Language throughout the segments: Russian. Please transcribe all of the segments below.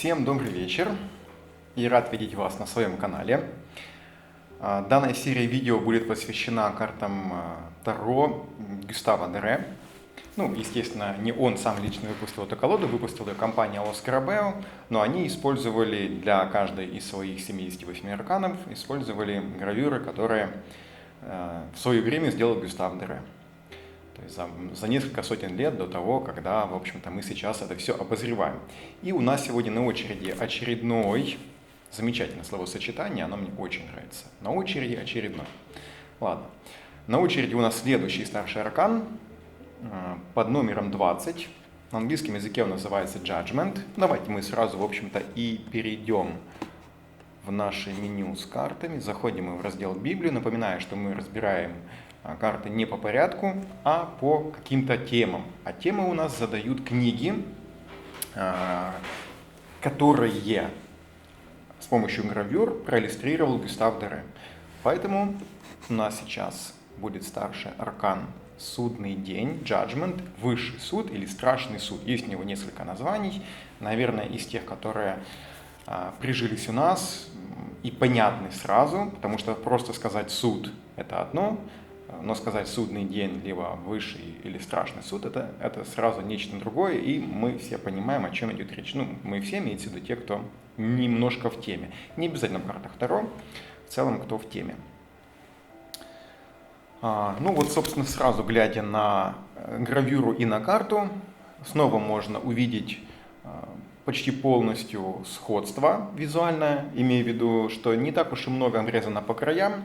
Всем добрый вечер и рад видеть вас на своем канале. Данная серия видео будет посвящена картам Таро Гюстава Дере. Естественно, не он сам лично выпустил эту колоду, выпустила ее компания Лос Карабео, но они использовали для каждой из своих 78 арканов, использовали гравюры, которые в свое время сделал Гюстав Дере. То есть за несколько сотен лет до того, когда, в общем-то, мы сейчас это все обозреваем. И у нас сегодня на очереди очередной, замечательное словосочетание, оно мне очень нравится. На очереди очередной. Ладно. На очереди у нас следующий старший аркан под номером 20. На английском языке он называется Judgment. Давайте мы сразу, в общем-то, и перейдем в наше меню с картами. Заходим мы в раздел Библию. Напоминаю, что мы разбираем карты не по порядку, а по каким-то темам. А темы у нас задают книги, которые с помощью гравюр проиллюстрировал Гюстав Дере. Поэтому у нас сейчас будет старший аркан «Судный день», «Judgment», «Высший суд» или «Страшный суд». Есть у него несколько названий, наверное, из тех, которые прижились у нас и понятны сразу, потому что просто сказать «суд» — это одно, но сказать «судный день», либо «высший» или «страшный суд» — это сразу нечто другое, и мы все понимаем, о чем идет речь. Мы все, имеется в виду те, кто немножко в теме. Не обязательно в картах Таро, в целом, кто в теме. Собственно, сразу глядя на гравюру и на карту, снова можно увидеть почти полностью сходство визуальное, имея в виду, что не так уж и много обрезано по краям,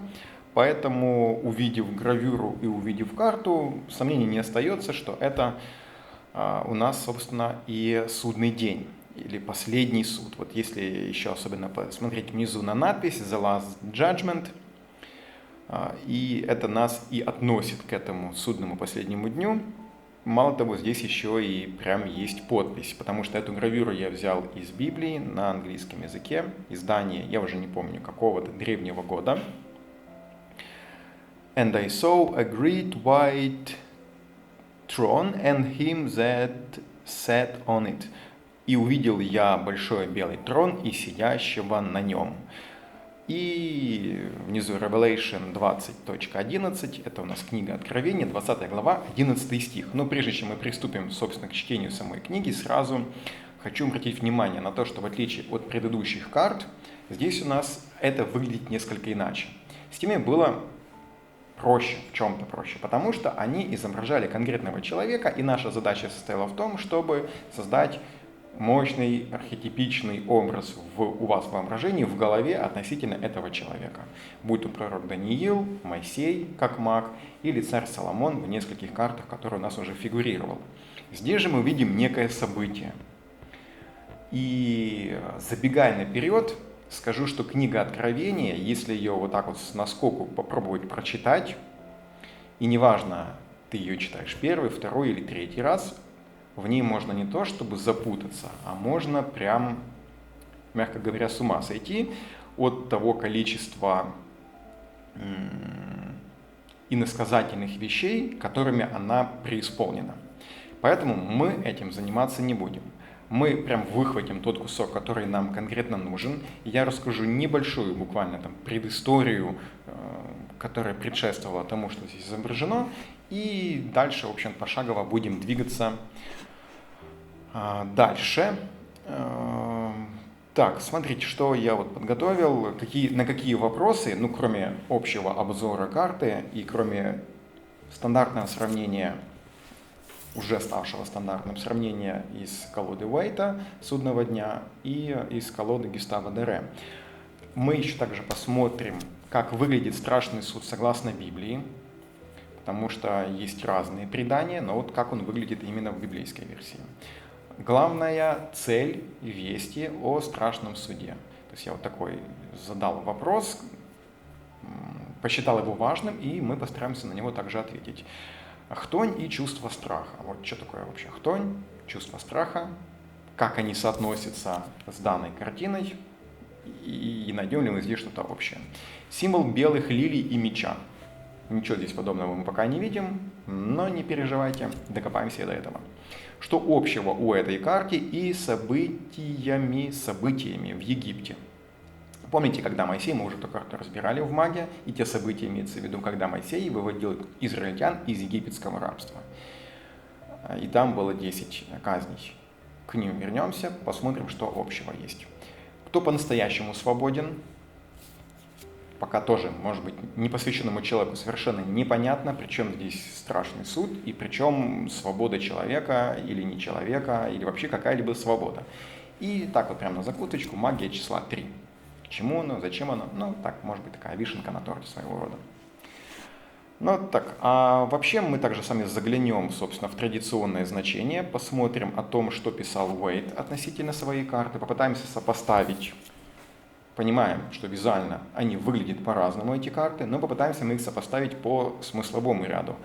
поэтому, увидев гравюру и увидев карту, сомнений не остается, что это у нас, собственно, и судный день, или последний суд. Вот если еще особенно посмотреть внизу на надпись «The Last Judgment», и это нас и относит к этому судному последнему дню. Мало того, здесь еще и прям есть подпись, потому что эту гравюру я взял из Библии на английском языке, издание, я уже не помню, какого-то древнего года. «And I saw a great white throne and him that sat on it». И увидел я большой белый трон и сидящего на нем. И внизу Revelation 20.11, это у нас книга Откровения, 20 глава, 11 стих. Но прежде чем мы приступим, собственно, к чтению самой книги, сразу хочу обратить внимание на то, что в отличие от предыдущих карт, здесь у нас это выглядит несколько иначе. С теми было проще, в чем-то проще, потому что они изображали конкретного человека, и наша задача состояла в том, чтобы создать мощный архетипичный образ у вас в воображении, в голове относительно этого человека. Будь то пророк Даниил, Моисей, как маг, или царь Соломон в нескольких картах, которые у нас уже фигурировал. Здесь же мы видим некое событие. И забегая наперед, скажу, что книга Откровения, если ее вот так вот наскоку попробовать прочитать, и неважно, ты ее читаешь первый, второй или третий раз, в ней можно не то чтобы запутаться, а можно прям, мягко говоря, с ума сойти от того количества иносказательных вещей, которыми она преисполнена. Поэтому мы этим заниматься не будем. Мы прям выхватим тот кусок, который нам конкретно нужен. Я расскажу небольшую буквально предысторию, которая предшествовала тому, что здесь изображено, и дальше, в общем, пошагово будем двигаться дальше. Так, смотрите, что я подготовил, на какие вопросы, кроме общего обзора карты и кроме стандартного сравнения, уже ставшего стандартным сравнения из колоды Уэйта «Судного дня» и из колоды Гюстава Дере. Мы еще также посмотрим, как выглядит страшный суд согласно Библии, потому что есть разные предания, но как он выглядит именно в библейской версии. Главная цель и вести о страшном суде. То есть я такой задал вопрос, посчитал его важным, и мы постараемся на него также ответить. Хтонь и чувство страха. Что такое вообще хтонь, чувство страха, как они соотносятся с данной картиной, и найдем ли мы здесь что-то общее. Символ белых лилий и меча. Ничего здесь подобного мы пока не видим, но не переживайте, докопаемся и до этого. Что общего у этой карты и событиями в Египте? Помните, когда Моисей, мы уже эту карту разбирали в Маге, и те события имеется в виду, когда Моисей выводил израильтян из египетского рабства. И там было 10 казней. К ним вернемся, посмотрим, что общего есть. Кто по-настоящему свободен? Пока тоже, может быть, непосвященному человеку совершенно непонятно, причем здесь страшный суд, и причем свобода человека или не человека, или вообще какая-либо свобода. И так вот прямо на закуточку магия числа 3. К чему оно, зачем оно? Ну, так, может быть, такая вишенка на торте своего рода. Ну, так, а вообще мы также сами заглянем, собственно, в традиционное значение, посмотрим о том, что писал Уэйт относительно своей карты, попытаемся сопоставить. Понимаем, что визуально они выглядят по-разному, эти карты, но попытаемся мы их сопоставить по смысловому ряду.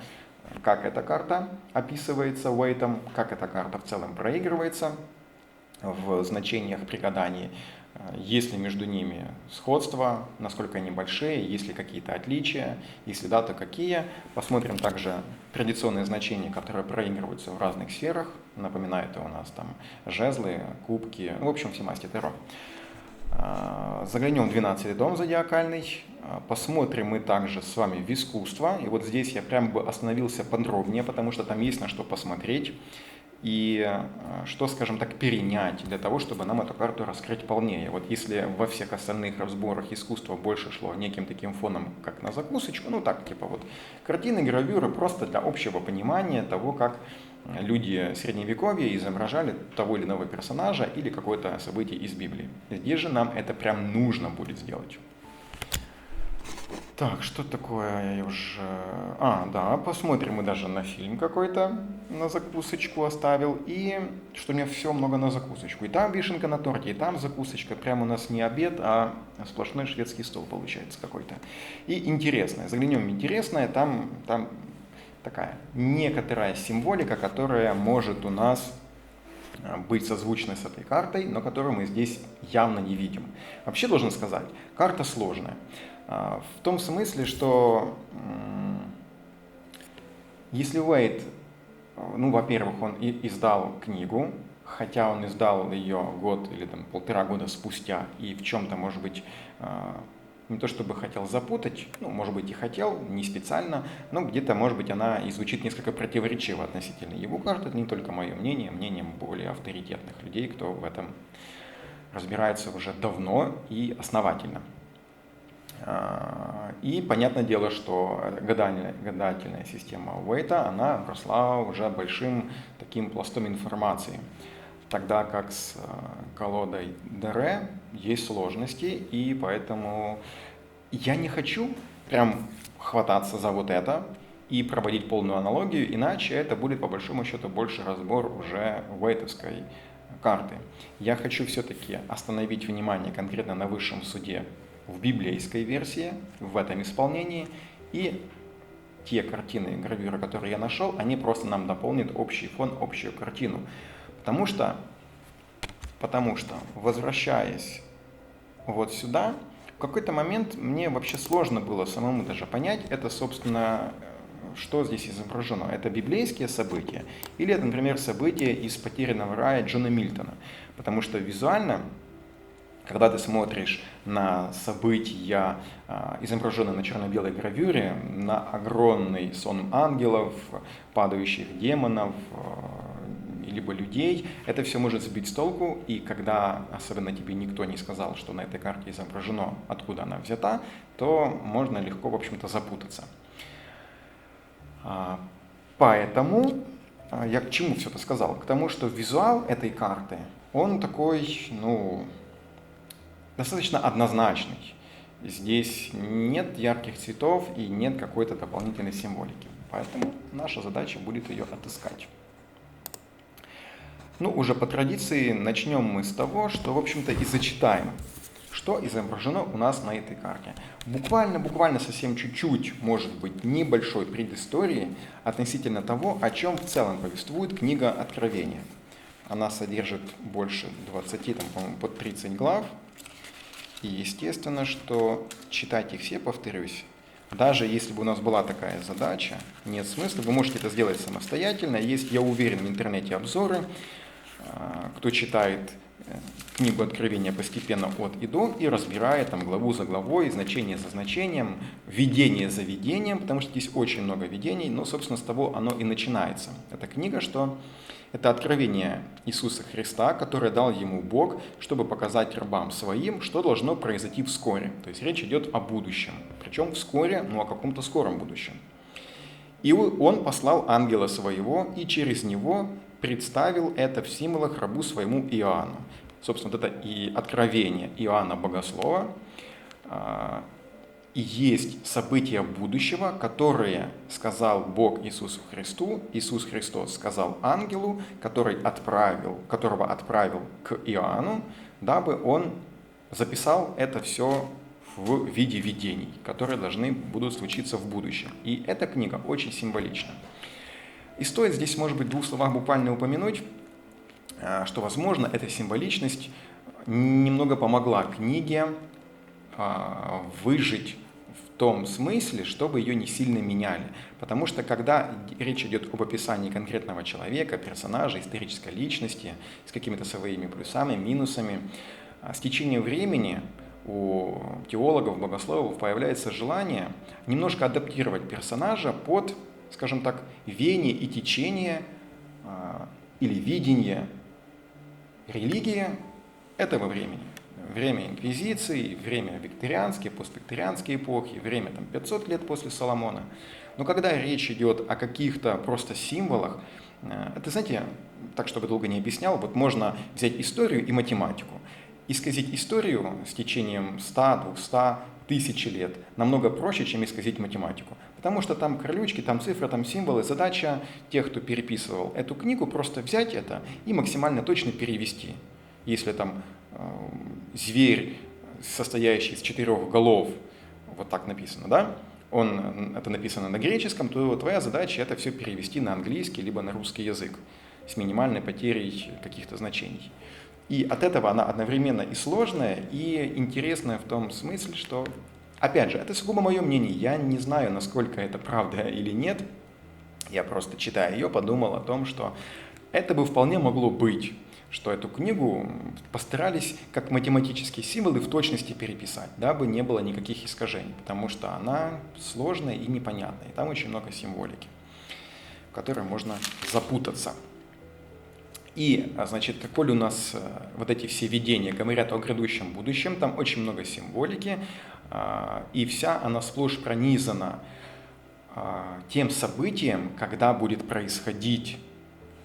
Как эта карта описывается Уэйтом, как эта карта в целом проигрывается в значениях при гадании, есть ли между ними сходства, насколько они большие, есть ли какие-то отличия, если да, то какие. Посмотрим также традиционные значения, которые проигрываются в разных сферах. Напоминаю, это у нас там жезлы, кубки, в общем, все масти Таро. Заглянем в 12-й дом зодиакальный, посмотрим мы также с вами в искусство. И вот здесь я прям бы остановился подробнее, потому что там есть на что посмотреть. И что, скажем так, перенять для того, чтобы нам эту карту раскрыть полнее. Вот если во всех остальных разборах искусство больше шло неким таким фоном, как на закусочку, ну так, типа вот картины, гравюры, просто для общего понимания того, как люди Средневековья изображали того или иного персонажа или какое-то событие из Библии. Здесь же нам это прям нужно будет сделать. Так, что такое я уже... да, посмотрим мы даже на фильм какой-то, на закусочку оставил, и что у меня все много на закусочку. И там вишенка на торте, и там закусочка, прям у нас не обед, а сплошной шведский стол получается какой-то. И интересное, заглянем в интересное, там такая некоторая символика, которая может у нас быть созвучной с этой картой, но которую мы здесь явно не видим. Вообще должен сказать, карта сложная. В том смысле, что если Уэйт, ну, во-первых, он издал книгу, хотя он издал ее год или там, 1,5 года спустя, и в чем-то, может быть, не то чтобы хотел запутать, ну, может быть, и хотел, не специально, но где-то, может быть, она и звучит несколько противоречиво относительно его карты. Это не только мое мнение, мнением более авторитетных людей, кто в этом разбирается уже давно и основательно. И понятное дело, что гадательная система Уэйта, она обросла уже большим таким пластом информации. Тогда как с колодой Дере есть сложности, и поэтому я не хочу прям хвататься за вот это и проводить полную аналогию, иначе это будет по большому счету больше разбор уже уэйтовской карты. Я хочу все-таки остановить внимание конкретно на высшем суде в библейской версии, в этом исполнении, и те картины, гравюры, которые я нашел, они просто нам дополнят общий фон, общую картину. Потому что, возвращаясь вот сюда, в какой-то момент мне вообще сложно было самому даже понять, это, собственно, что здесь изображено. Это библейские события или это, например, события из «Потерянного рая» Джона Мильтона. Потому что визуально, когда ты смотришь на события, изображенные на черно-белой гравюре, на огромный сон ангелов, падающих демонов, либо людей, это все может сбить с толку, и когда особенно тебе никто не сказал, что на этой карте изображено, откуда она взята, то можно легко, в общем-то, запутаться. Поэтому я к чему все это сказал? К тому, что визуал этой карты, он такой, достаточно однозначный. Здесь нет ярких цветов и нет какой-то дополнительной символики. Поэтому наша задача будет ее отыскать. Уже по традиции начнем мы с того, что, в общем-то, и зачитаем, что изображено у нас на этой карте. Буквально совсем чуть-чуть, может быть, небольшой предыстории относительно того, о чем в целом повествует книга Откровения. Она содержит больше 20, по-моему, под 30 глав. И естественно, что читать их все, повторюсь, Даже если бы у нас была такая задача, нет смысла, вы можете это сделать самостоятельно. Есть, я уверен, в интернете обзоры, кто читает книгу Откровения постепенно от и до и разбирает там главу за главой, значение за значением, видение за видением, потому что здесь очень много видений, но, собственно, с того оно и начинается. Эта книга, что это откровение Иисуса Христа, которое дал ему Бог, чтобы показать рабам своим, что должно произойти вскоре. То есть речь идет о будущем, причем вскоре, о каком-то скором будущем. И он послал ангела своего, и через него представил это в символах рабу своему Иоанну. Собственно, вот это и откровение Иоанна Богослова, и есть события будущего, которые сказал Бог Иисусу Христу, Иисус Христос сказал ангелу, которого отправил к Иоанну, дабы он записал это все в виде видений, которые будут случиться в будущем. И эта книга очень символична. И стоит здесь, может быть, в двух словах буквально упомянуть, что, возможно, эта символичность немного помогла книге выжить в том смысле, чтобы ее не сильно меняли. Потому что, когда речь идет об описании конкретного человека, персонажа, исторической личности, с какими-то своими плюсами, минусами, с течением времени у теологов, богословов появляется желание немножко адаптировать персонажа под, скажем так, веяние и течение или видение религии этого времени. Время инквизиции, время викторианские, поствикторианские эпохи, время 500 лет после Соломона. Но когда речь идет о каких-то просто символах, это, знаете, так, чтобы долго не объяснял, вот можно взять историю и математику. Исказить историю с течением 100, 200, 1000 лет намного проще, чем исказить математику. Потому что там крылючки, там цифры, там символы. Задача тех, кто переписывал эту книгу, просто взять это и максимально точно перевести. Если там зверь, состоящий из 4 голов, вот так написано, да? Это написано на греческом, то твоя задача это все перевести на английский либо на русский язык с минимальной потерей каких-то значений. И от этого она одновременно и сложная, и интересная в том смысле, что, опять же, это сугубо мое мнение, я не знаю, насколько это правда или нет, я просто, читая ее, подумал о том, что это бы вполне могло быть, что эту книгу постарались как математические символы в точности переписать, дабы не было никаких искажений, потому что она сложная и непонятная, и там очень много символики, в которой можно запутаться. И, значит, коль у нас вот эти все видения говорят о грядущем будущем, там очень много символики, и вся она сплошь пронизана тем событием, когда будет происходить.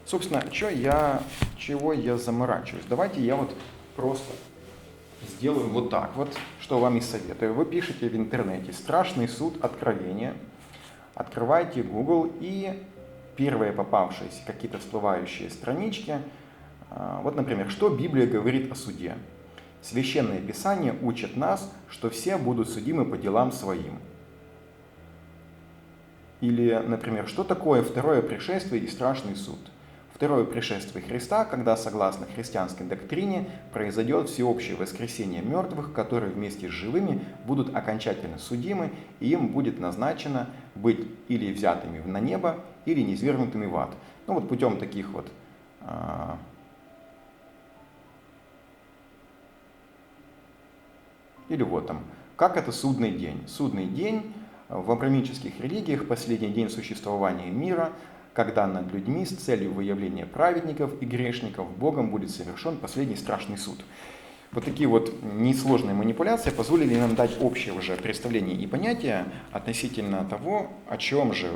Собственно, чего я заморачиваюсь? Давайте я вот просто сделаю вот так вот, что вам и советую. Вы пишете в интернете «Страшный суд откровения», открываете Google и первые попавшиеся какие-то всплывающие странички. Вот, например, что Библия говорит о суде? Священное Писание учит нас, что все будут судимы по делам своим. Или, например, что такое второе пришествие и страшный суд? Второе пришествие Христа, когда, согласно христианской доктрине, произойдет всеобщее воскресение мертвых, которые вместе с живыми будут окончательно судимы, и им будет назначено быть или взятыми на небо, или низвергнутыми в ад. Ну вот путем таких вот или вот там, как это судный день? Судный день в абрамических религиях, последний день существования мира, когда над людьми с целью выявления праведников и грешников Богом будет совершен последний страшный суд. Вот такие вот несложные манипуляции позволили нам дать общее уже представление и понятие относительно того, о чем же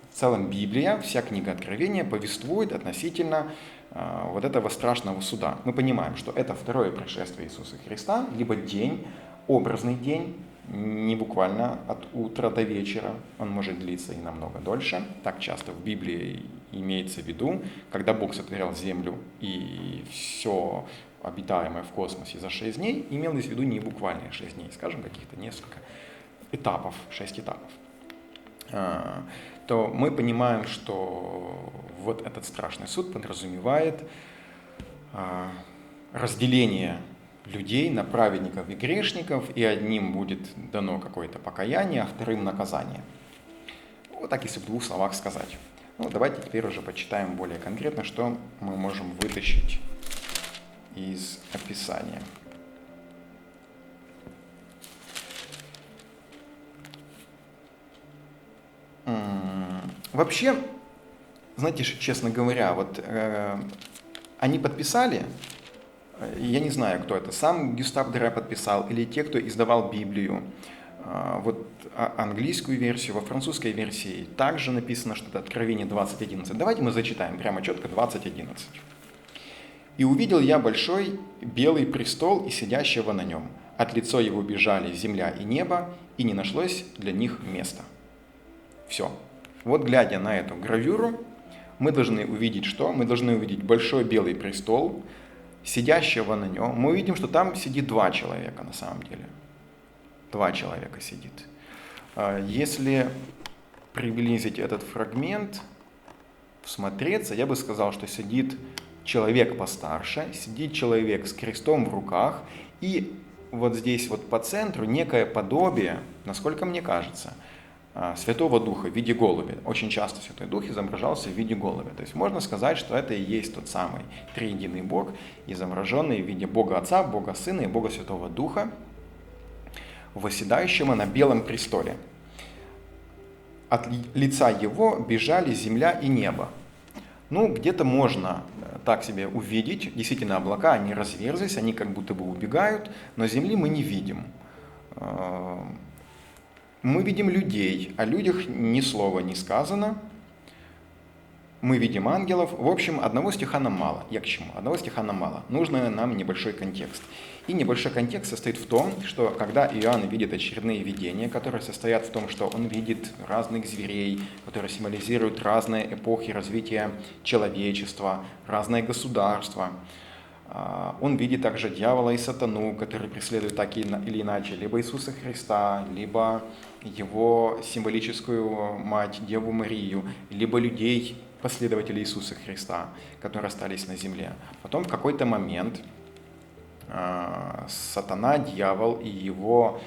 в целом Библия, вся книга Откровения повествует относительно вот этого страшного суда. Мы понимаем, что это второе пришествие Иисуса Христа, либо день, образный день, не буквально от утра до вечера, он может длиться и намного дольше. Так часто в Библии имеется в виду, когда Бог сотворял землю и все обитаемое в космосе за 6 дней, имелось в виду не буквально 6 дней, скажем, каких-то несколько этапов, 6 этапов. То мы понимаем, что вот этот страшный суд подразумевает разделение людей на праведников и грешников, и одним будет дано какое-то покаяние, а вторым наказание. Вот так, если в двух словах сказать. Ну, давайте теперь уже почитаем более конкретно, что мы можем вытащить из описания. Вообще, знаете, честно говоря, вот они подписали, я не знаю, кто это, сам Гюстав Дере подписал, или те, кто издавал Библию, вот английскую версию, во французской версии также написано, что это Откровение 20:11. Давайте мы зачитаем прямо четко 20:11. «И увидел я большой белый престол и сидящего на нем. От лица его бежали земля и небо, и не нашлось для них места». Все. Вот глядя на эту гравюру, мы должны увидеть что? Мы должны увидеть большой белый престол, сидящего на нем. Мы увидим, что там сидит два человека на самом деле. Два человека сидит. Если приблизить этот фрагмент, всмотреться, я бы сказал, что сидит человек постарше, сидит человек с крестом в руках, и вот здесь вот по центру некое подобие, насколько мне кажется, Святого Духа в виде голубя. Очень часто Святой Дух изображался в виде голубя. То есть можно сказать, что это и есть тот самый триединый Бог, изображенный в виде Бога Отца, Бога Сына и Бога Святого Духа, восседающего на белом престоле. От лица его бежали земля и небо. Ну, где-то можно так себе увидеть. Действительно, облака, они разверзлись, они как будто бы убегают, но земли мы не видим. Мы видим людей, о людях ни слова не сказано. Мы видим ангелов. В общем, одного стиха нам мало. Я к чему? Одного стиха нам мало. Нужно нам небольшой контекст. И небольшой контекст состоит в том, что когда Иоанн видит очередные видения, которые состоят в том, что он видит разных зверей, которые символизируют разные эпохи развития человечества, разные государства, он видит также дьявола и сатану, которые преследуют так или иначе либо Иисуса Христа, либо его символическую мать, Деву Марию, либо людей, последователей Иисуса Христа, которые остались на земле. Потом в какой-то момент сатана, дьявол и его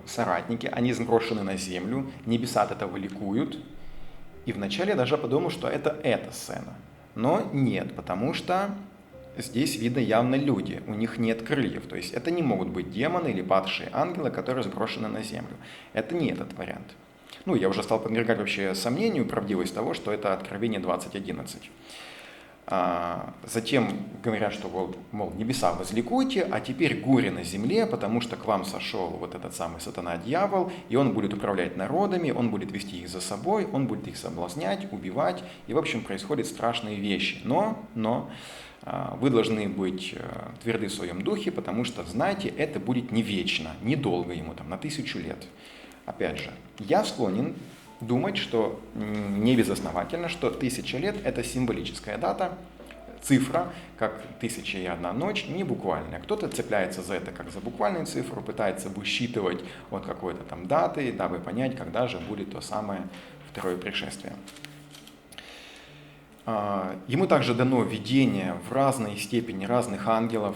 соратники, они сброшены на землю, небеса от этого ликуют. И вначале я даже подумал, что это эта сцена. Но нет, потому что здесь видно явно люди, у них нет крыльев, то есть это не могут быть демоны или падшие ангелы, которые сброшены на землю. Это не этот вариант. Ну, я уже стал подвергать вообще сомнению правдивость того, что это Откровение 20:11. Затем говорят, что, мол, небеса возликуйте, а теперь горе на земле, потому что к вам сошел вот этот самый сатана-дьявол, и он будет управлять народами, он будет вести их за собой, он будет их соблазнять, убивать, и, в общем, происходят страшные вещи. Но вы должны быть тверды в своем духе, потому что, знаете, это будет не вечно, недолго ему, там, на 1000 лет. Опять же, я склонен думать, что не безосновательно, что 1000 лет – это символическая дата, цифра, как 1001 ночь, не буквальная. Кто-то цепляется за это как за буквальную цифру, пытается высчитывать от какой-то там даты, дабы понять, когда же будет то самое второе пришествие. Ему также дано видение в разной степени разных ангелов,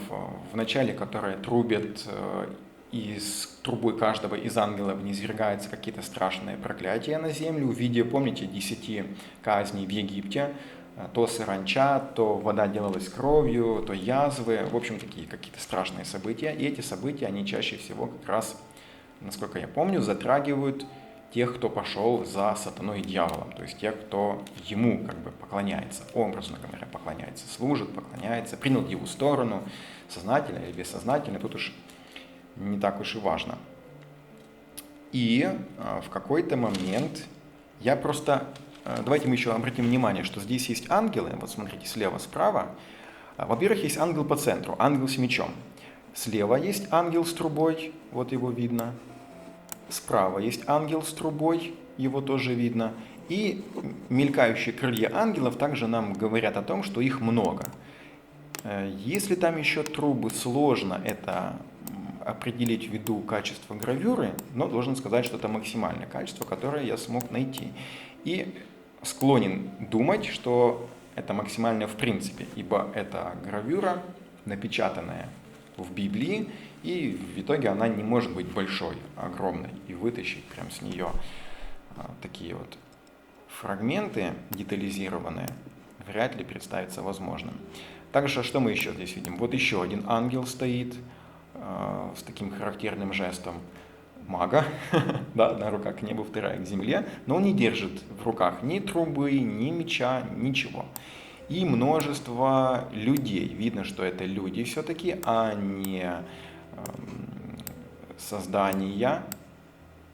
в начале которые трубят, из трубы каждого из ангелов низвергаются какие-то страшные проклятия на землю в виде, помните, 10 казней в Египте, то саранча, то вода делалась кровью, то язвы, в общем, какие-то страшные события. И эти события, они чаще всего как раз, насколько я помню, затрагивают тех, кто пошел за сатаной и дьяволом, то есть тех, кто ему как бы поклоняется, образно говоря, поклоняется, служит, поклоняется, принял его сторону, сознательно или бессознательно, тут уж не так уж и важно. И в какой-то момент я просто, давайте мы еще обратим внимание, что здесь есть ангелы, вот смотрите, слева, справа, во-первых, есть ангел по центру, ангел с мечом, слева есть ангел с трубой, вот его видно, справа есть ангел с трубой, его тоже видно. И мелькающие крылья ангелов также нам говорят о том, что их много. Если там еще трубы, сложно это определить ввиду качества гравюры, но должен сказать, что это максимальное качество, которое я смог найти. И склонен думать, что это максимальное в принципе, ибо это гравюра, напечатанная в Библии, и в итоге она не может быть большой, огромной, и вытащить прям с нее такие вот фрагменты детализированные вряд ли представится возможным. Также, что мы еще здесь видим? Вот еще один ангел стоит с таким характерным жестом мага, да, одна рука к небу, вторая к земле, но он не держит в руках ни трубы, ни меча, ничего. И множество людей. Видно, что это люди все-таки, а не создания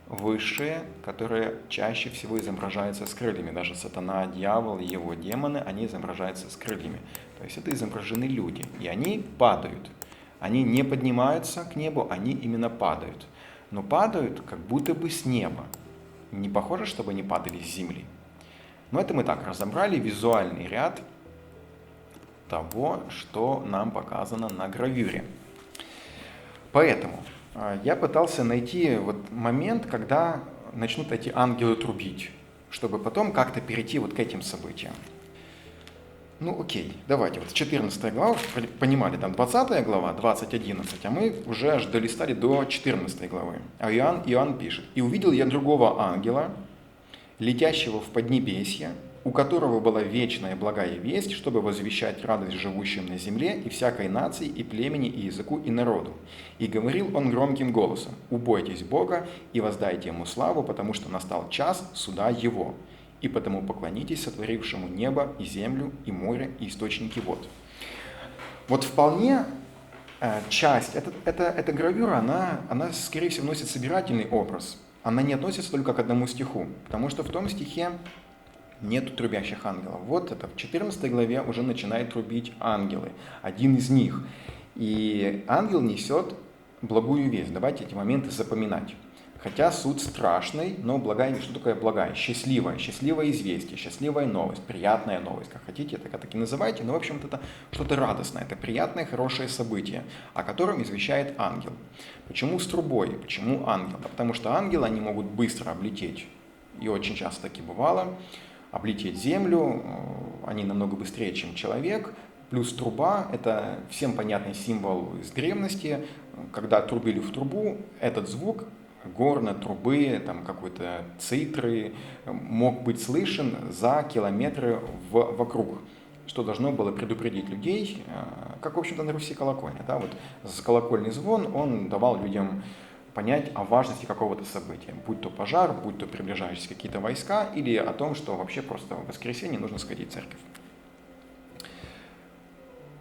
высшие, которые чаще всего изображаются с крыльями. Даже сатана, дьявол и его демоны, они изображаются с крыльями. То есть это изображены люди, и они падают. Они не поднимаются к небу, они именно падают. Но падают как будто бы с неба. Не похоже, чтобы они падали с земли. Но это мы так разобрали, визуальный ряд того, что нам показано на гравюре. Поэтому я пытался найти вот момент, когда начнут эти ангелы трубить, чтобы потом как-то перейти вот к этим событиям. Ну окей, давайте, вот 14 глава, понимали, там 20 глава, 20:11, а мы уже аж долистали до 14 главы. А Иоанн пишет: «И увидел я другого ангела, летящего в поднебесье, у которого была вечная благая весть, чтобы возвещать радость живущим на земле и всякой нации, и племени, и языку, и народу. И говорил он громким голосом: убойтесь Бога и воздайте Ему славу, потому что настал час суда Его. И потому поклонитесь сотворившему небо и землю, и море, и источники вод». Вот вполне часть, эта гравюра, она, скорее всего, носит собирательный образ. Она не относится только к одному стиху, потому что в том стихе нет трубящих ангелов. Вот это в 14 главе уже начинает трубить ангелы, один из них. И ангел несет благую весть. Давайте эти моменты запоминать. Хотя суд страшный, но благая весть. Что такое благая? Счастливое известие, счастливая новость, приятная новость, как хотите, так и называйте. Но, в общем-то, это что-то радостное, это приятное, хорошее событие, о котором извещает ангел. Почему с трубой? Почему ангел? Да потому что ангелы, они могут быстро облететь, и очень часто таки бывало, облететь землю, они намного быстрее, чем человек. Плюс труба – это всем понятный символ из древности. Когда трубили в трубу, этот звук горна, трубы, там какой-то цитры мог быть слышен за километры вокруг, что должно было предупредить людей, как, в общем-то, на Руси колокольня. Да? Вот колокольный звон, он давал людям понять о важности какого-то события, будь то пожар, будь то приближающиеся какие-то войска, или о том, что вообще просто в воскресенье нужно сходить в церковь.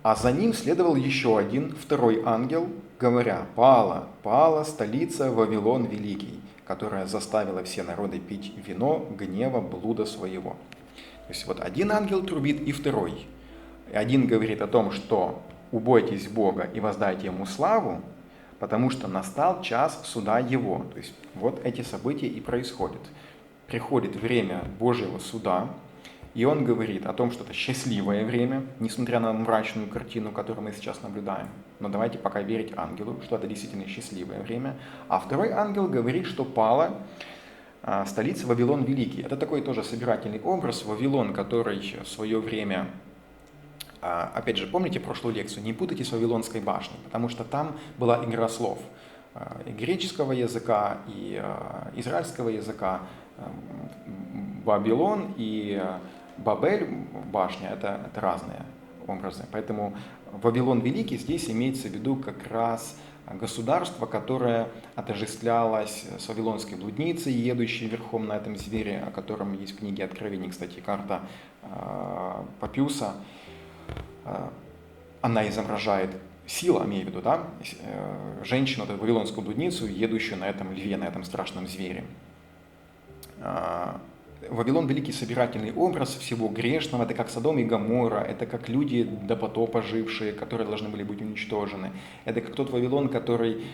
А за ним следовал еще один, второй ангел, говоря: «Пала столица Вавилон Великий, которая заставила все народы пить вино гнева блуда своего». То есть вот один ангел трубит и второй. И один говорит о том, что убойтесь Бога и воздайте Ему славу, потому что настал час суда Его. То есть вот эти события и происходят. Приходит время Божьего суда, и он говорит о том, что это счастливое время, несмотря на мрачную картину, которую мы сейчас наблюдаем. Но давайте пока верить ангелу, что это действительно счастливое время. А второй ангел говорит, что пала столица Вавилон Великий. Это такой тоже собирательный образ. Вавилон, который в свое время, опять же, помните прошлую лекцию, не путайте с Вавилонской башней, потому что там была игра слов и греческого языка, и израильского языка. Вавилон и Бабель, башня, это разные образы. Поэтому Вавилон Великий здесь имеется в виду как раз государство, которое отождествлялось с вавилонской блудницей, едущей верхом на этом звере, о котором есть в книге Откровений, кстати, карта Папиуса. Она изображает сила, имею в виду, да, женщину, эту вавилонскую блудницу, едущую на этом льве, на этом страшном звере. Вавилон – великий собирательный образ всего грешного, это как Содом и Гоморра, это как люди до потопа жившие, которые должны были быть уничтожены. Это как тот Вавилон, который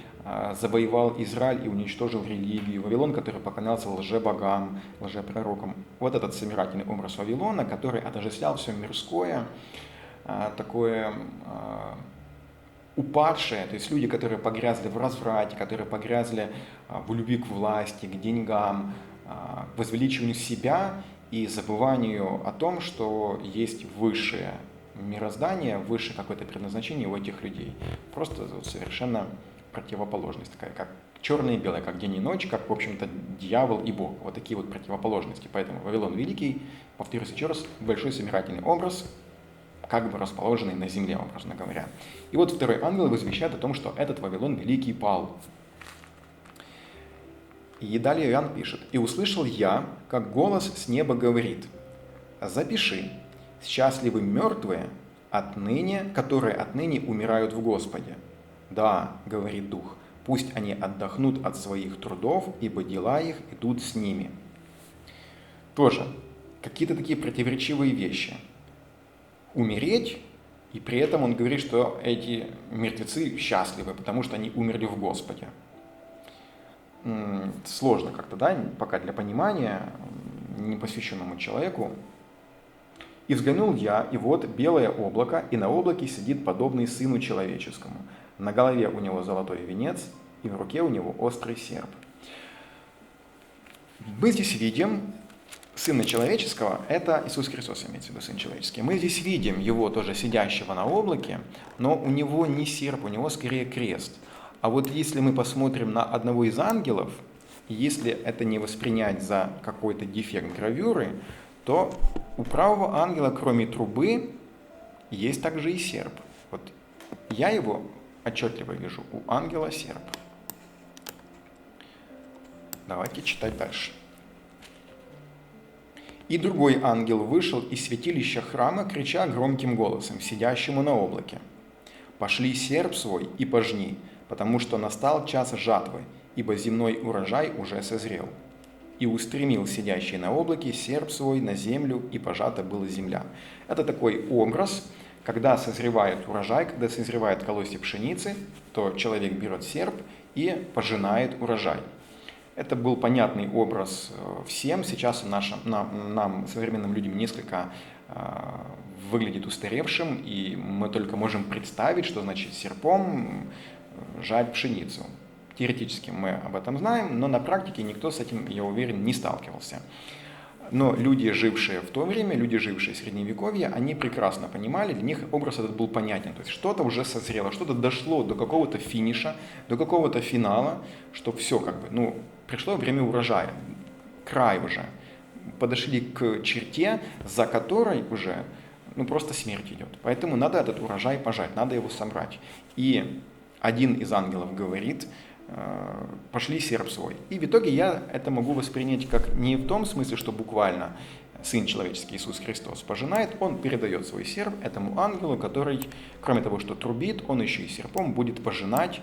завоевал Израиль и уничтожил религию. Вавилон, который поклонялся лжебогам, лжепророкам. Вот этот собирательный образ Вавилона, который отождествлял все мирское, такое упадшие, то есть люди, которые погрязли в разврате, которые погрязли в любви к власти, к деньгам, возвеличиванию себя и забыванию о том, что есть высшее, мироздание, высшее какое-то предназначение у этих людей. Просто совершенно противоположность такая, как черное и белое, как день и ночь, как, в общем-то, дьявол и Бог. Вот такие вот противоположности. Поэтому Вавилон Великий, повторюсь еще раз, большой собирательный образ, как бы расположенный на земле, образно говоря. И вот второй ангел возвещает о том, что этот Вавилон Великий пал. И далее Иоанн пишет: «И услышал я, как голос с неба говорит: запиши, счастливы мертвые, которые отныне умирают в Господе. Да, говорит Дух, пусть они отдохнут от своих трудов, ибо дела их идут с ними». Тоже какие-то такие противоречивые вещи. Умереть, и при этом он говорит, что эти мертвецы счастливы, потому что они умерли в Господе. Сложно как-то, да, пока для понимания непосвященному человеку. «И взглянул я, и вот белое облако, и на облаке сидит подобный сыну человеческому. На голове у него золотой венец, и в руке у него острый серп». Мы здесь видим Сына Человеческого, это Иисус Христос, имеется в виду Сын Человеческий. Мы здесь видим его тоже сидящего на облаке, но у него не серп, у него скорее крест. А вот если мы посмотрим на одного из ангелов, если это не воспринять за какой-то дефект гравюры, то у правого ангела, кроме трубы, есть также и серп. Вот я его отчетливо вижу, у ангела серп. Давайте читать дальше. «И другой ангел вышел из святилища храма, крича громким голосом, сидящему на облаке: пошли серп свой и пожни, потому что настал час жатвы, ибо земной урожай уже созрел. И устремил сидящий на облаке серп свой на землю, и пожата была земля». Это такой образ, когда созревает урожай, когда созревает колосья пшеницы, то человек берет серп и пожинает урожай. Это был понятный образ всем. Сейчас нам, современным людям, несколько выглядит устаревшим, и мы только можем представить, что значит серпом жать пшеницу. Теоретически мы об этом знаем, но на практике никто с этим, я уверен, не сталкивался. Но люди, жившие в то время, люди, жившие в Средневековье, они прекрасно понимали, для них образ этот был понятен. То есть что-то уже созрело, что-то дошло до какого-то финиша, до какого-то финала, что все как бы, пришло время урожая, край уже. Подошли к черте, за которой уже, просто смерть идет. Поэтому надо этот урожай пожать, надо его собрать. И один из ангелов говорит: пошли серп свой. И в итоге я это могу воспринять как не в том смысле, что буквально Сын Человеческий Иисус Христос пожинает, он передает свой серп этому ангелу, который, кроме того, что трубит, он еще и серпом будет пожинать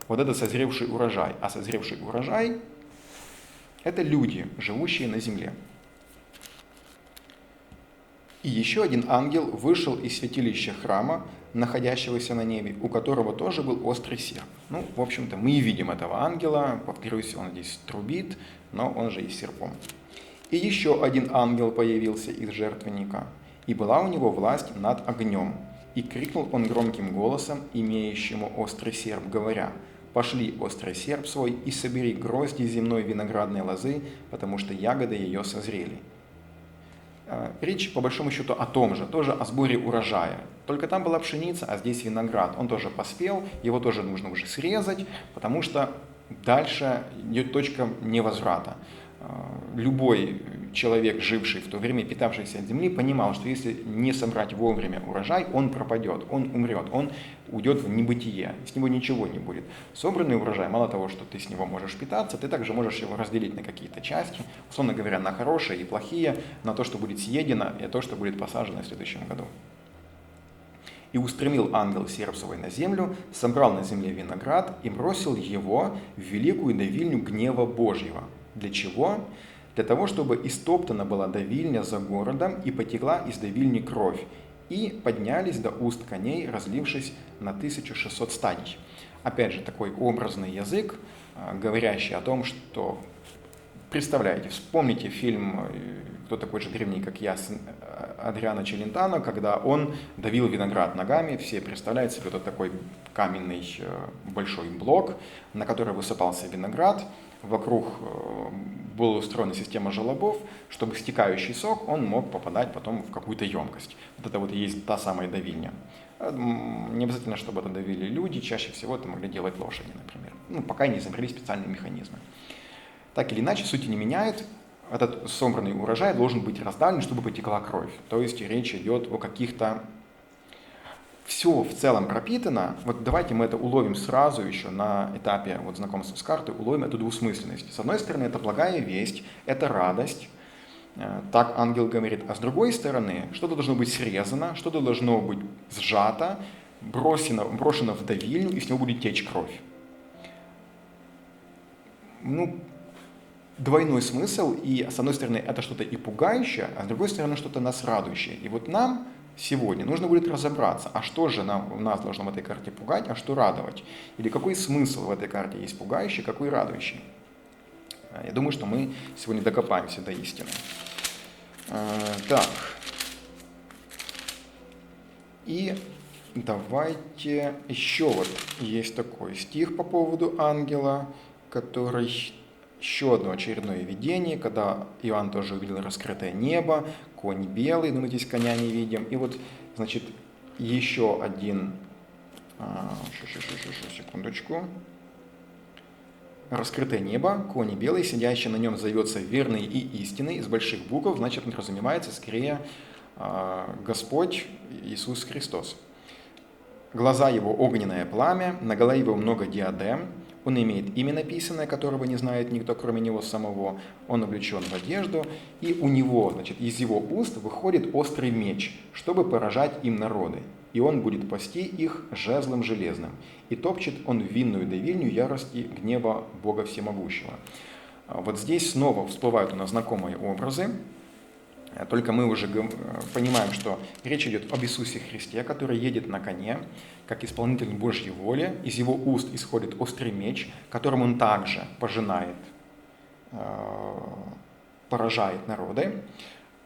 вот этот созревший урожай. А созревший урожай – это люди, живущие на земле. И еще один ангел вышел из святилища храма, находящегося на небе, у которого тоже был острый серп. В общем-то, мы и видим этого ангела, повторюсь, он здесь трубит, но он же и серпом. И еще один ангел появился из жертвенника, и была у него власть над огнем. И крикнул он громким голосом, имеющему острый серп, говоря: пошли острый серп свой и собери грозди земной виноградной лозы, потому что ягоды ее созрели. Речь, по большому счету, о том же, тоже о сборе урожая. Только там была пшеница, а здесь виноград. Он тоже поспел, его тоже нужно уже срезать, потому что дальше идет точка невозврата. Любой человек, живший в то время, питавшийся от земли, понимал, что если не собрать вовремя урожай, он пропадет, он умрет, он уйдет в небытие, с него ничего не будет. Собранный урожай, мало того, что ты с него можешь питаться, ты также можешь его разделить на какие-то части, условно говоря, на хорошие и плохие, на то, что будет съедено, и то, что будет посажено в следующем году. «И устремил ангел серп свой на землю, собрал на земле виноград и бросил его в великую давильню гнева Божьего». Для чего? Для того, чтобы истоптана была давильня за городом, и потекла из давильни кровь, и поднялись до уст коней, разлившись на 1600 стадий. Опять же, такой образный язык, говорящий о том, что представляете, вспомните фильм «Кто такой же древний, как я» с Адриано Челентано, когда он давил виноград ногами. Все представляют себе вот такой каменный большой блок, на который высыпался виноград. Вокруг была устроена система желобов, чтобы стекающий сок он мог попадать потом в какую-то емкость. Вот это вот и есть та самая давильня. Не обязательно, чтобы это давили люди, чаще всего это могли делать лошади, например. Ну, пока не изобрели специальные механизмы. Так или иначе, суть не меняет. Этот собранный урожай должен быть раздавлен, чтобы потекла кровь. То есть речь идет о каких-то... Все в целом пропитано. Вот давайте мы это уловим сразу еще на этапе вот знакомства с картой, уловим эту двусмысленность. С одной стороны, это благая весть, это радость. Так ангел говорит. А с другой стороны, что-то должно быть срезано, что-то должно быть сжато, брошено в давильню, и с него будет течь кровь. Ну, двойной смысл, и с одной стороны это что-то и пугающее, а с другой стороны что-то нас радующее. И вот нам сегодня нужно будет разобраться, а что же нас должно в этой карте пугать, а что радовать. Или какой смысл в этой карте есть пугающий, какой радующий. Я думаю, что мы сегодня докопаемся до истины. Так. И давайте еще вот есть такой стих по поводу ангела, который... Еще одно очередное видение, когда Иоанн тоже увидел раскрытое небо, конь белый, но мы здесь коня не видим. И вот, значит, еще один, секундочку. Раскрытое небо, конь белый, сидящий на нем зовется верный и истинный, из больших букв, значит, подразумевается скорее Господь Иисус Христос. Глаза его огненное пламя, на голове его много диадем. Он имеет имя написанное, которого не знает никто, кроме него самого. Он облечен в одежду, и у него, значит, из его уст выходит острый меч, чтобы поражать им народы. И он будет пасти их жезлом железным. И топчет он винную давильню ярости гнева Бога Всемогущего. Вот здесь снова всплывают у нас знакомые образы. Только мы уже понимаем, что речь идет об Иисусе Христе, который едет на коне, как исполнитель Божьей воли. Из его уст исходит острый меч, которым он также поражает народы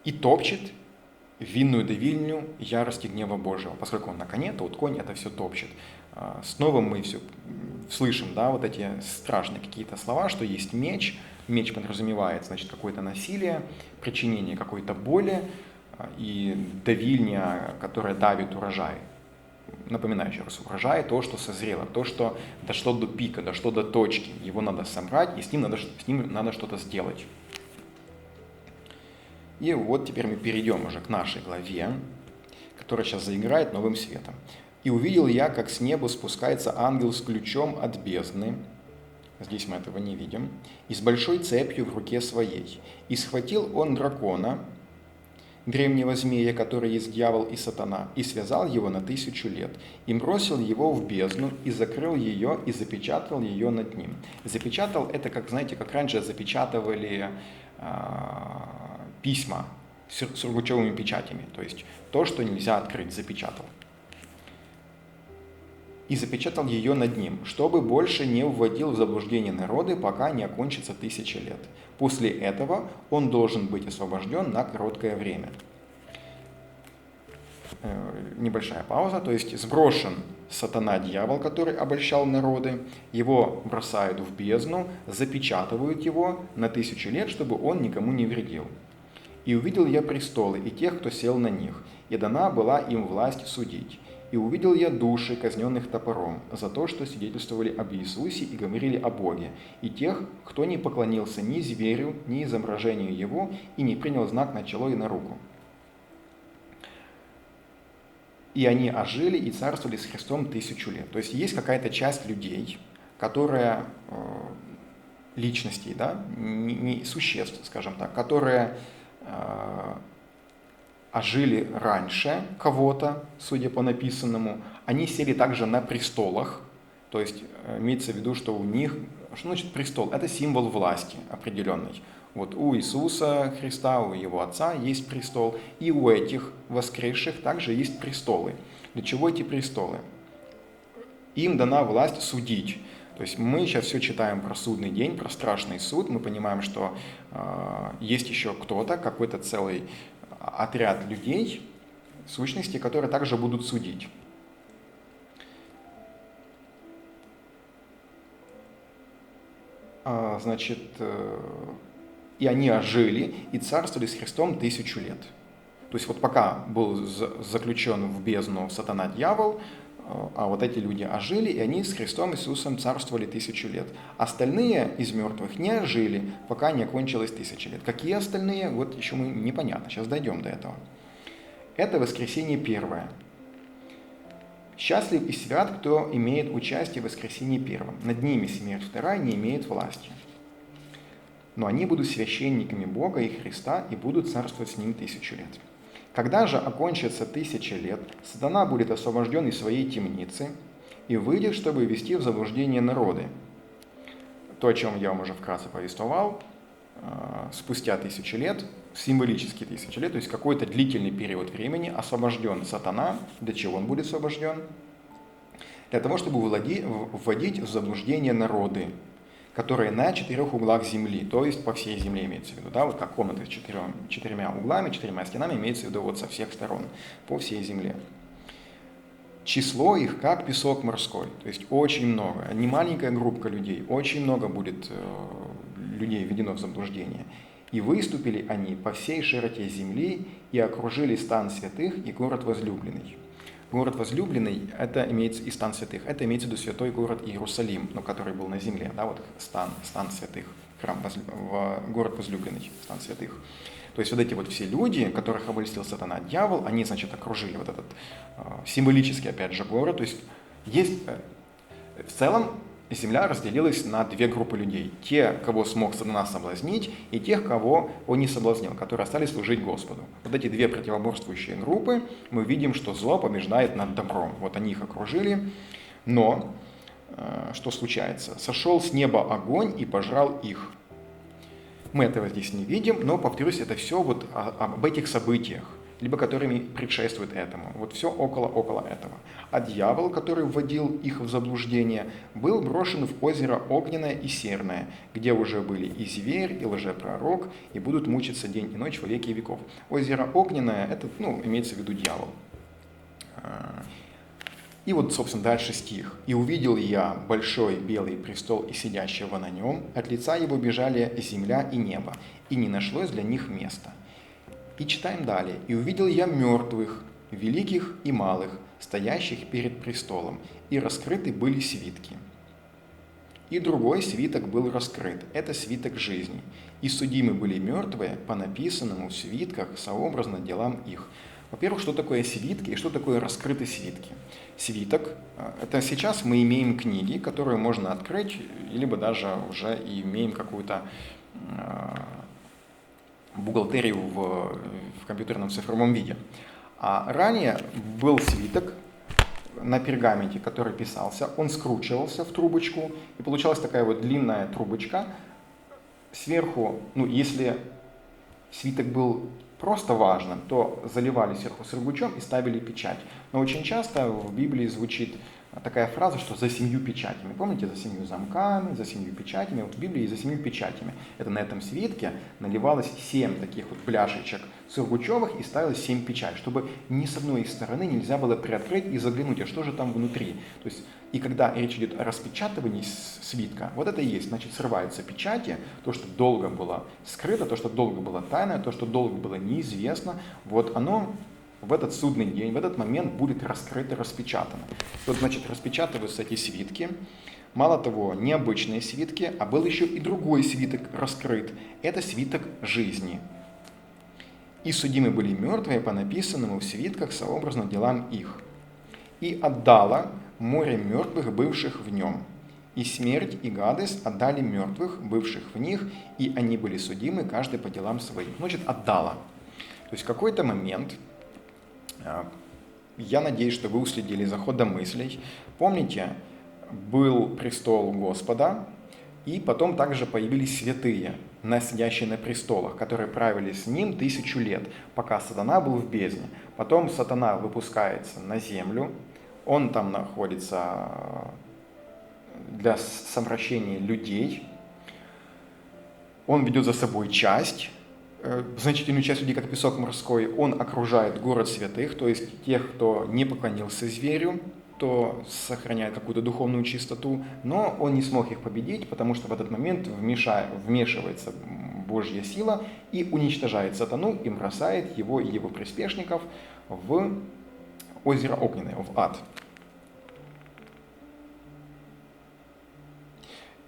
и топчет винную давильню ярости гнева Божьего. Поскольку он на коне, то вот конь это все топчет. Снова мы все слышим, да, вот эти страшные какие-то слова, что есть меч. Меч подразумевает, значит, какое-то насилие, причинение какой-то боли и давильня, которая давит урожай. Напоминаю еще раз, урожай – то, что созрело, то, что дошло до пика, дошло до точки. Его надо собрать, и с ним надо что-то сделать. И вот теперь мы перейдем уже к нашей главе, которая сейчас заиграет новым светом. «И увидел я, как с неба спускается ангел с ключом от бездны». Здесь мы этого не видим. «И с большой цепью в руке своей. И схватил он дракона, древнего змея, который есть дьявол и сатана, и связал его на 1000 лет, и бросил его в бездну, и закрыл ее, и запечатал ее над ним». Запечатал – это, как, знаете, как раньше запечатывали письма с сургучевыми печатями. То есть то, что нельзя открыть, запечатал. «И запечатал ее над ним, чтобы больше не вводил в заблуждение народы, пока не окончится 1000 лет. После этого он должен быть освобожден на короткое время». Небольшая пауза, то есть сброшен сатана, дьявол, который обольщал народы, его бросают в бездну, запечатывают его на 1000 лет, чтобы он никому не вредил. «И увидел я престолы и тех, кто сел на них, и дана была им власть судить. И увидел я души, казненных топором, за то, что свидетельствовали об Иисусе и говорили о Боге, и тех, кто не поклонился ни зверю, ни изображению его, и не принял знак на чело и на руку. И они ожили и царствовали с Христом 1000 лет». То есть есть какая-то часть людей, которая, личностей, да, не существ, скажем так, которые ожили раньше кого-то, судя по написанному, они сели также на престолах, то есть имеется в виду, что у них, что значит престол? Это символ власти определенный. Вот у Иисуса Христа, у Его Отца есть престол, и у этих воскресших также есть престолы. Для чего эти престолы? Им дана власть судить. То есть мы сейчас все читаем про судный день, про страшный суд, мы понимаем, что есть еще кто-то, какой-то целый отряд людей, в сущности, которые также будут судить. Значит, и они ожили и царствовали с Христом 1000 лет. То есть вот пока был заключен в бездну сатана дьявол, а вот эти люди ожили, и они с Христом Иисусом царствовали 1000 лет. Остальные из мертвых не ожили, пока не окончилось 1000 лет. Какие остальные, вот еще мы непонятно, сейчас дойдем до этого. Это воскресение первое. Счастлив и свят, кто имеет участие в воскресении первом. Над ними смерть вторая не имеет власти. Но они будут священниками Бога и Христа и будут царствовать с Ним 1000 лет. Когда же окончится 1000 лет, сатана будет освобожден из своей темницы и выйдет, чтобы ввести в заблуждение народы. То, о чем я вам уже вкратце повествовал, спустя 1000 лет, символически 1000 лет, то есть какой-то длительный период времени освобожден сатана. Для чего он будет освобожден? Для того, чтобы вводить в заблуждение народы, которые на 4 углах земли, то есть по всей земле имеется в виду, да, вот как комната с 4 углами, 4 стенами имеется в виду вот со всех сторон, по всей земле. Число их как песок морской, то есть очень много, не маленькая группа людей, очень много будет людей введено в заблуждение. И выступили они по всей широте земли и окружили стан святых и город возлюбленный. Город возлюбленный, это имеется и стан святых, это имеется в виду святой город Иерусалим, но который был на земле, да, вот стан святых, храм, город возлюбленный, стан святых. То есть вот эти вот все люди, которых обольстил сатана дьявол, они, значит, окружили вот этот символический, опять же, город. То есть в целом земля разделилась на 2 группы людей. Те, кого смог сатана соблазнить, и тех, кого он не соблазнил, которые остались служить Господу. Вот эти 2 противоборствующие группы, мы видим, что зло побеждает над добром. Вот они их окружили, но что случается? Сошел с неба огонь и пожрал их. Мы этого здесь не видим, но, повторюсь, это все вот об этих событиях, либо которыми предшествует этому. Вот все около этого. А дьявол, который вводил их в заблуждение, был брошен в озеро огненное и серное, где уже были и зверь, и лжепророк, и будут мучиться день и ночь во веки веков. Озеро огненное, это, имеется в виду дьявол. И вот, собственно, дальше стих. «И увидел я большой белый престол и сидящего на нем, от лица его бежали земля и небо, и не нашлось для них места». И читаем далее. «И увидел я мертвых, великих и малых, стоящих перед престолом, и раскрыты были свитки. И другой свиток был раскрыт, это свиток жизни. И судимы были мертвые по написанному в свитках сообразно делам их». Во-первых, что такое свитки и что такое раскрытые свитки? Свиток – это сейчас мы имеем книги, которые можно открыть, либо даже уже имеем какую-то бухгалтерию в компьютерном цифровом виде. А ранее был свиток на пергаменте, который писался, он скручивался в трубочку, и получалась такая вот длинная трубочка. Сверху, если свиток был просто важным, то заливали сверху сургучом и ставили печать. Но очень часто в Библии звучит такая фраза, что за 7 печатями. Помните, за 7 замками, за 7 печатями. Вот в Библии за 7 печатями. Это на этом свитке наливалось 7 таких вот бляшечек сургучевых и ставилось 7 печатей, чтобы ни с одной стороны нельзя было приоткрыть и заглянуть, а что же там внутри. То есть, и когда речь идет о распечатывании свитка, вот это и есть, значит, срываются печати, то, что долго было скрыто, то, что долго было тайно, то, что долго было неизвестно, вот оно в этот судный день, в этот момент будет раскрыто, распечатано. Вот, значит, распечатываются эти свитки. Мало того, необычные свитки, а был еще и другой свиток раскрыт. Это свиток жизни. «И судимы были мертвые по написанному в свитках сообразно делам их. И отдало море мертвых, бывших в нем. И смерть, и гадость отдали мертвых, бывших в них, и они были судимы, каждый по делам своим». Значит, отдала. То есть в какой-то момент, я надеюсь, что вы уследили за ходом мыслей. Помните, был престол Господа, и потом также появились святые, сидящие на престолах, которые правили с ним 1000 лет, пока сатана был в бездне. Потом сатана выпускается на землю, он там находится для совращения людей. Он ведет за собой значительную часть людей, как песок морской. Он окружает город святых, то есть тех, кто не поклонился зверю, кто сохраняет какую-то духовную чистоту, но он не смог их победить, потому что в этот момент вмешивается Божья сила и уничтожает сатану и бросает его и его приспешников в озеро Огненное, в ад.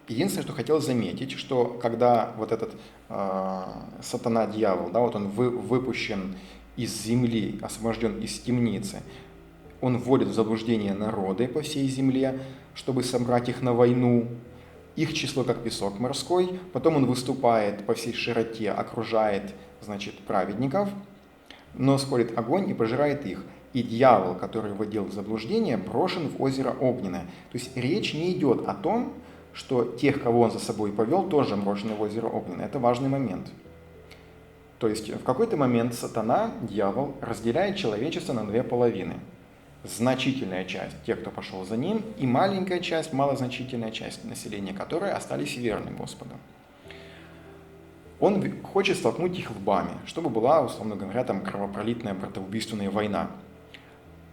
Единственное, что хотел заметить, что когда вот этот сатана, дьявол, да, вот он выпущен из земли, освобожден из темницы, он вводит в заблуждение народы по всей земле, чтобы собрать их на войну. Их число как песок морской. Потом он выступает по всей широте, окружает, значит, праведников, но сходит огонь и пожирает их. И дьявол, который вводил в заблуждение, брошен в озеро Огненное. То есть речь не идет о том, что тех, кого он за собой повел, тоже брошены в озеро Огненное. Это важный момент. То есть в какой-то момент сатана, дьявол, разделяет человечество на две половины. Значительная часть, те, кто пошел за ним, и маленькая часть, малозначительная часть населения, которые остались верны Господу. Он хочет столкнуть их лбами, чтобы была, условно говоря, там кровопролитная братоубийственная война.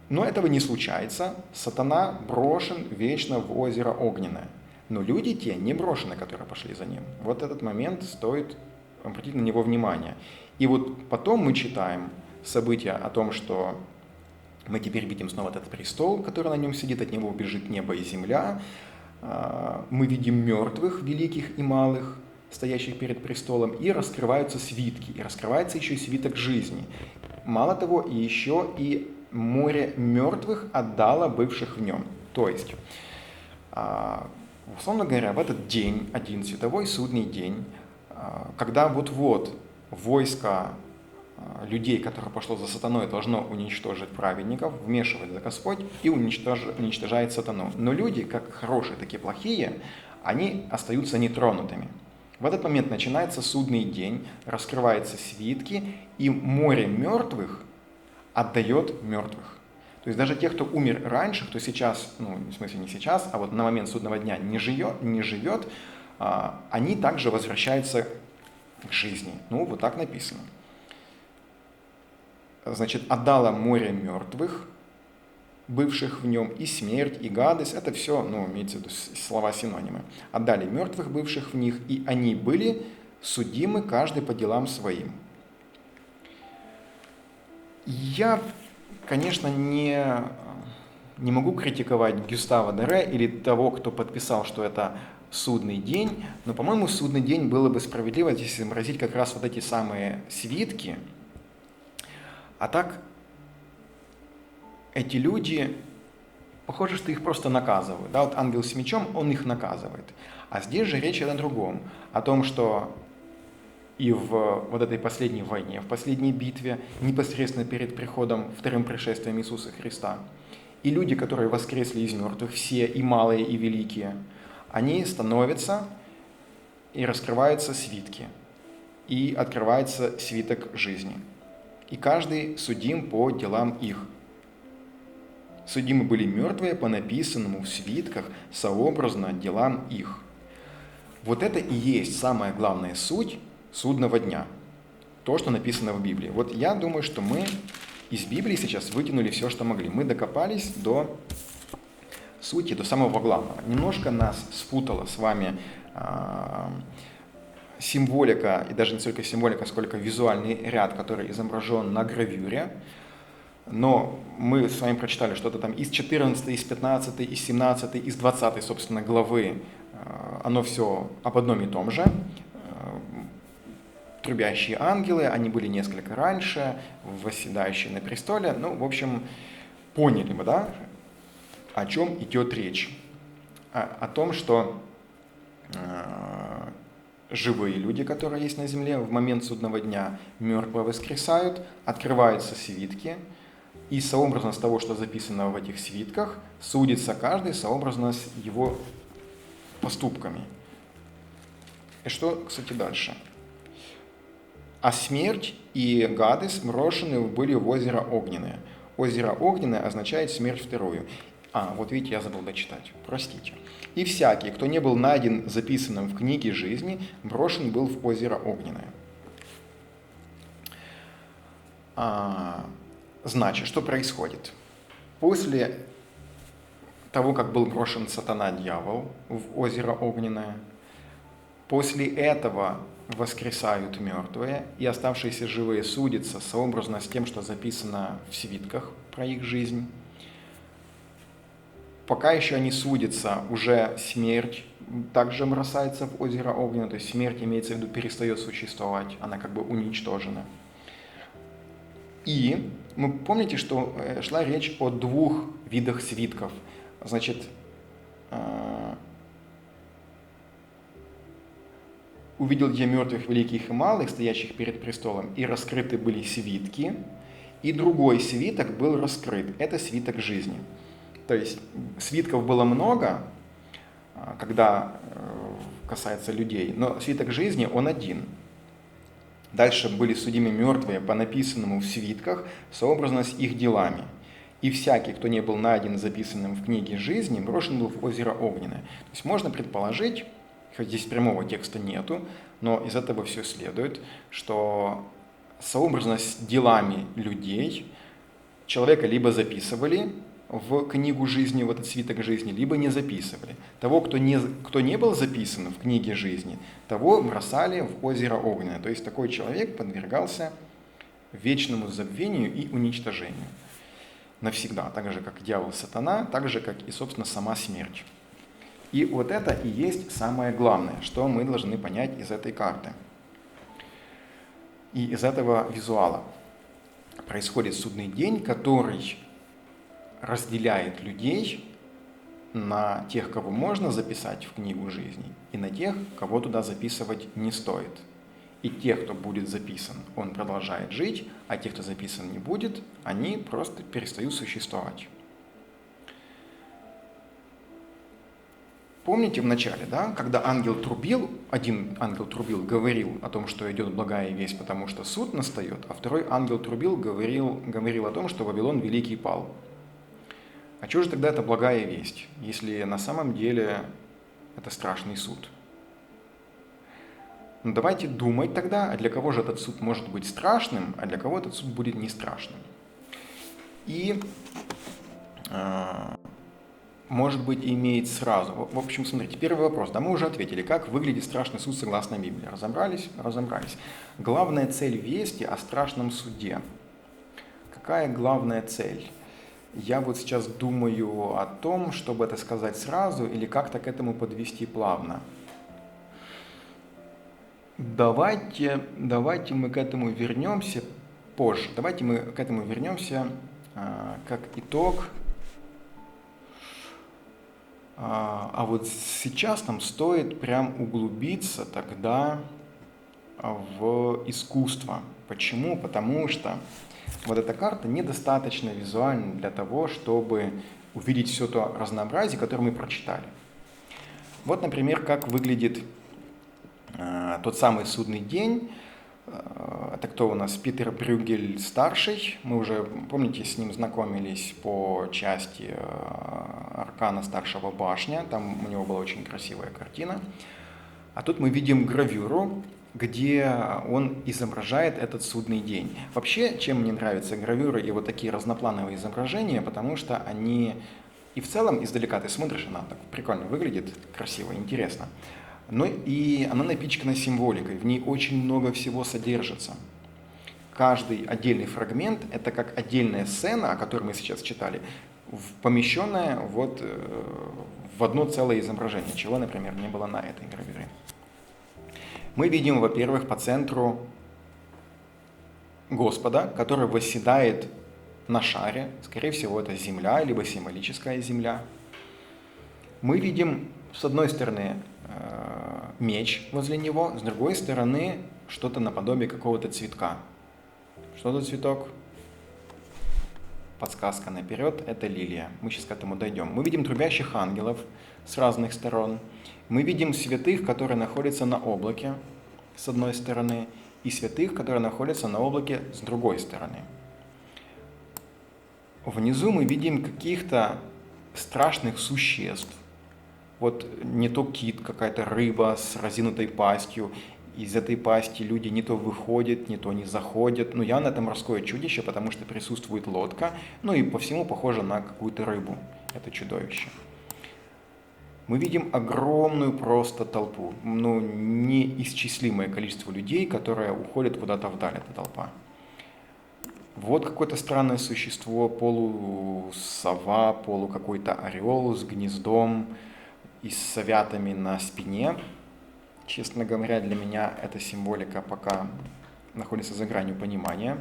Но этого не случается. Сатана брошен вечно в озеро Огненное. Но люди те не брошены, которые пошли за ним. Вот этот момент стоит обратить на него внимание. И вот потом мы читаем события о том, что мы теперь видим снова этот престол, который на нем сидит, от него убежит небо и земля. Мы видим мертвых, великих и малых, стоящих перед престолом, и раскрываются свитки, и раскрывается еще и свиток жизни. Мало того, и еще и море мертвых отдало бывших в нем. То есть, условно говоря, в этот день, один световой судный день, когда вот-вот войско людей, которое пошло за сатаной, должно уничтожить праведников, вмешивается Господь и уничтожает сатану. Но люди, как хорошие, так и плохие, они остаются нетронутыми. В этот момент начинается судный день, раскрываются свитки, и море мертвых отдает мертвых. То есть даже те, кто умер раньше, кто сейчас, в смысле не сейчас, а вот на момент судного дня не живет, они также возвращаются к жизни. Вот так написано. Значит, отдало море мертвых, бывших в нем, и смерть, и гадость. Это все, имеется в виду слова-синонимы. Отдали мертвых, бывших в них, и они были судимы, каждый по делам своим. Я, конечно, не могу критиковать Гюстава Дере или того, кто подписал, что это судный день, но, по-моему, судный день было бы справедливо здесь изобразить как раз вот эти самые свитки. А так, эти люди, похоже, что их просто наказывают. Да? Вот ангел с мечом, он их наказывает. А здесь же речь о другом. О том, что и в вот этой последней войне, в последней битве, непосредственно перед вторым пришествием Иисуса Христа, и люди, которые воскресли из мертвых, все, и малые, и великие, они становятся, и раскрываются свитки, и открывается свиток жизни. И каждый судим по делам их. Судимы были мертвые по написанному в свитках сообразно делам их. Вот это и есть самая главная суть судного дня. То, что написано в Библии. Вот я думаю, что мы из Библии сейчас вытянули все, что могли. Мы докопались до сути, до самого главного. Немножко нас спутала с вами символика, и даже не столько символика, сколько визуальный ряд, который изображен на гравюре. Но мы с вами прочитали что-то там из 14, из 15, из 17, из 20, собственно, главы. Оно все об одном и том же. Трубящие ангелы, они были несколько раньше, восседающие на престоле. В общем, поняли мы, да, о чем идет речь. О том, что живые люди, которые есть на земле, в момент судного дня мертвые воскресают, открываются свитки, и сообразно с того, что записано в этих свитках, судится каждый сообразно с его поступками. И что, кстати, дальше? А смерть и гадость брошены были в озеро Огненное. Озеро Огненное означает смерть вторую. Вот видите, я забыл дочитать. Простите. «И всякий, кто не был найден записанным в книге жизни, брошен был в озеро огненное». Значит, что происходит? После того, как был брошен сатана, дьявол, в озеро огненное, после этого воскресают мертвые, и оставшиеся живые судятся сообразно с тем, что записано в свитках про их жизнь. Пока еще они судятся, уже смерть также бросается в озеро огненное, то есть смерть, имеется в виду, перестает существовать, она как бы уничтожена. И мы помните, что шла речь о 2 видах свитков. Значит, «Увидел я мертвых великих и малых, стоящих перед престолом, и раскрыты были свитки, и другой свиток был раскрыт». Это свиток жизни. То есть свитков было много, когда касается людей, но свиток жизни, он один. Дальше были судимы мертвые по написанному в свитках, сообразно с их делами. «И всякий, кто не был найден записанным в книге жизни, брошен был в озеро огненное». То есть можно предположить, хоть здесь прямого текста нету, но из этого все следует, что сообразно с делами людей человека либо записывали в книгу жизни, в этот свиток жизни, либо не записывали. Того, кто не был записан в книге жизни, того бросали в озеро огненное. То есть такой человек подвергался вечному забвению и уничтожению. Навсегда, так же, как дьявол сатана, так же, как и, собственно, сама смерть. И вот это и есть самое главное, что мы должны понять из этой карты. И из этого визуала. Происходит судный день, который разделяет людей на тех, кого можно записать в книгу жизни, и на тех, кого туда записывать не стоит. И тех, кто будет записан, он продолжает жить, а тех, кто записан не будет, они просто перестают существовать. Помните в начале, да, когда один ангел трубил, говорил о том, что идет благая весть, потому что суд настает, а второй ангел трубил, говорил о том, что Вавилон великий пал. А чего же тогда это благая весть, если на самом деле это страшный суд? Ну, давайте думать тогда, а для кого же этот суд может быть страшным, а для кого этот суд будет не страшным. И, может быть, имеет сразу. В общем, смотрите, первый вопрос. Да, мы уже ответили, как выглядит страшный суд согласно Библии. Разобрались? Разобрались. Главная цель вести о страшном суде. Какая главная цель? Я вот сейчас думаю о том, чтобы это сказать сразу или как-то к этому подвести плавно. Давайте мы к этому вернемся позже. Давайте мы к этому вернемся как итог. А вот сейчас нам стоит прям углубиться тогда в искусство. Почему? Потому что вот эта карта недостаточно визуальна для того, чтобы увидеть все то разнообразие, которое мы прочитали. Вот, например, как выглядит тот самый судный день. Это кто у нас? Питер Брюгель-старший. Мы уже, помните, с ним знакомились по части аркана старшего башня. Там у него была очень красивая картина. А тут мы видим гравюру, где он изображает этот судный день. Вообще, чем мне нравятся гравюры и вот такие разноплановые изображения, потому что они и в целом издалека ты смотришь, она так прикольно выглядит, красиво, интересно. Но и она напичкана символикой, в ней очень много всего содержится. Каждый отдельный фрагмент – это как отдельная сцена, о которой мы сейчас читали, помещенная вот в одно целое изображение, чего, например, не было на этой гравюре. Мы видим, во-первых, по центру Господа, который восседает на шаре, скорее всего, это земля, либо символическая земля. Мы видим, с одной стороны, меч возле него, с другой стороны, что-то наподобие какого-то цветка. Что за цветок? Подсказка наперед, это лилия. Мы сейчас к этому дойдем. Мы видим трубящих ангелов с разных сторон. Мы видим святых, которые находятся на облаке с одной стороны, и святых, которые находятся на облаке с другой стороны. Внизу мы видим каких-то страшных существ. Вот не то кит, какая-то рыба с разинутой пастью, из этой пасти люди не то выходят, не то не заходят. Ну, явно это морское чудище, потому что присутствует лодка, ну и по всему похоже на какую-то рыбу, это чудовище. Мы видим огромную просто толпу, ну, неисчислимое количество людей, которые уходят куда-то вдаль, эта толпа. Вот какое-то странное существо, полусова, полу какой-то орел с гнездом и с совятами на спине. Честно говоря, для меня эта символика пока находится за гранью понимания.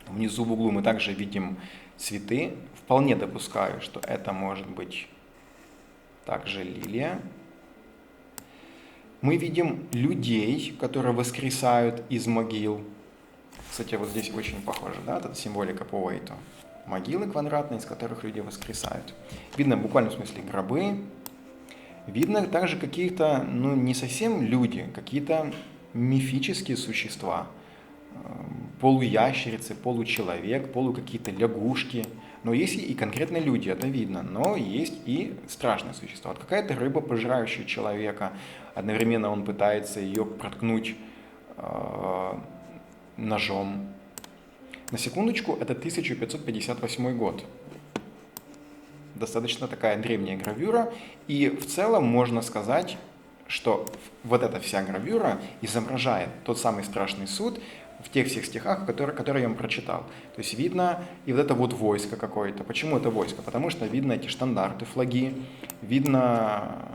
Внизу в углу мы также видим цветы. Вполне допускаю, что это может быть также лилия. Мы видим людей, которые воскресают из могил. Кстати, вот здесь очень похоже, да, эта символика по Уэйту. Могилы квадратные, из которых люди воскресают. Видно буквально в смысле гробы. Видно также какие-то, ну, не совсем люди, какие-то мифические существа. Полуящерицы, получеловек, какие-то лягушки. Но есть и конкретно люди, это видно. Но есть и страшные существа. Вот какая-то рыба, пожирающая человека. Одновременно он пытается ее проткнуть ножом. На секундочку, это 1558 год. Достаточно такая древняя гравюра. И в целом можно сказать, что вот эта вся гравюра изображает тот самый страшный суд в тех всех стихах, которые я вам прочитал. То есть видно и вот это вот войско какое-то. Почему это войско? Потому что видно эти штандарты, флаги, видно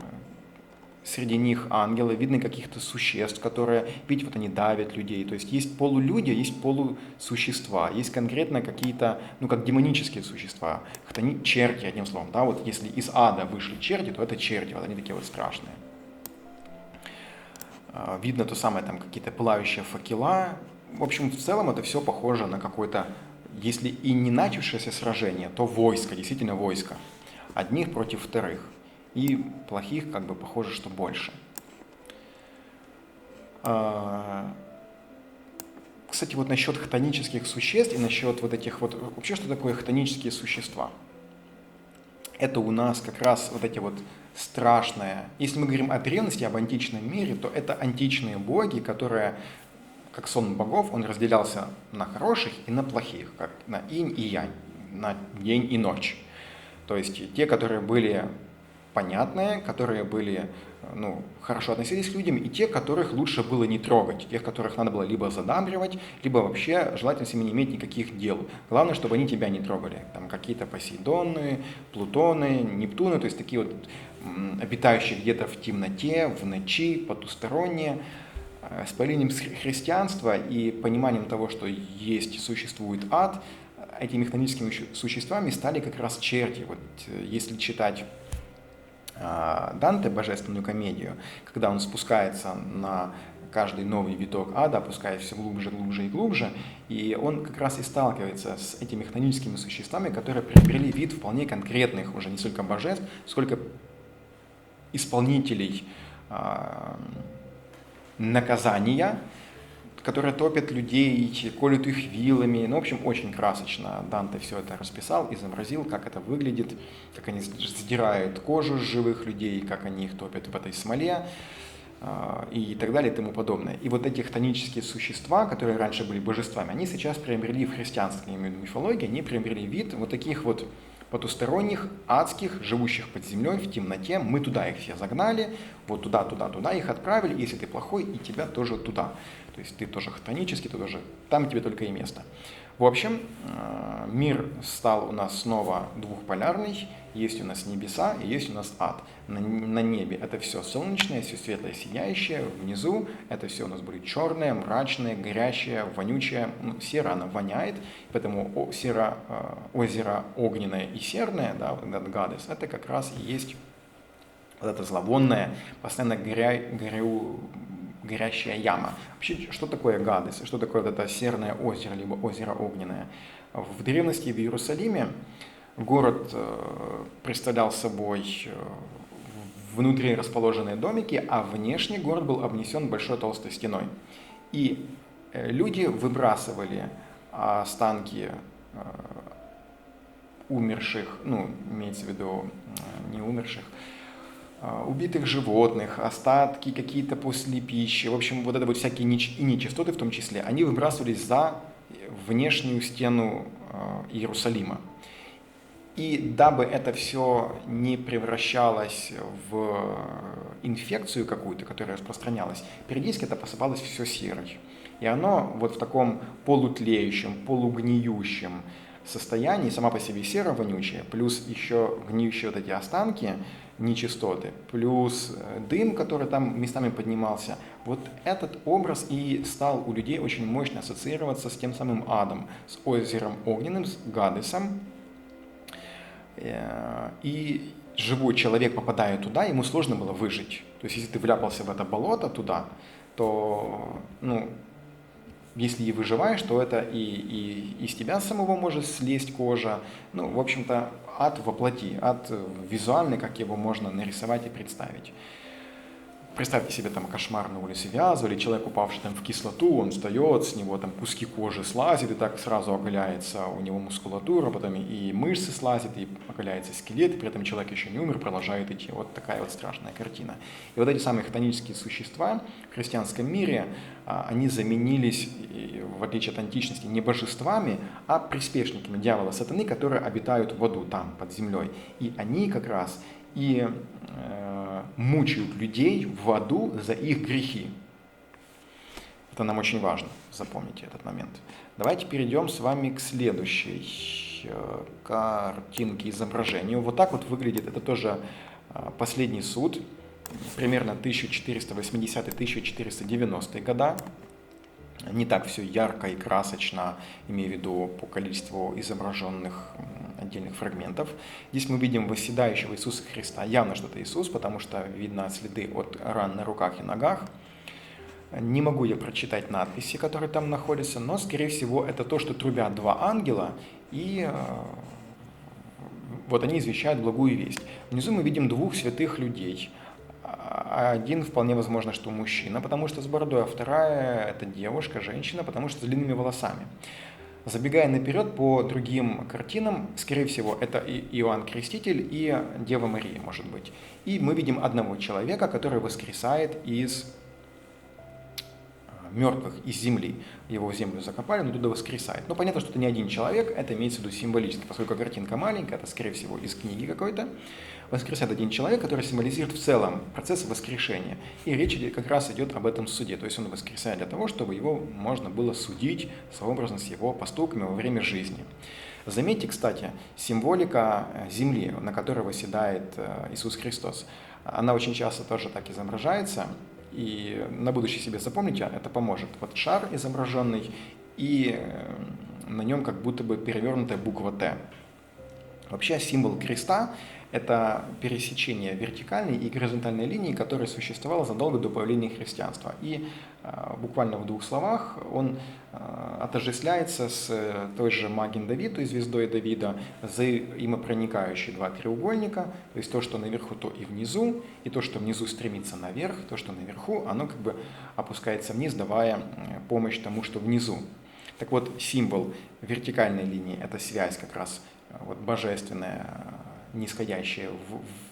среди них ангелы, видно каких-то существ, которые, видите, вот они давят людей. То есть есть полулюди, есть полусущества, есть конкретно какие-то, ну как демонические существа, они черти, одним словом. Да? Вот если из ада вышли черти, то это черти, вот они такие вот страшные. Видно то самое, там какие-то пылающие факела. В общем, в целом это все похоже на какое-то, если и не начавшееся сражение, то войско, действительно войско. Одних против вторых. И плохих, как бы, похоже, что больше. Кстати, вот насчет хтонических существ и насчет вот этих вот... Вообще, что такое хтонические существа? Это у нас как раз вот эти вот страшные... Если мы говорим о древности, об античном мире, то это античные боги, которые, как сон богов, он разделялся на хороших и на плохих, как на инь и янь, на день и ночь. То есть те, которые были понятные, которые были, ну, хорошо относились к людям, и те, которых лучше было не трогать, тех, которых надо было либо задабривать, либо вообще желательно с ними не иметь никаких дел. Главное, чтобы они тебя не трогали. Там какие-то Посейдоны, Плутоны, Нептуны, то есть такие вот обитающие где-то в темноте, в ночи, потусторонние. С появлением христианства и пониманием того, что есть, существует ад, этими хтоническими существами стали как раз черти. Вот если читать Данте, Божественную комедию, когда он спускается на каждый новый виток ада, опускаясь все глубже, глубже и глубже, и он как раз и сталкивается с этими хтоническими существами, которые приобрели вид вполне конкретных, уже не столько божеств, сколько исполнителей наказания, которые топят людей, колют их вилами. Ну, в общем, очень красочно Данте все это расписал, изобразил, как это выглядит, как они сдирают кожу с живых людей, как они их топят в этой смоле и так далее и тому подобное. И вот эти хтонические существа, которые раньше были божествами, они сейчас приобрели в христианской мифологии, они приобрели вид вот таких вот потусторонних, адских, живущих под землей, в темноте. Мы туда их все загнали, вот туда, туда, туда их отправили. Если ты плохой, и тебя тоже туда. То есть ты тоже хтонический, ты тоже, там тебе только и место. В общем, мир стал у нас снова двухполярный. Есть у нас небеса и есть у нас ад. На небе это все солнечное, все светлое, сияющее. Внизу это все у нас будет черное, мрачное, горящее, вонючее. Ну, сера она воняет, поэтому озеро огненное и серное, да, вот этот Гадес, это как раз и есть вот это зловонное, постоянно горящая яма. Вообще, что такое Гадес? Что такое вот это серное озеро, либо озеро огненное? В древности в Иерусалиме город представлял собой внутри расположенные домики, а внешне город был обнесен большой толстой стеной. И люди выбрасывали останки умерших, ну, имеется в виду не умерших, убитых животных, остатки какие-то после пищи, в общем, вот это вот всякие и нечистоты в том числе, они выбрасывались за внешнюю стену Иерусалима. И дабы это все не превращалось в инфекцию какую-то, которая распространялась, периодически это посыпалось все серой. И оно вот в таком полутлеющем, полугниющем состоянии, сама по себе сера вонючая, плюс еще гниющие вот эти останки, нечистоты, плюс дым, который там местами поднимался, вот этот образ и стал у людей очень мощно ассоциироваться с тем самым адом, с озером огненным, с Гадесом. И живой человек, попадая туда, ему сложно было выжить. То есть, если ты вляпался в это болото туда, то, ну, если и выживаешь, то это и из тебя самого может слезть кожа. Ну, в общем-то, ад воплоти, ад визуальный, как его можно нарисовать и представить. Представьте себе там кошмар на улице Вязов, или человек, упавший там в кислоту, он встает, с него там куски кожи слазят, и так сразу оголяется у него мускулатура, потом и мышцы слазят, и оголяется скелет, и при этом человек еще не умер, продолжает идти. Вот такая вот страшная картина. И вот эти самые хтонические существа в христианском мире, они заменились, в отличие от античности, не божествами, а приспешниками дьявола сатаны, которые обитают в аду там, под землей. И они как раз и мучают людей в аду за их грехи. Это нам очень важно, запомните этот момент. Давайте перейдем с вами к следующей картинке, изображению. Вот так вот выглядит, это тоже последний суд, примерно 1480-1490 года. Не так все ярко и красочно, имею в виду по количеству изображенных отдельных фрагментов. Здесь мы видим восседающего Иисуса Христа. Явно, что это Иисус, потому что видно следы от ран на руках и ногах. Не могу я прочитать надписи, которые там находятся, но, скорее всего, это то, что трубят два ангела, и вот они извещают благую весть. Внизу мы видим двух святых людей. Один вполне возможно, что мужчина, потому что с бородой, а вторая – это девушка, женщина, потому что с длинными волосами. Забегая наперед по другим картинам, скорее всего, это и Иоанн Креститель, и Дева Мария, может быть. И мы видим одного человека, который воскресает из мертвых, из земли. Его в землю закопали, но туда воскресает. Но понятно, что это не один человек, это имеется в виду символически, поскольку картинка маленькая, это, скорее всего, из книги какой-то. Воскресает один человек, который символизирует в целом процесс воскрешения. И речь как раз идет об этом суде. То есть он воскресает для того, чтобы его можно было судить сообразно с его поступками во время жизни. Заметьте, кстати, символика земли, на которой восседает Иисус Христос. Она очень часто тоже так изображается. И на будущее себе запомните, это поможет. Вот шар изображенный, и на нем как будто бы перевернутая буква «Т». Вообще символ креста – это пересечение вертикальной и горизонтальной линии, которая существовала задолго до появления христианства. И буквально в двух словах он отождествляется с той же Маген Давид, то есть звездой Давида, взаимопроникающие два треугольника, то есть то, что наверху, то и внизу, и то, что внизу стремится наверх, то, что наверху, оно как бы опускается вниз, давая помощь тому, что внизу. Так вот, символ вертикальной линии – это связь как раз вот божественная, нисходящая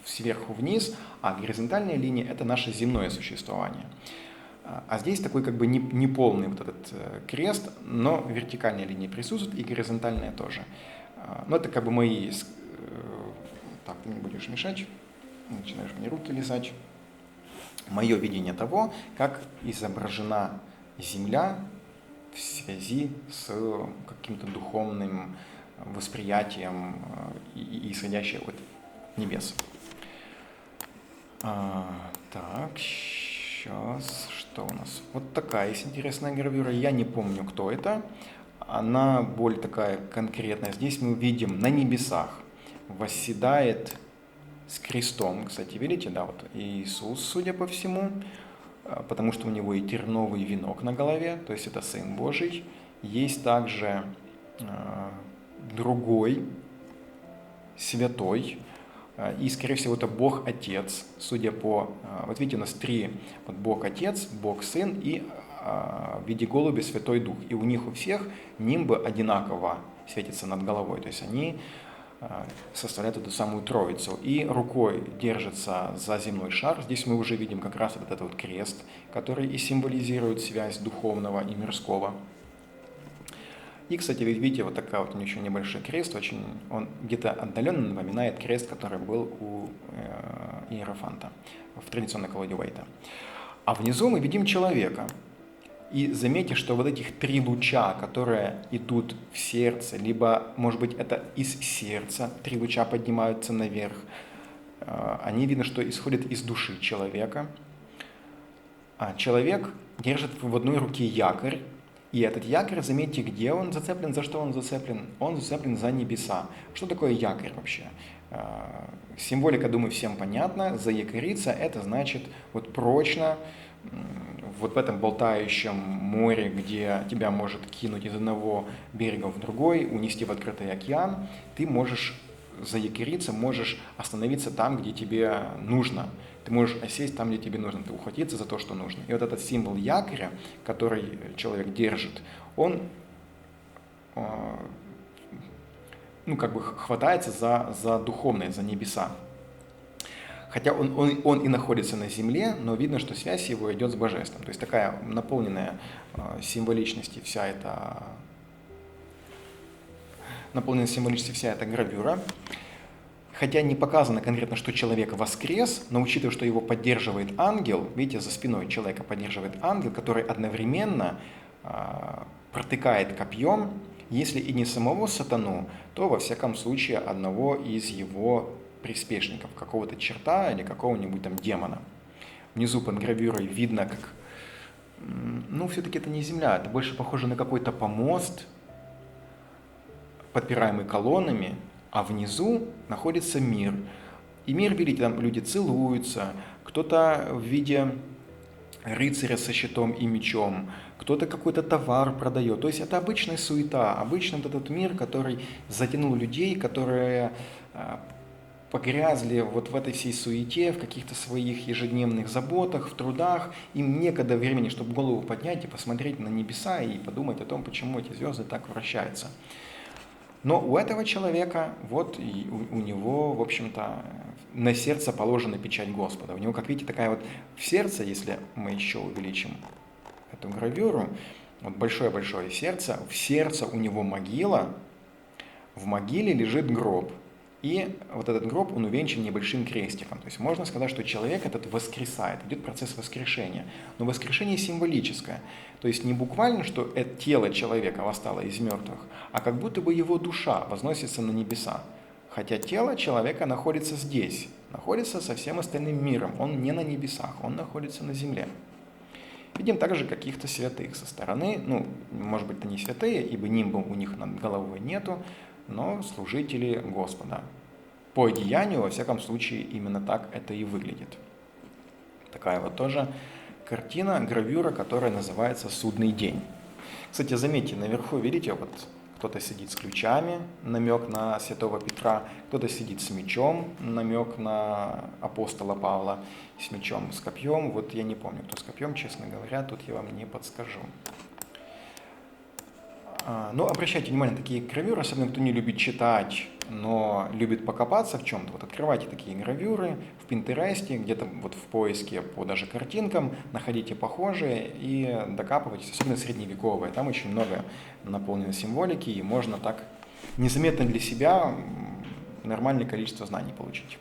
сверху вниз, а горизонтальная линия – это наше земное существование. А здесь такой как бы неполный вот этот крест, но вертикальная линия присутствует и горизонтальная тоже. Но это как бы мои… Так, ты не будешь мешать, начинаешь мне руки лизать. Мое видение того, как изображена Земля в связи с каким-то духовным восприятием исходящее от небес. Так, сейчас, что у нас? Вот такая есть интересная гравюра. Я не помню, кто это. Она более такая конкретная. Здесь мы видим на небесах восседает с крестом. Кстати, видите, да, вот Иисус, судя по всему, потому что у него и терновый венок на голове, то есть это Сын Божий. Есть также другой святой, и, скорее всего, это Бог Отец, судя по… Вот видите, у нас три, вот Бог Отец, Бог Сын и в виде голубя Святой Дух. И у них у всех нимбы одинаково светятся над головой, то есть они составляет эту самую Троицу. И рукой держится за земной шар. Здесь мы уже видим как раз вот этот вот крест, который и символизирует связь духовного и мирского. И, кстати, вы видите, вот такая вот еще небольшой крест, он где-то отдаленно напоминает крест, который был у Иерофанта в традиционной колоде Уэйта. А внизу мы видим человека. И заметьте, что вот этих 3 луча, которые идут в сердце, либо, может быть, это из сердца 3 луча поднимаются наверх, они видно, что исходят из души человека. А человек держит в одной руке якорь, и этот якорь, заметьте, где он зацеплен, за что он зацеплен? Он зацеплен за небеса. Что такое якорь вообще? Символика, думаю, всем понятна. Заякориться – это значит вот прочно, вот в этом болтающем море, где тебя может кинуть из одного берега в другой, унести в открытый океан, ты можешь заякориться, можешь остановиться там, где тебе нужно. Ты можешь осесть там, где тебе нужно, ты ухватиться за то, что нужно. И вот этот символ якоря, который человек держит, он хватается за духовное, за небеса. Хотя он и находится на земле, но видно, что связь его идет с божеством. То есть такая наполненная символичностью вся эта гравюра. Хотя не показано конкретно, что человек воскрес, но учитывая, что его поддерживает ангел, видите, за спиной человека поддерживает ангел, который одновременно протыкает копьем, если и не самого сатану, то во всяком случае одного из его приспешников, какого-то черта или какого-нибудь там демона. Внизу под гравюрой видно, как, все-таки это не земля, это больше похоже на какой-то помост, подпираемый колоннами, а внизу находится мир. И мир, видите, там люди целуются, кто-то в виде рыцаря со щитом и мечом, кто-то какой-то товар продает. То есть это обычная суета, обычный вот этот мир, который затянул людей, которые погрязли вот в этой всей суете, в каких-то своих ежедневных заботах, в трудах. Им некогда времени, чтобы голову поднять и посмотреть на небеса и подумать о том, почему эти звезды так вращаются. Но у этого человека, вот и у него, в общем-то, на сердце положена печать Господа. У него, как видите, такая вот в сердце, если мы еще увеличим эту гравюру, вот большое-большое сердце, в сердце у него могила, в могиле лежит гроб. И вот этот гроб, он увенчан небольшим крестиком. То есть можно сказать, что человек этот воскресает, идет процесс воскрешения. Но воскрешение символическое. То есть не буквально, что это тело человека восстало из мертвых, а как будто бы его душа возносится на небеса. Хотя тело человека находится здесь, находится со всем остальным миром. Он не на небесах, он находится на земле. Видим также каких-то святых со стороны. Может быть, это не святые, ибо нимба у них над головой нету, но служители Господа. По одеянию, во всяком случае, именно так это и выглядит. Такая вот тоже картина, гравюра, которая называется «Судный день». Кстати, заметьте, наверху, видите, вот кто-то сидит с ключами, намек на святого Петра, кто-то сидит с мечом, намек на апостола Павла, с мечом, с копьем. Вот я не помню, кто с копьем, честно говоря, тут я вам не подскажу. Но обращайте внимание на такие гравюры, особенно кто не любит читать, но любит покопаться в чем-то. Вот открывайте такие гравюры в Пинтересте, где-то вот в поиске по даже картинкам, находите похожие и докапывайтесь, особенно средневековые. Там очень много наполнено символики, и можно так незаметно для себя нормальное количество знаний получить.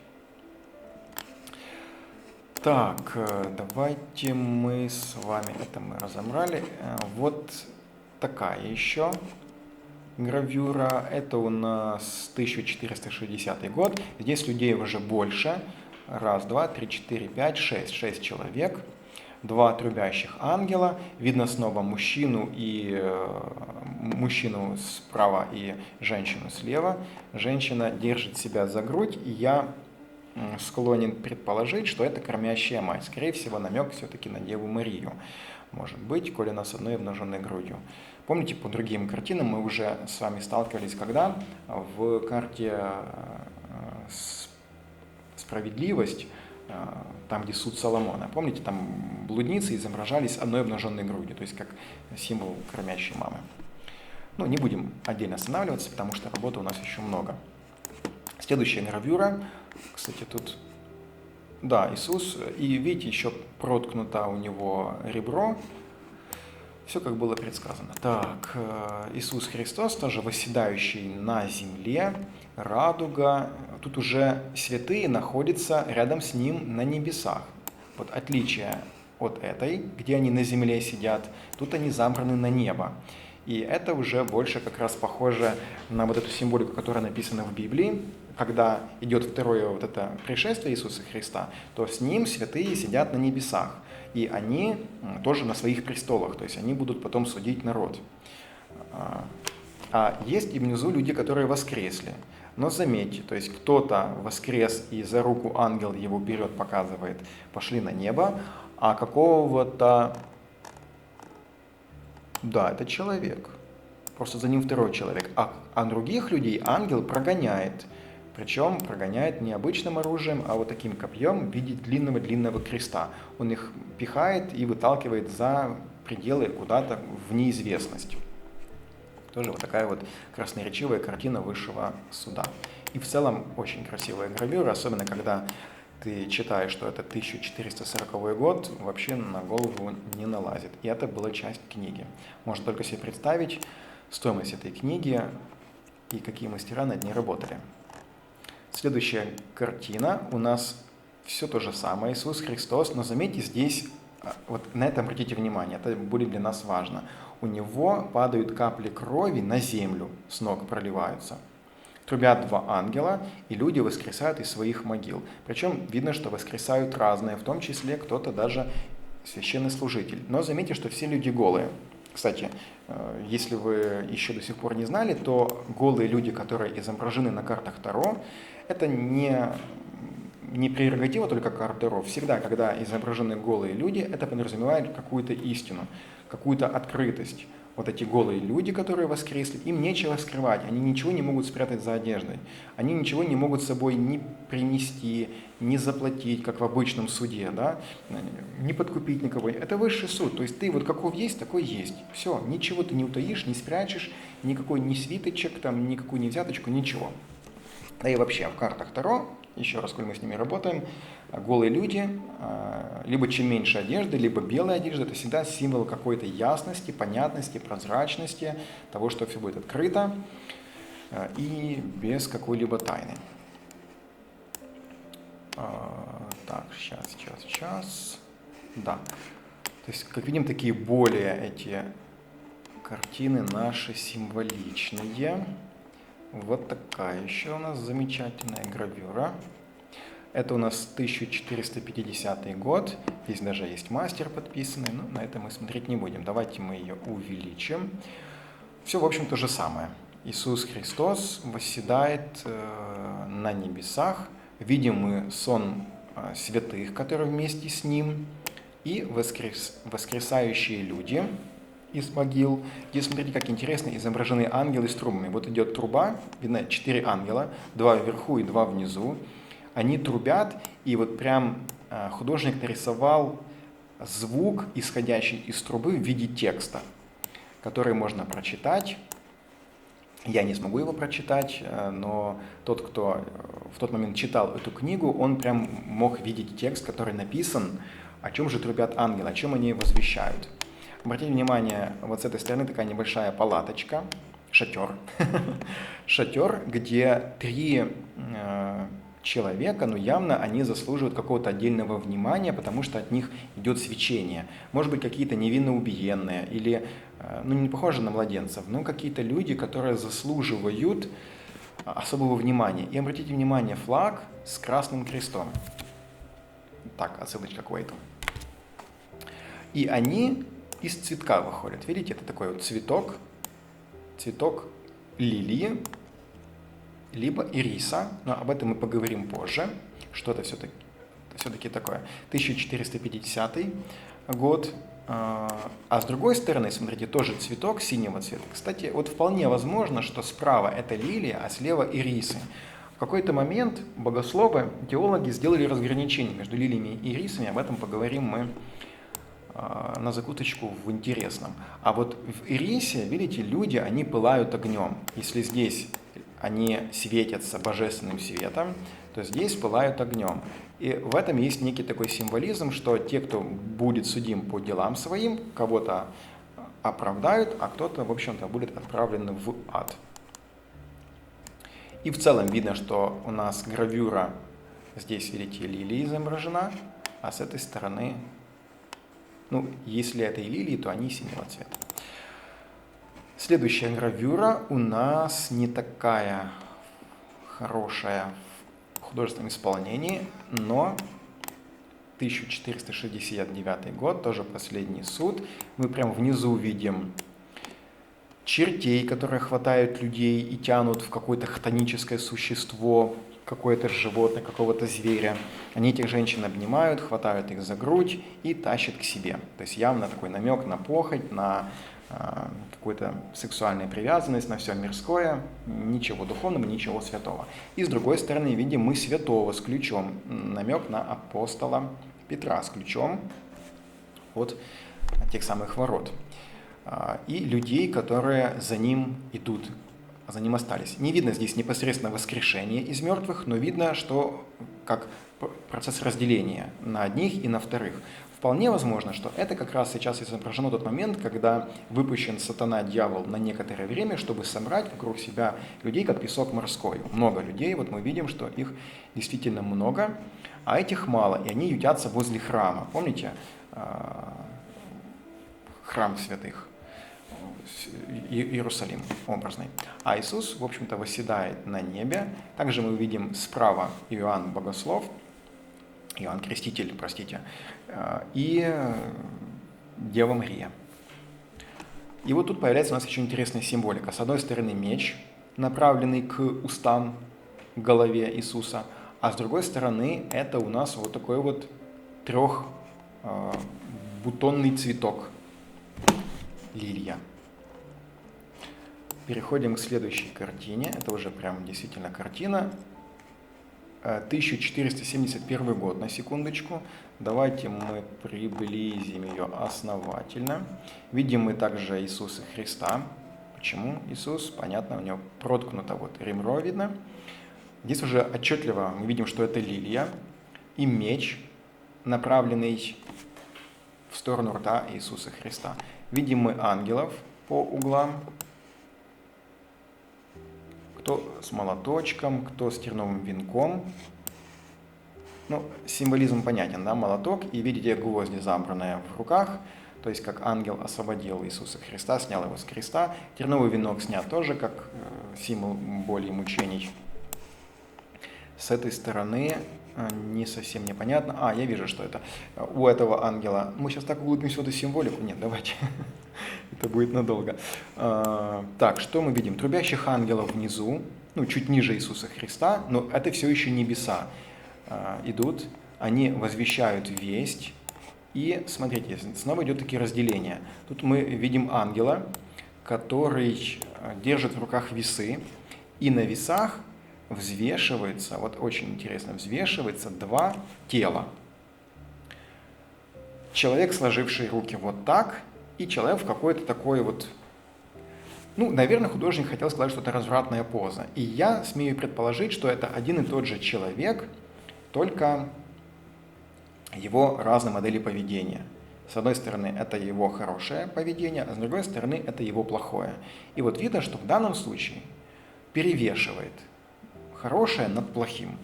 Так, давайте мы с вами это мы разобрали. Вот такая еще гравюра. Это у нас 1460 год. Здесь людей уже больше. 1, 2, 3, 4, 5, 6. 6 человек. 2 трубящих ангела. Видно снова мужчину справа и женщину слева. Женщина держит себя за грудь, и я склонен предположить, что это кормящая мать. Скорее всего, намек все-таки на Деву Марию. Может быть, коли она с одной обнаженной грудью. Помните, по другим картинам мы уже с вами сталкивались, когда в карте «Справедливость», там, где суд Соломона, помните, там блудницы изображались одной обнаженной грудью, то есть как символ кормящей мамы. Не будем отдельно останавливаться, потому что работы у нас еще много. Следующая гравюра, кстати, тут, да, Иисус, и видите, еще проткнуто у него ребро, все как было предсказано. Так, Иисус Христос, тоже восседающий на земле, радуга, тут уже святые находятся рядом с ним на небесах. Вот отличие от этой, где они на земле сидят, тут они забраны на небо. И это уже больше как раз похоже на вот эту символику, которая написана в Библии. Когда идет второе вот это пришествие Иисуса Христа, то с Ним святые сидят на небесах. И они тоже на своих престолах, то есть они будут потом судить народ. А есть и внизу люди, которые воскресли. Но заметьте, то есть кто-то воскрес и за руку ангел его берет, показывает, пошли на небо, а какого-то... Да, это человек. Просто за ним второй человек. А других людей ангел прогоняет. Причем прогоняет не обычным оружием, а вот таким копьем в виде длинного-длинного креста. Он их пихает и выталкивает за пределы куда-то в неизвестность. Тоже вот такая вот красноречивая картина высшего суда. И в целом очень красивая гравюра, особенно когда ты читаешь, что это 1440 год, вообще на голову не налазит. И это была часть книги. Можно только себе представить стоимость этой книги и какие мастера над ней работали. Следующая картина у нас все то же самое, Иисус Христос, но заметьте, здесь, вот на это обратите внимание, это будет для нас важно. У него падают капли крови на землю, с ног проливаются. Трубят два ангела, и люди воскресают из своих могил. Причем видно, что воскресают разные, в том числе кто-то даже священнослужитель. Но заметьте, что все люди голые. Кстати, если вы еще до сих пор не знали, то голые люди, которые изображены на картах Таро, это не прерогатива только карт Таро. Всегда, когда изображены голые люди, это подразумевает какую-то истину, какую-то открытость. Вот эти голые люди, которые воскресли, им нечего скрывать, они ничего не могут спрятать за одеждой, они ничего не могут с собой ни принести, ни заплатить, как в обычном суде, да? Не подкупить никого. Это высший суд, то есть ты вот каков есть, такой есть. Все, ничего ты не утаишь, не спрячешь, никакой ни свиточек, там, никакую ни взяточку, ничего. Да и вообще в картах Таро, еще раз, коль мы с ними работаем, голые люди, либо чем меньше одежды, либо белая одежда, это всегда символ какой-то ясности, понятности, прозрачности, того, что все будет открыто и без какой-либо тайны. Так, сейчас. Да. То есть, как видим, такие более эти картины наши символичные. Вот такая еще у нас замечательная гравюра. Это у нас 1450 год. Здесь даже есть мастер подписанный, но на это мы смотреть не будем. Давайте мы ее увеличим. Все, в общем, то же самое. Иисус Христос восседает на небесах. Видим мы сон святых, которые вместе с Ним, и воскресающие люди из могил. Здесь смотрите, как интересно изображены ангелы с трубами. Вот идет труба, видно 4 ангела, 2 вверху и 2 внизу. Они трубят, и вот прям художник нарисовал звук, исходящий из трубы в виде текста, который можно прочитать. Я не смогу его прочитать, но тот, кто в тот момент читал эту книгу, он прям мог видеть текст, который написан, о чем же трубят ангелы, о чем они возвещают. Обратите внимание, вот с этой стороны такая небольшая палаточка, шатер, шатер, где 3 человека, но явно они заслуживают какого-то отдельного внимания, потому что от них идет свечение. Может быть, какие-то невинно убиенные или, не похожи на младенцев, но какие-то люди, которые заслуживают особого внимания. И обратите внимание, флаг с красным крестом. Так, отсылочка к Уэйту. И они из цветка выходят. Видите, это такой вот цветок лилии, либо ириса, но об этом мы поговорим позже, что это все-таки такое. 1450 год, а с другой стороны, смотрите, тоже цветок синего цвета. Кстати, вот вполне возможно, что справа это лилия, а слева ирисы. В какой-то момент богословы, теологи сделали разграничение между лилиями и ирисами, об этом поговорим мы на закуточку в интересном. А вот в ирисе, видите, люди, они пылают огнем. Если здесь они светятся божественным светом, то здесь пылают огнем. И в этом есть некий такой символизм, что те, кто будет судим по делам своим, кого-то оправдают, а кто-то, в общем-то, будет отправлен в ад. И в целом видно, что у нас гравюра, здесь, видите, лилия изображена, а с этой стороны, ну, если это и лилии, то они синего цвета. Следующая гравюра у нас не такая хорошая в художественном исполнении, но 1469 год, тоже последний суд. Мы прямо внизу видим чертей, которые хватают людей и тянут в какое-то хтоническое существо, какое-то животное, какого-то зверя. Они этих женщин обнимают, хватают их за грудь и тащат к себе. То есть явно такой намек на похоть, на какую-то сексуальную привязанность, на все мирское, ничего духовного, ничего святого. И с другой стороны видим мы святого с ключом, намек на апостола Петра с ключом от тех самых ворот. И людей, которые за ним идут, за ним остались. Не видно здесь непосредственно воскрешение из мертвых, но видно, что как процесс разделения на одних и на вторых. Вполне возможно, что это как раз сейчас изображено тот момент, когда выпущен сатана, дьявол, на некоторое время, чтобы собрать вокруг себя людей, как песок морской. Много людей, вот мы видим, что их действительно много, а этих мало, и они ютятся возле храма. Помните храм святых? Иерусалим образный. А Иисус, в общем-то, восседает на небе. Также мы видим справа Иоанн Богослов, Иоанн Креститель, простите, и Дева Мария. И вот тут появляется у нас еще интересная символика. С одной стороны меч, направленный к устам, к голове Иисуса, а с другой стороны это у нас вот такой вот трехбутонный цветок, лилия. Переходим к следующей картине. Это уже прям действительно картина. 1471 год, на секундочку. Давайте мы приблизим ее основательно. Видим мы также Иисуса Христа. Почему Иисус? Понятно, у него проткнуто вот ремро видно. Здесь уже отчетливо мы видим, что это лилия и меч, направленный в сторону рта Иисуса Христа. Видим мы ангелов по углам. Кто с молоточком, кто с терновым венком. Ну, символизм понятен, да, молоток, и видите гвозди, забранные в руках, то есть как ангел освободил Иисуса Христа, снял его с креста. Терновый венок снят тоже как символ боли и мучений. С этой стороны не совсем непонятно. Я вижу, что это у этого ангела. Мы сейчас так углубимся в эту символику. Нет, давайте. Это будет надолго. Так, что мы видим? Трубящих ангелов внизу, ну, чуть ниже Иисуса Христа, но это все еще небеса идут. Они возвещают весть. И, смотрите, снова идет такие разделения. Тут мы видим ангела, который держит в руках весы, и на весах взвешивается, вот очень интересно, взвешивается два тела. Человек, сложивший руки вот так, и человек в какой-то такой вот, ну, наверное, художник хотел сказать, что это развратная поза. И я смею предположить, что это один и тот же человек, только его разные модели поведения. С одной стороны, это его хорошее поведение, а с другой стороны, это его плохое. И вот видно, что в данном случае перевешивает хорошее над плохим.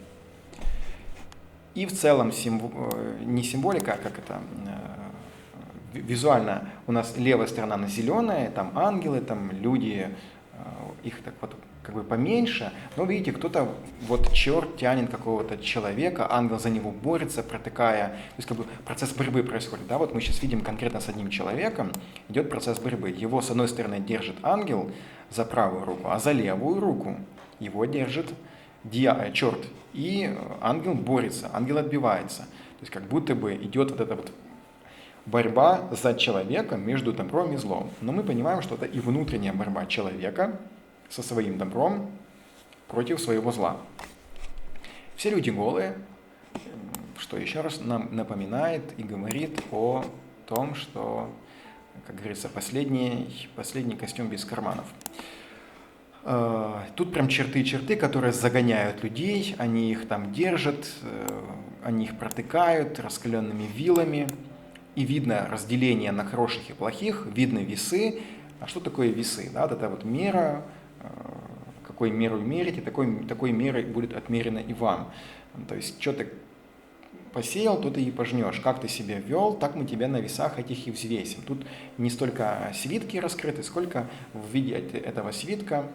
И в целом не символика, а как это визуально у нас левая сторона она зеленая, там ангелы, там люди, их так вот как бы поменьше, но видите, кто-то, вот черт тянет какого-то человека, ангел за него борется, протыкая, то есть как бы процесс борьбы происходит, да, вот мы сейчас видим конкретно с одним человеком, идет процесс борьбы, его с одной стороны держит ангел за правую руку, а за левую руку его держит черт, и ангел борется, ангел отбивается, то есть как будто бы идет вот эта вот борьба за человека между добром и злом, но мы понимаем, что это и внутренняя борьба человека со своим добром против своего зла. Все люди голые, что еще раз нам напоминает и говорит о том, что, как говорится, последний костюм без карманов. Тут прям черты, которые загоняют людей, они их там держат, они их протыкают раскаленными вилами. И видно разделение на хороших и плохих, видны весы. А что такое весы? Да, вот это вот мера, какой мерой мерите, такой мерой будет отмерено и вам. То есть, что ты посеял, то ты и пожнешь. Как ты себя вел, так мы тебя на весах этих и взвесим. Тут не столько свитки раскрыты, сколько в виде этого свитка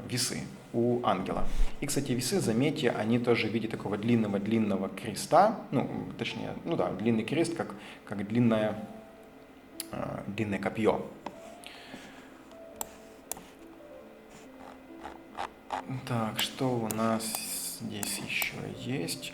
весы у ангела. И, кстати, весы, заметьте, они тоже в виде такого длинного креста, длинный крест, как длинное копье. Так, что у нас здесь еще есть?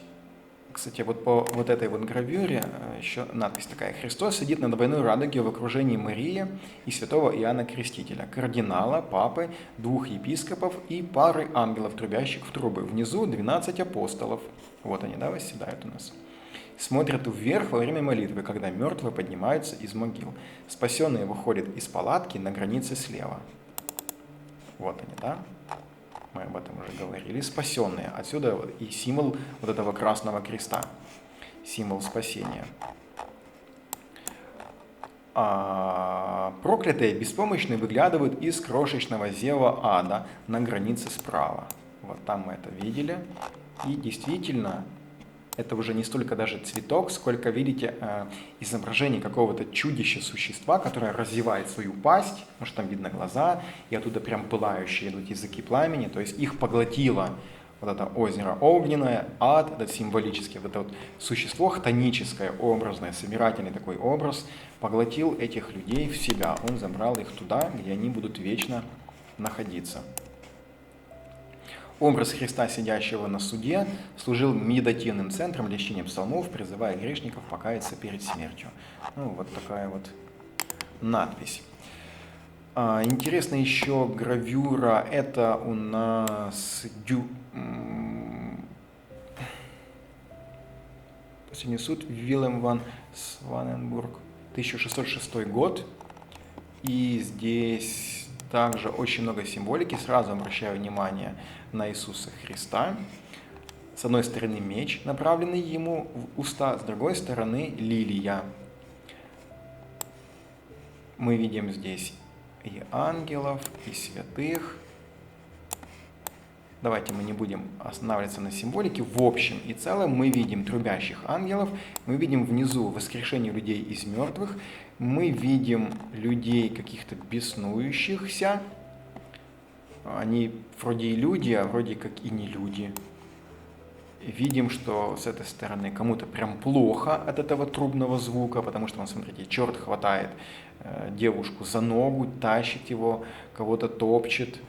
Кстати, вот по вот этой вот гравюре еще надпись такая. Христос сидит на двойной радуге в окружении Марии и святого Иоанна Крестителя, кардинала, папы, 2 епископов и пары ангелов, трубящих в трубы. Внизу 12 апостолов. Вот они, да, восседают у нас. Смотрят вверх во время молитвы, когда мертвые поднимаются из могил. Спасенные выходят из палатки на границе слева. Вот они, да? Мы об этом уже говорили, спасенные. Отсюда и символ вот этого красного креста, символ спасения. А проклятые, беспомощные выглядывают из крошечного зева ада на границе справа. Вот там мы это видели. И действительно, это уже не столько даже цветок, сколько, видите, изображение какого-то чудища существа, которое разевает свою пасть, может там видно глаза, и оттуда прям пылающие идут языки пламени, то есть их поглотило вот это озеро огненное, ад, это символически, вот это вот существо хтоническое, образное, собирательный такой образ, поглотил этих людей в себя, он забрал их туда, где они будут вечно находиться. Образ Христа, сидящего на суде, служил медитативным центром для чтения псалмов, призывая грешников покаяться перед смертью. Ну, вот такая вот надпись. Интересно еще гравюра. Это у нас Последний суд Вильям ван Сваненбург, 1606 год. И здесь также очень много символики. Сразу обращаю внимание на Иисуса Христа. С одной стороны меч, направленный ему в уста, с другой стороны лилия. Мы видим здесь и ангелов, и святых. Давайте мы не будем останавливаться на символике. В общем и целом мы видим трубящих ангелов, мы видим внизу воскрешение людей из мертвых, мы видим людей каких-то беснующихся. Они вроде и люди, а вроде как и не люди. Видим, что с этой стороны кому-то прям плохо от этого трубного звука, потому что, смотрите, черт хватает девушку за ногу, тащит его, кого-то топчет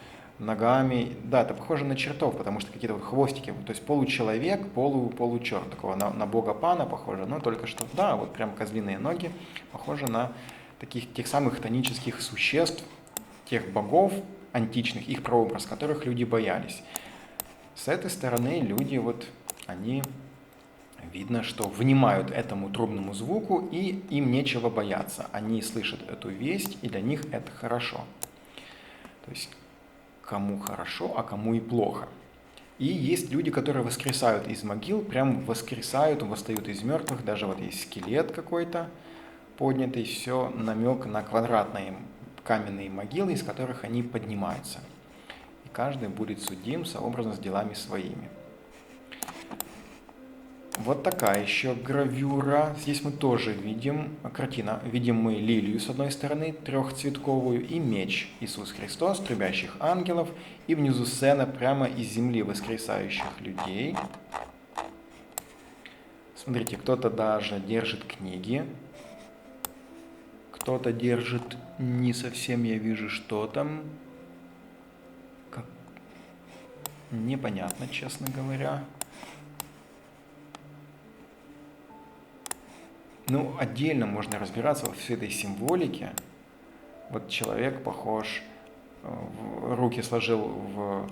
ногами. Да, это похоже на чертов, потому что какие-то вот хвостики, то есть получеловек, получерт, такого на бога Пана похоже, но только что, да, вот прям козлиные ноги, похоже на тех самых хтонических существ, тех богов античных, их прообраз, которых люди боялись. С этой стороны люди, вот, они, видно, что внимают этому трубному звуку, и им нечего бояться. Они слышат эту весть, и для них это хорошо. То есть, кому хорошо, а кому и плохо. И есть люди, которые воскресают из могил, прям воскресают, восстают из мертвых, даже вот есть скелет какой-то поднятый, все намек на квадратные каменные могилы, из которых они поднимаются. И каждый будет судим сообразно с делами своими. Вот такая еще гравюра. Здесь мы тоже видим картина. Видим мы лилию с одной стороны, трехцветковую, и меч Иисус Христос, трубящих ангелов, и внизу сцена прямо из земли воскресающих людей. Смотрите, кто-то даже держит книги, кто-то держит, не совсем я вижу, что там. Непонятно, честно говоря. Ну, отдельно можно разбираться во всей этой символике. Вот человек похож, руки сложил в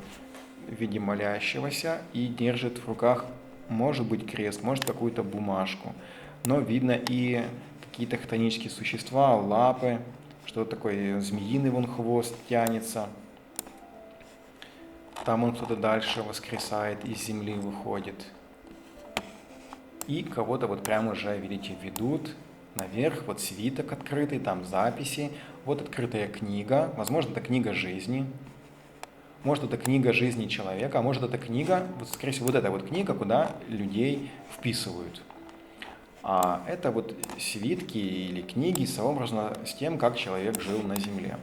виде молящегося и держит в руках, может быть, крест, может, какую-то бумажку. Но видно и какие-то хтонические существа, лапы, что-то такое, змеиный вон хвост тянется. там он кто-то дальше воскресает, из земли выходит. И кого-то вот прямо уже, видите, ведут наверх, вот свиток открытый, там записи, вот открытая книга, возможно, это книга жизни, может, это книга жизни человека, а может, это книга, вот, скорее всего, вот эта вот книга, куда людей вписывают. А это вот свитки или книги сообразно с тем, как человек жил на земле.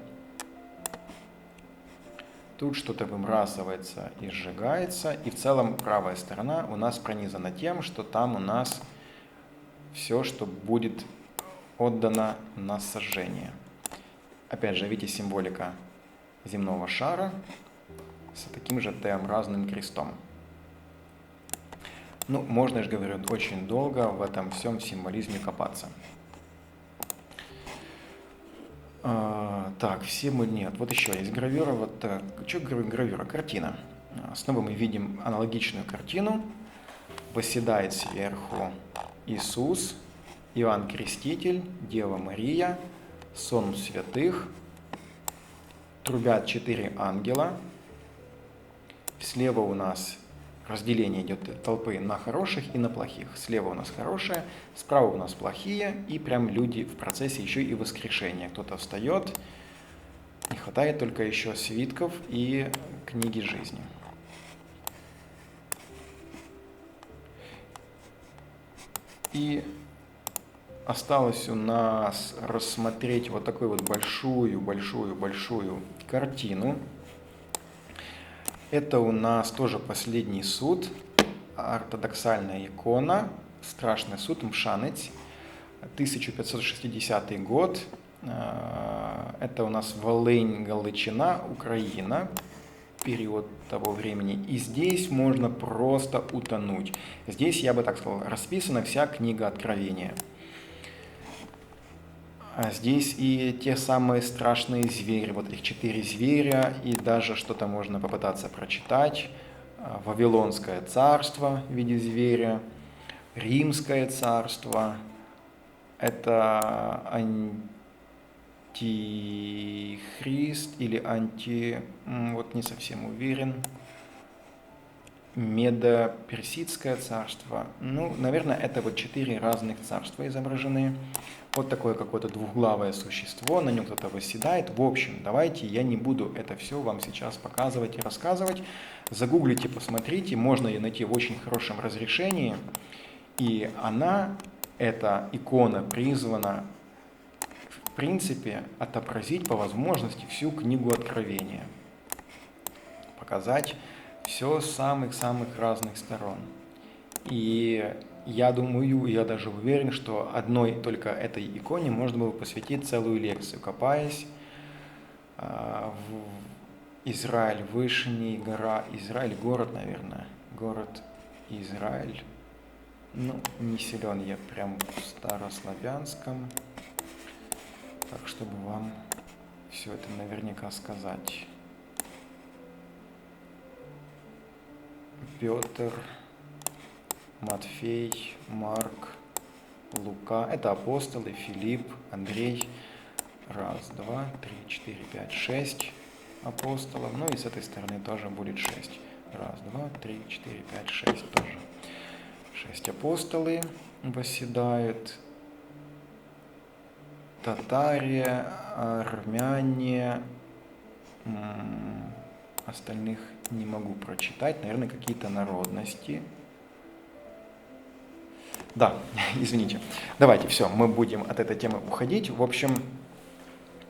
Тут что-то выбрасывается и сжигается, и в целом правая сторона у нас пронизана тем, что там у нас все, что будет отдано на сожжение. Опять же, видите, символика земного шара с таким же Т-образным крестом. Ну, можно, я же говорю, очень долго в этом всем символизме копаться. Так, все мы нет. Вот еще есть гравюра. Вот что гравюра? Картина. Снова мы видим аналогичную картину. Восседает сверху Иисус, Иоанн Креститель, Дева Мария, сон святых, трубят 4 ангела. Слева у нас разделение идет толпы на хороших и на плохих. Слева у нас хорошие, справа у нас плохие, и прям люди в процессе еще и воскрешения. Кто-то встает, не хватает только еще свитков и книги жизни. И осталось у нас рассмотреть вот такую вот большую картину. Это у нас тоже последний суд, ортодоксальная икона, страшный суд, Мшанец, 1560 год. Это у нас Волынь, Галичина, Украина, период того времени. И здесь можно просто утонуть. Здесь, я бы так сказал, расписана вся книга Откровения. А здесь и те самые страшные звери, вот этих 4 зверя, и даже что-то можно попытаться прочитать. Вавилонское царство в виде зверя, Римское царство, это антихрист или вот не совсем уверен, Медо-Персидское царство. Ну, наверное, это вот 4 разных царства изображены. Вот такое какое-то двухглавое существо, на нем кто-то восседает. В общем, давайте я не буду это все вам сейчас показывать и рассказывать. Загуглите, посмотрите, можно ее найти в очень хорошем разрешении. И она, эта икона, призвана, в принципе, отобразить по возможности всю книгу Откровения. Показать все с самых-самых разных сторон. И я думаю, я даже уверен, что одной только этой иконе можно было посвятить целую лекцию, копаясь в Израиль, Вышний, гора Израиль, город, наверное, город Израиль. Ну, не силен я прям в старославянском, так чтобы вам все это наверняка сказать. Петр, Матфей, Марк, Лука. Это апостолы, Филипп, Андрей. 1, 2, 3, 4, 5, 6 апостолов. Ну и с этой стороны тоже будет 6. 1, 2, 3, 4, 5, 6 тоже. 6 апостолы восседают. Татаре, армяне. Остальных не могу прочитать. Наверное, какие-то народности. Да, извините. Давайте, все, мы будем от этой темы уходить. В общем,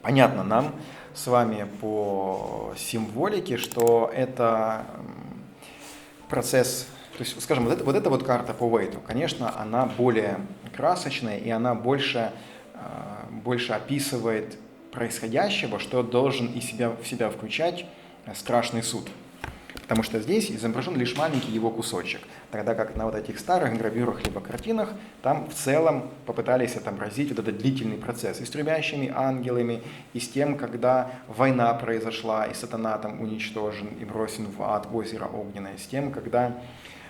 понятно нам с вами по символике, что это процесс, то есть, скажем, вот эта вот карта по Уэйту, конечно, она более красочная, и она больше описывает происходящего, что должен в себя включать страшный суд. Потому что здесь изображен лишь маленький его кусочек. Тогда как на вот этих старых гравюрах либо картинах, там в целом попытались отобразить вот этот длительный процесс и с трубящими ангелами, и с тем, когда война произошла, и сатана там уничтожен и бросен в ад, в озеро огненное, с тем, когда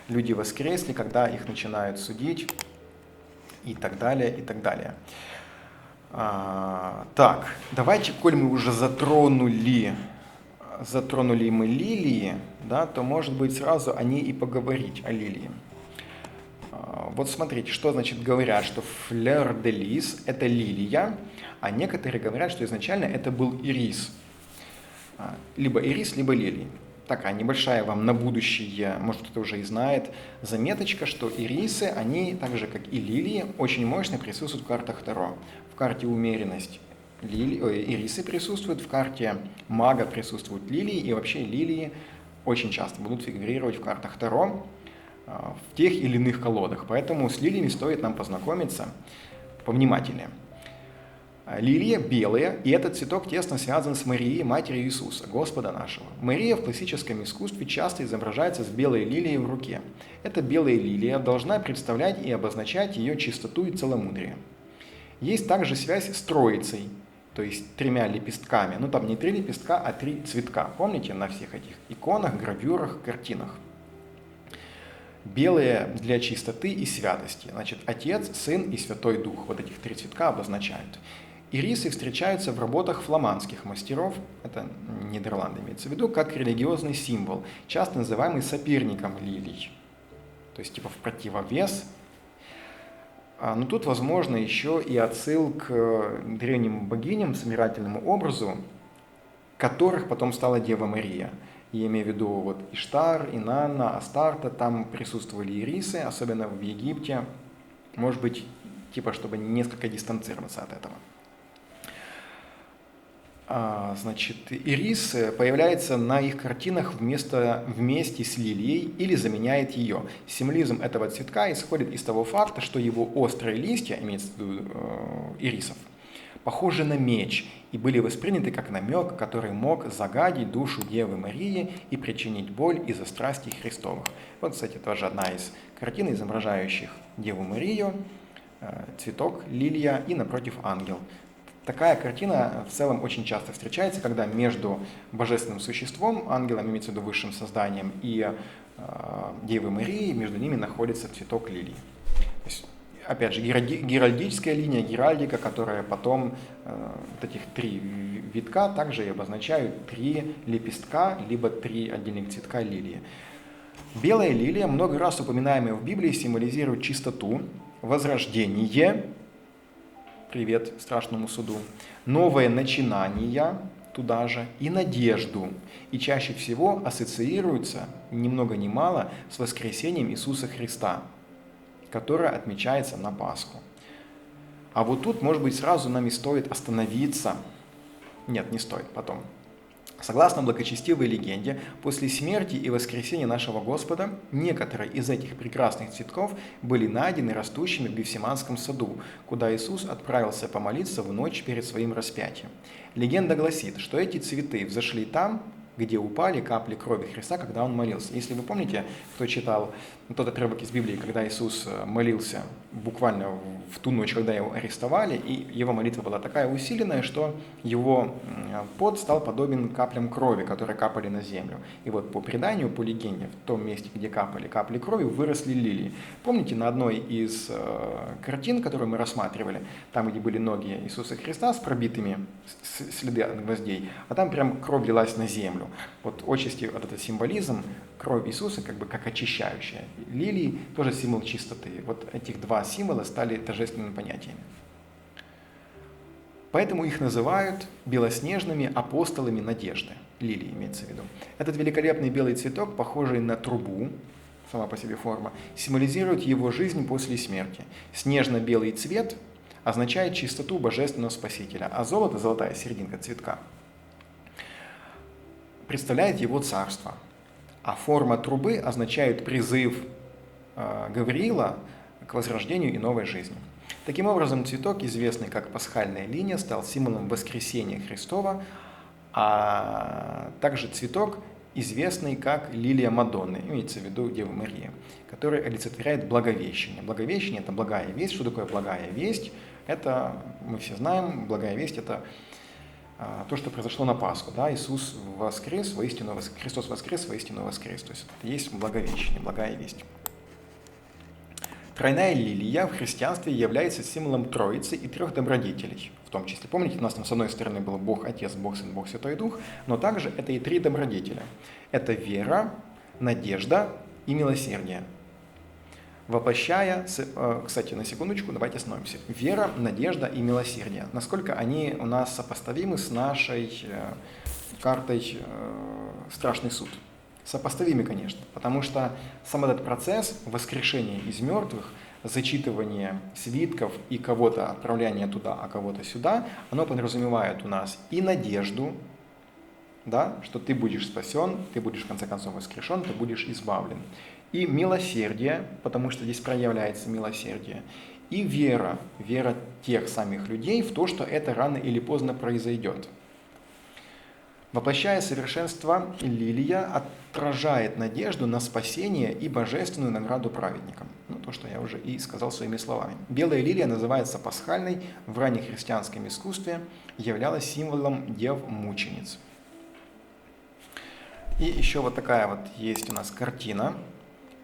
люди воскресли, когда их начинают судить, и так далее, и так далее. Так, давайте, коль мы уже затронули затронули мы лилии, да, то, может быть, сразу о ней и поговорить, о лилии. Вот смотрите, что значит говорят, что флёр-де-лис – это лилия, а некоторые говорят, что изначально это был ирис. Либо ирис, либо лилии. Такая небольшая вам на будущее, может кто-то уже и знает, заметочка, что ирисы, они, так же как и лилии, очень мощно присутствуют в картах Таро. В карте умеренность ирисы присутствуют, в карте мага присутствуют лилии, и вообще лилии очень часто будут фигурировать в картах Таро в тех или иных колодах. Поэтому с лилиями стоит нам познакомиться повнимательнее. Лилия белая, и этот цветок тесно связан с Марией, матерью Иисуса, Господа нашего. Мария в классическом искусстве часто изображается с белой лилией в руке. Эта белая лилия должна представлять и обозначать ее чистоту и целомудрие. Есть также связь с Троицей, то есть 3 лепестками. Ну там не 3 лепестка, а 3 цветка. Помните на всех этих иконах, гравюрах, картинах? Белые для чистоты и святости. Значит, Отец, Сын и Святой Дух. Вот этих 3 цветка обозначают. Ирисы встречаются в работах фламандских мастеров, это Нидерланды имеется в виду, как религиозный символ, часто называемый соперником лилий, то есть типа в противовес. Но тут возможно еще и отсыл к древним богиням, собирательному образу, которых потом стала Дева Мария. Я имею в виду вот Иштар, Инанна, Астарта, там присутствовали ирисы, особенно в Египте, может быть, типа чтобы несколько дистанцироваться от этого. Значит, ирис появляется на их картинах вместе с лилией или заменяет ее. Символизм этого цветка исходит из того факта, что его острые листья, имеется в виду ирисов, похожи на меч и были восприняты как намек, который мог загадить душу Девы Марии и причинить боль из-за страстей Христовых. Вот, кстати, тоже одна из картин, изображающих Деву Марию, цветок, лилия и напротив ангел. Такая картина в целом очень часто встречается, когда между божественным существом, ангелом, имеется в виду высшим созданием, и Девой Марией, между ними находится цветок лилии. То есть, опять же, геральдическая линия, геральдика, которая потом вот этих 3 витка также и обозначают 3 лепестка, либо 3 отдельных цветка лилии. Белая лилия, много раз упоминаемая в Библии, символизирует чистоту, возрождение, привет страшному суду, новое начинание туда же и надежду. И чаще всего ассоциируется, ни много ни мало, с воскресением Иисуса Христа, которое отмечается на Пасху. А вот тут, может быть, сразу нам и стоит остановиться. Нет, не стоит, потом. Согласно благочестивой легенде, после смерти и воскресения нашего Господа, некоторые из этих прекрасных цветков были найдены растущими в Гефсиманском саду, куда Иисус отправился помолиться в ночь перед своим распятием. Легенда гласит, что эти цветы взошли там, где упали капли крови Христа, когда Он молился. Если вы помните, кто читал тот отрывок из Библии, когда Иисус молился буквально в ту ночь, когда Его арестовали, и Его молитва была такая усиленная, что Его пот стал подобен каплям крови, которые капали на землю. И вот по преданию, по легенде, в том месте, где капали капли крови, выросли лилии. Помните, на одной из картин, которую мы рассматривали, там, где были ноги Иисуса Христа с пробитыми следы от гвоздей, а там прям кровь лилась на землю. Вот отчасти вот этот символизм, кровь Иисуса как бы как очищающая. Лилии тоже символ чистоты. Вот этих 2 символа стали торжественными понятиями. Поэтому их называют белоснежными апостолами надежды. Лилии имеется в виду. Этот великолепный белый цветок, похожий на трубу, сама по себе форма, символизирует его жизнь после смерти. Снежно-белый цвет означает чистоту божественного Спасителя, а золото, золотая серединка цветка, представляет его царство. А форма трубы означает призыв Гавриила к возрождению и новой жизни. Таким образом, цветок, известный как пасхальная линия, стал символом воскресения Христова, а также цветок, известный как лилия Мадонны, имеется в виду Дева Мария, который олицетворяет благовещение. Благовещение – это благая весть. Что такое благая весть? Это, мы все знаем, благая весть – это то, что произошло на Пасху. Да? Иисус воскрес, воистину Христос воскрес, воистину воскрес. То есть это есть благовещение, благая весть. Тройная лилия в христианстве является символом Троицы и 3 добродетелей, в том числе. Помните, у нас там с одной стороны был Бог Отец, Бог Сын, Бог Святой Дух, но также это и 3 добродетеля. Это вера, надежда и милосердие. Воплощая, кстати, на секундочку, давайте остановимся. Вера, надежда и милосердие. Насколько они у нас сопоставимы с нашей картой «Страшный суд»? Сопоставимы, конечно, потому что сам этот процесс воскрешения из мертвых, зачитывание свитков и кого-то отправление туда, а кого-то сюда, оно подразумевает у нас и надежду, да, что ты будешь спасен, ты будешь в конце концов воскрешен, ты будешь избавлен. И милосердие, потому что здесь проявляется милосердие, и вера тех самих людей в то, что это рано или поздно произойдет. Воплощая совершенство, лилия отражает надежду на спасение и божественную награду праведникам. Ну, то, что я уже и сказал своими словами. Белая лилия называется пасхальной, в раннехристианском искусстве являлась символом дев-мучениц. И еще вот такая вот есть у нас картина.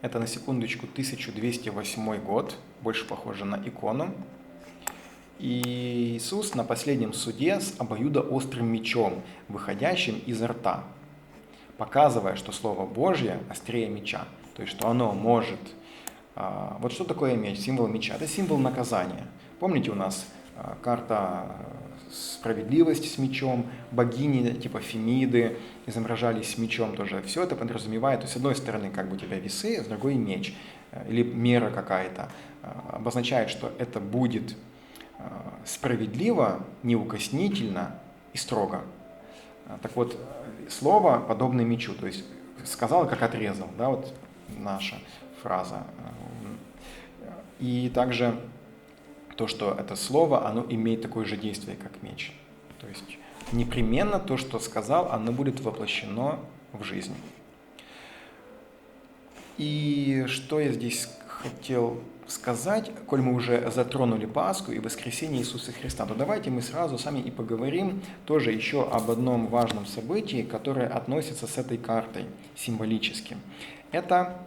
Это, на секундочку, 1208 год, больше похоже на икону. И Иисус на последнем суде с обоюдоострым мечом, выходящим изо рта, показывая, что Слово Божье острее меча, то есть что оно может... Вот что такое меч, символ меча? Это символ наказания. Помните, у нас карта справедливости с мечом, богини типа Фемиды изображались с мечом тоже. Все это подразумевает, то есть с одной стороны как бы у тебя весы, с другой меч или мера какая-то, обозначает, что это будет справедливо, неукоснительно и строго. Так вот, слово подобно мечу, то есть сказал, как отрезал, да, вот наша фраза. И также то, что это слово, оно имеет такое же действие, как меч. То есть непременно то, что сказал, оно будет воплощено в жизнь. И что я здесь хотел сказать, коль мы уже затронули Пасху и воскресение Иисуса Христа, то давайте мы сразу сами и поговорим тоже еще об одном важном событии, которое относится с этой картой символически. Это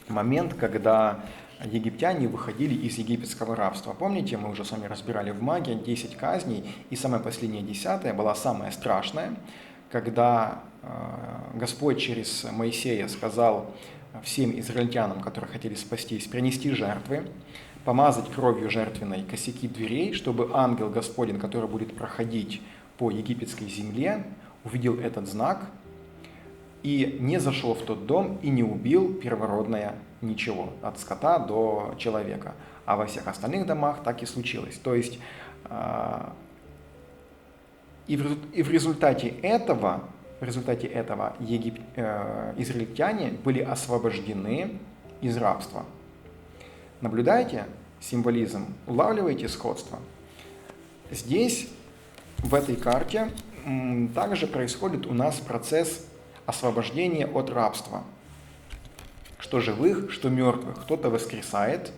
момент, когда египтяне выходили из египетского рабства. Помните, мы уже с вами разбирали в магии 10 казней, и самая последняя 10-я была самая страшная, когда Господь через Моисея сказал всем израильтянам, которые хотели спастись, принести жертвы, помазать кровью жертвенной косяки дверей, чтобы ангел Господень, который будет проходить по египетской земле, увидел этот знак и не зашел в тот дом и не убил первородное ничего, от скота до человека. А во всех остальных домах так и случилось. То есть и в результате этого израильтяне были освобождены из рабства. Наблюдаете символизм? Улавливаете сходство? Здесь, в этой карте, также происходит у нас процесс освобождения от рабства. Что живых, что мертвых. Кто-то воскресает,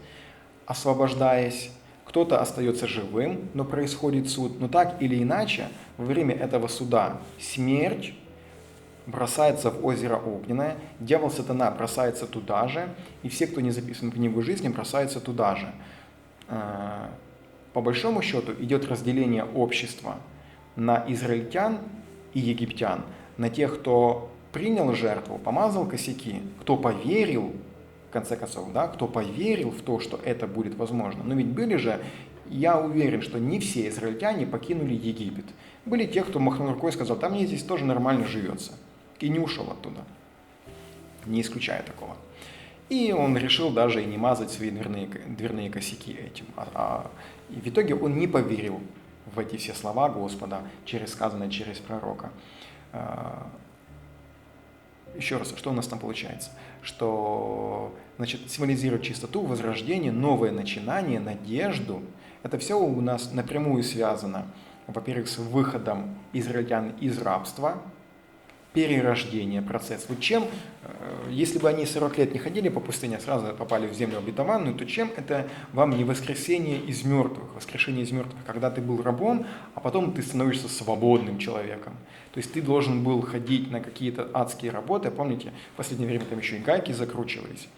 освобождаясь, кто-то остается живым, но происходит суд. Но так или иначе, во время этого суда смерть бросается в озеро Огненное, дьявол сатана бросается туда же, и все, кто не записан в книгу жизни, бросаются туда же. По большому счету идет разделение общества на израильтян и египтян, на тех, кто принял жертву, помазал косяки, кто поверил, в конце концов, да, кто поверил в то, что это будет возможно. Но ведь были же, я уверен, что не все израильтяне покинули Египет. Были те, кто махнул рукой и сказал, там мне здесь тоже нормально живется. И не ушел оттуда, не исключая такого. И он решил даже и не мазать свои дверные косяки этим. И в итоге он не поверил в эти все слова Господа, сказанные через пророка. Еще раз, что у нас там получается? Что, значит, символизирует чистоту, возрождение, новое начинание, надежду. Это все у нас напрямую связано, во-первых, с выходом израильтян из рабства, перерождение, процесс. Вот чем, если бы они 40 лет не ходили по пустыне, сразу попали в землю обетованную, то чем это вам не воскресение из мертвых? Воскрешение из мертвых, когда ты был рабом, а потом ты становишься свободным человеком. То есть ты должен был ходить на какие-то адские работы. Помните, в последнее время там еще и гайки закручивались.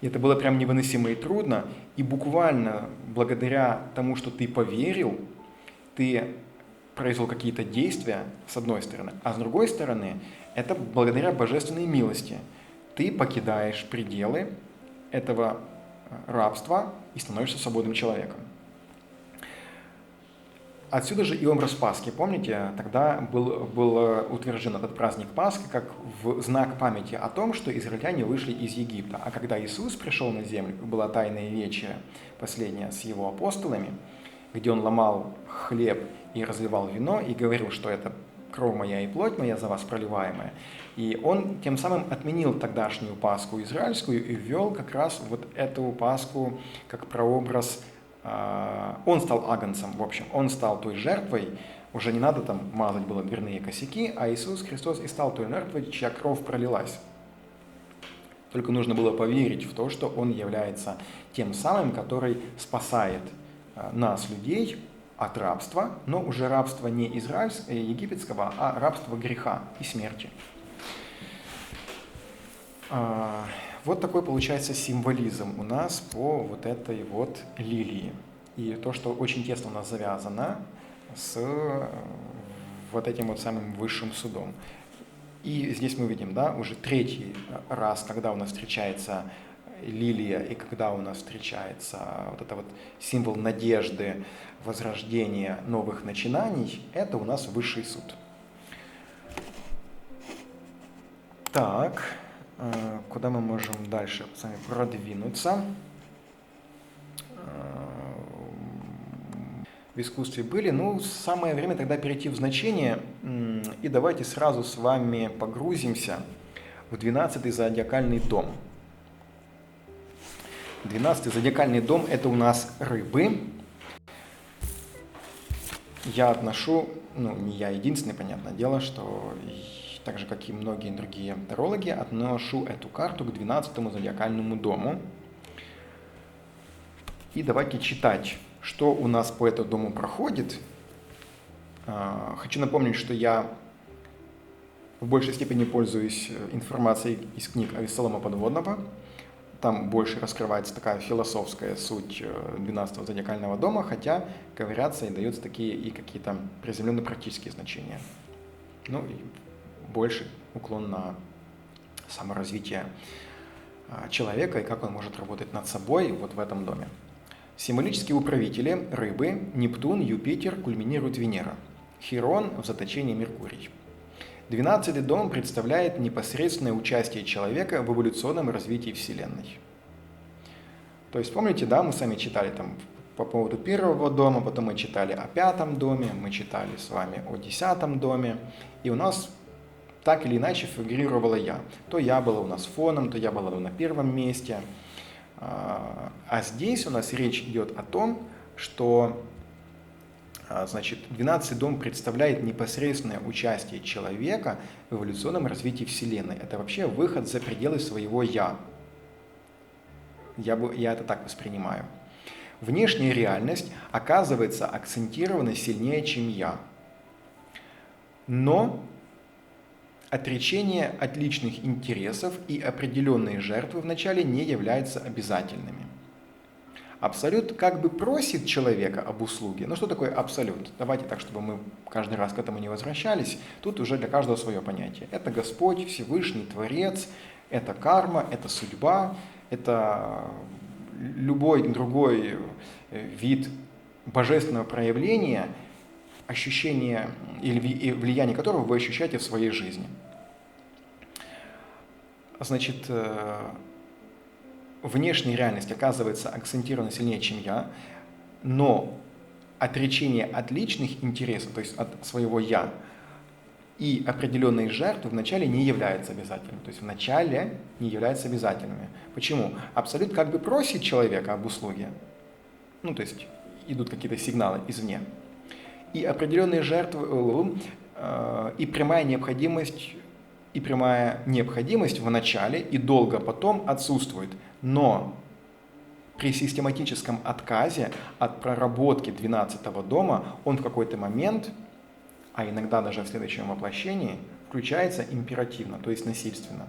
И это было прям невыносимо и трудно. И буквально благодаря тому, что ты поверил, ты произвел какие-то действия, с одной стороны, а с другой стороны, это благодаря божественной милости. Ты покидаешь пределы этого рабства и становишься свободным человеком. Отсюда же и образ Пасхи. Помните, тогда был утвержден этот праздник Пасхи как в знак памяти о том, что израильтяне вышли из Египта. А когда Иисус пришел на землю, была Тайная вечеря, последняя с его апостолами, где он ломал хлеб и разливал вино, и говорил, что это кровь моя и плоть моя за вас проливаемая. И он тем самым отменил тогдашнюю Пасху израильскую и ввел как раз вот эту Пасху как прообраз. Он стал агнцем, в общем, он стал той жертвой, уже не надо там мазать было дверные косяки, а Иисус Христос и стал той жертвой, чья кровь пролилась. Только нужно было поверить в то, что Он является тем самым, который спасает нас, людей, от рабства, но уже рабства не египетского, а рабства греха и смерти. Вот такой получается символизм у нас по вот этой вот лилии. И то, что очень тесно у нас завязано с вот этим вот самым высшим судом. И здесь мы видим, да, уже третий раз, когда у нас встречается лилия и когда у нас встречается вот это вот символ надежды, возрождения новых начинаний, это у нас высший суд. Так, куда мы можем дальше с вами продвинуться? В искусстве были. Ну, самое время тогда перейти в значение. И давайте сразу с вами погрузимся в 12-й зодиакальный дом. 12-й зодиакальный дом – это у нас рыбы. Я отношу, не я единственный, понятное дело, что так же, как и многие другие тарологи, отношу эту карту к 12-му зодиакальному дому. И давайте читать, что у нас по этому дому проходит. Хочу напомнить, что я в большей степени пользуюсь информацией из книг Авессалома Подводного. Там больше раскрывается такая философская суть 12-го зодиакального дома, хотя говорятся и даются такие и какие-то приземленные практические значения. Ну и больше уклон на саморазвитие человека и как он может работать над собой вот в этом доме. Символические управители рыбы, Нептун, Юпитер, кульминирует Венера. Хирон в заточении Меркурий. 12-й дом представляет непосредственное участие человека в эволюционном развитии Вселенной. То есть, помните, да, мы сами читали там по поводу первого дома, потом мы читали о 5-м доме, мы читали с вами о 10-м доме, и у нас так или иначе фигурировало я. То я была у нас фоном, то я была на первом месте. А здесь у нас речь идет о том, что значит, 12-й дом представляет непосредственное участие человека в эволюционном развитии Вселенной. Это вообще выход за пределы своего «я». Я это так воспринимаю. Внешняя реальность оказывается акцентирована сильнее, чем «я». Но отречение от личных интересов и определенные жертвы вначале не являются обязательными. Абсолют как бы просит человека об услуге. Но что такое абсолют? Давайте так, чтобы мы каждый раз к этому не возвращались. Тут уже для каждого свое понятие. Это Господь, Всевышний, Творец, это карма, это судьба, это любой другой вид божественного проявления, ощущение или влияние которого вы ощущаете в своей жизни. Значит, внешняя реальность оказывается акцентирована сильнее, чем я, но отречение от личных интересов, то есть от своего «я», и определенные жертвы вначале не являются обязательными. То есть вначале не являются обязательными. Почему? Абсолют как бы просит человека об услуге. То есть идут какие-то сигналы извне. И определенные жертвы, и прямая необходимость в начале и долго потом отсутствует. Но при систематическом отказе от проработки 12-го дома он в какой-то момент, а иногда даже в следующем воплощении, включается императивно, то есть насильственно.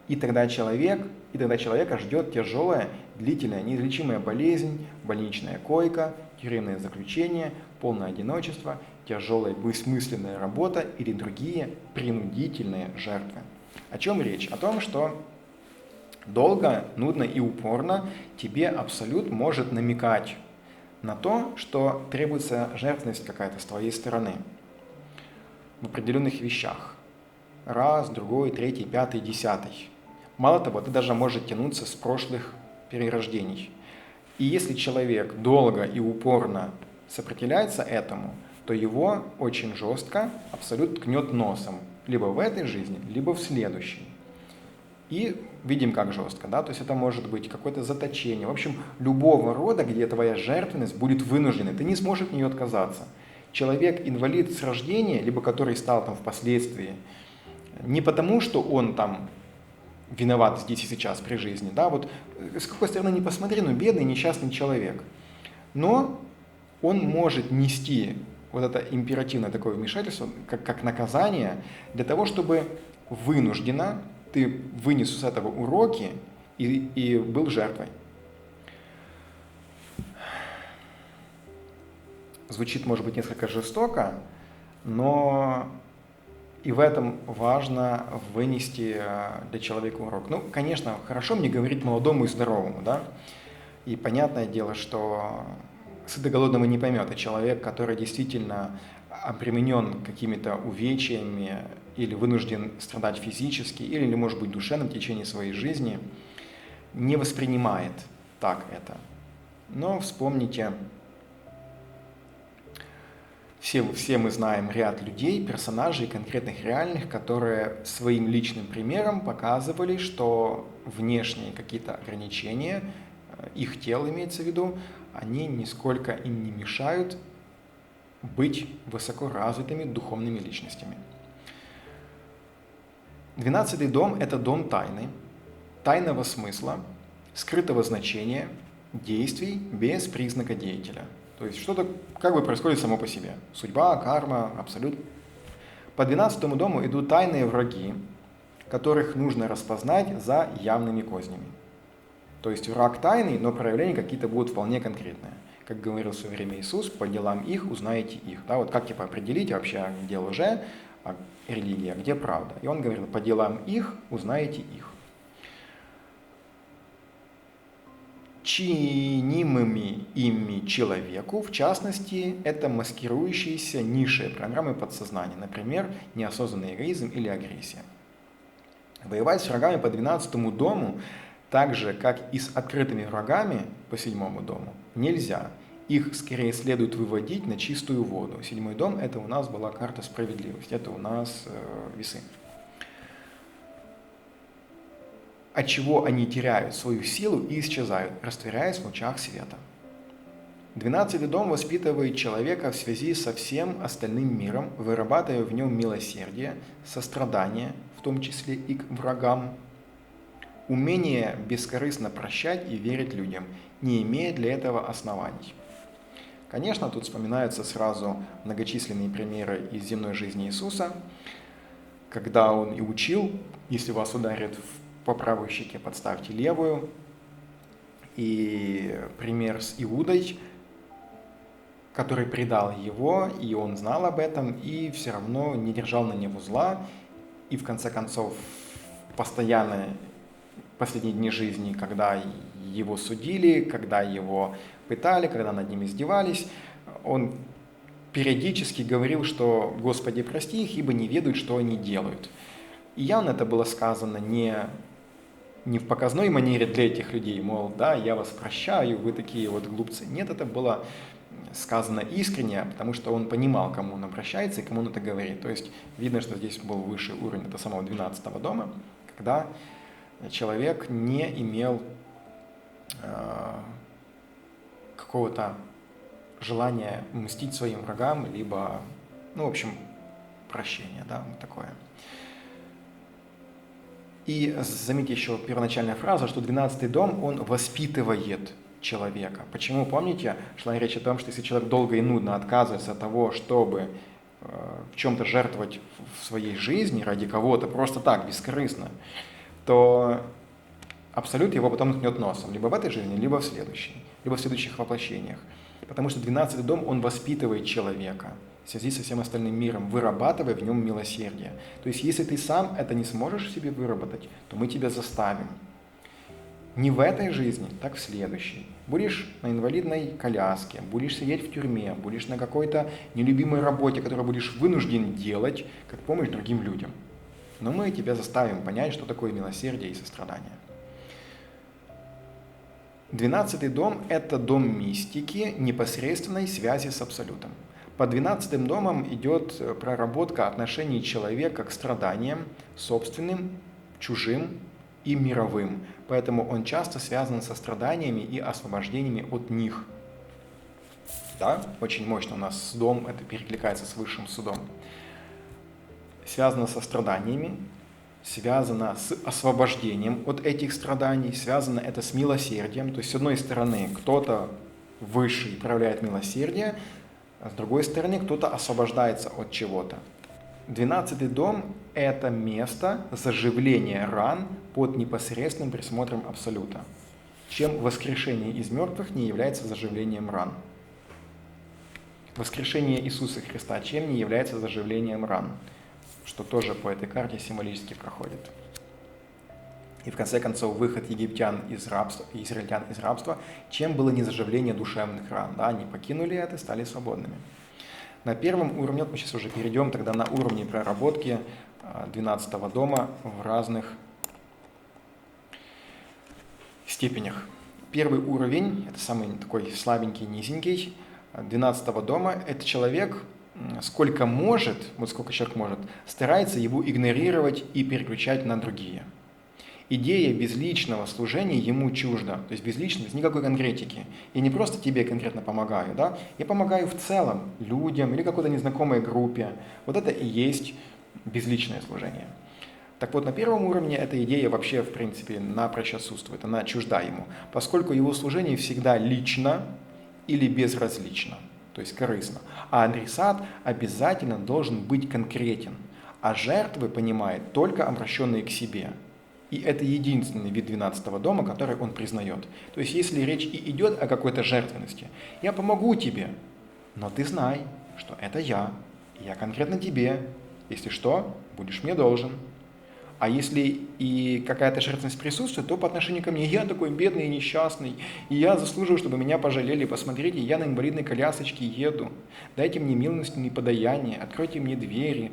И тогда человека ждет тяжелая, длительная, неизлечимая болезнь, больничная койка, тюремное заключение, полное одиночество, тяжелая бессмысленная работа или другие принудительные жертвы. О чем речь? О том, что долго, нудно и упорно тебе Абсолют может намекать на то, что требуется жертвенность какая-то с твоей стороны в определенных вещах. Раз, другой, третий, пятый, десятый. Мало того, ты даже можешь тянуться с прошлых перерождений. И если человек долго и упорно сопротивляется этому, то его очень жестко Абсолют ткнет носом. Либо в этой жизни, либо в следующей. И видим, как жестко, да, то есть это может быть какое-то заточение. В общем, любого рода, где твоя жертвенность будет вынуждена, ты не сможешь от нее отказаться. Человек-инвалид с рождения, либо который стал там впоследствии, не потому, что он там виноват здесь и сейчас при жизни, да, вот с какой стороны ни посмотри, но бедный, несчастный человек. Но он может нести вот это императивное такое вмешательство, как наказание, для того, чтобы вынужденно ты вынес с этого уроки и был жертвой. Звучит, может быть, несколько жестоко, но и в этом важно вынести для человека урок. Ну, конечно, хорошо мне говорить молодому и здоровому, да, и понятное дело, что сытоголодного не поймет, а человек, который действительно обременен какими-то увечьями или вынужден страдать физически, или, может быть, душевно в течение своей жизни, не воспринимает так это. Но вспомните, все мы знаем ряд людей, персонажей, конкретных реальных, которые своим личным примером показывали, что внешние какие-то ограничения, их тело имеется в виду, они нисколько им не мешают быть высоко развитыми духовными личностями. 12-й дом – это дом тайны, тайного смысла, скрытого значения, действий без признака деятеля. То есть что-то как бы происходит само по себе. Судьба, карма, Абсолют. По 12-му дому идут тайные враги, которых нужно распознать за явными кознями. То есть враг тайный, но проявления какие-то будут вполне конкретные. Как говорил в свое время Иисус, по делам их узнаете их. Да, вот как типа определить вообще, где лже, религия, где правда. И он говорил, по делам их узнаете их. Чинимыми ими человеку, в частности, это маскирующиеся низшие программы подсознания, например, неосознанный эгоизм или агрессия. Воевать с врагами по 12-му дому, так же, как и с открытыми врагами по 7-му дому, нельзя. Их скорее следует выводить на чистую воду. 7-й дом – это у нас была карта справедливости, это у нас весы. Отчего они теряют свою силу и исчезают, растворяясь в лучах света. 12-й дом воспитывает человека в связи со всем остальным миром, вырабатывая в нем милосердие, сострадание, в том числе и к врагам, умение бескорыстно прощать и верить людям, не имея для этого оснований. Конечно, тут вспоминаются сразу многочисленные примеры из земной жизни Иисуса, когда Он и учил, если вас ударят по правой щеке, подставьте левую. И пример с Иудой, который предал его, и он знал об этом, и все равно не держал на него зла. И в конце концов, постоянно последние дни жизни, когда его судили, когда его пытали, когда над ним издевались, он периодически говорил, что «Господи, прости их, ибо не ведают, что они делают». И явно это было сказано не в показной манере для этих людей, мол, да, я вас прощаю, вы такие вот глупцы. Нет, это было сказано искренне, потому что он понимал, кому он обращается и кому он это говорит. То есть видно, что здесь был высший уровень этого самого 12-го дома, когда человек не имел какого-то желания мстить своим врагам, либо, ну, в общем, прощения, да, вот такое. И заметьте еще первоначальная фраза, что 12-й дом, он воспитывает человека. Почему? Помните, шла речь о том, что если человек долго и нудно отказывается от того, чтобы в чем-то жертвовать в своей жизни ради кого-то, просто так, бескорыстно, то Абсолют его потом ткнет носом, либо в этой жизни, либо в следующей, либо в следующих воплощениях. Потому что 12-й дом, он воспитывает человека в связи со всем остальным миром, вырабатывая в нем милосердие. То есть, если ты сам это не сможешь в себе выработать, то мы тебя заставим. Не в этой жизни, так в следующей. Будешь на инвалидной коляске, будешь сидеть в тюрьме, будешь на какой-то нелюбимой работе, которую будешь вынужден делать, как помощь другим людям. Но мы тебя заставим понять, что такое милосердие и сострадание. 12-й дом – это дом мистики, непосредственной связи с Абсолютом. Под 12-м домом идет проработка отношений человека к страданиям, собственным, чужим и мировым. Поэтому он часто связан со страданиями и освобождениями от них. Да, очень мощно у нас дом, это перекликается с высшим судом. Связано со страданиями, связано с освобождением от этих страданий, связано это с милосердием. То есть, с одной стороны, кто-то высший проявляет милосердие, а с другой стороны, кто-то освобождается от чего-то. 12-й дом – это место заживления ран под непосредственным присмотром Абсолюта, чем воскрешение из мертвых не является заживлением ран. Воскрешение Иисуса Христа чем не является заживлением ран, что тоже по этой карте символически проходит. И в конце концов, выход египтян из рабства, израильтян из рабства, чем было не заживление душевных ран. Да? Они покинули это и стали свободными. На первом уровне, мы сейчас уже перейдем тогда на уровни проработки 12-го дома в разных степенях. Первый уровень, это самый такой слабенький, низенький, 12-го дома, это человек, сколько может, вот сколько человек может, старается его игнорировать и переключать на другие. Идея безличного служения ему чужда, то есть безлично, без никакой конкретики. Я не просто тебе конкретно помогаю, да? Я помогаю в целом людям или какой-то незнакомой группе. Вот это и есть безличное служение. Так вот, на первом уровне эта идея вообще, в принципе, напрочь отсутствует, она чужда ему, поскольку его служение всегда лично или безразлично, то есть корыстно. А адресат обязательно должен быть конкретен, а жертвы понимает только обращенные к себе. И это единственный вид 12-го дома, который он признает. То есть, если речь и идет о какой-то жертвенности, я помогу тебе, но ты знай, что это я конкретно тебе. Если что, будешь мне должен. А если и какая-то жертвенность присутствует, то по отношению ко мне я такой бедный и несчастный, и я заслуживаю, чтобы меня пожалели. Посмотрите, я на инвалидной колясочке еду. Дайте мне милостыни и подаяние, откройте мне двери,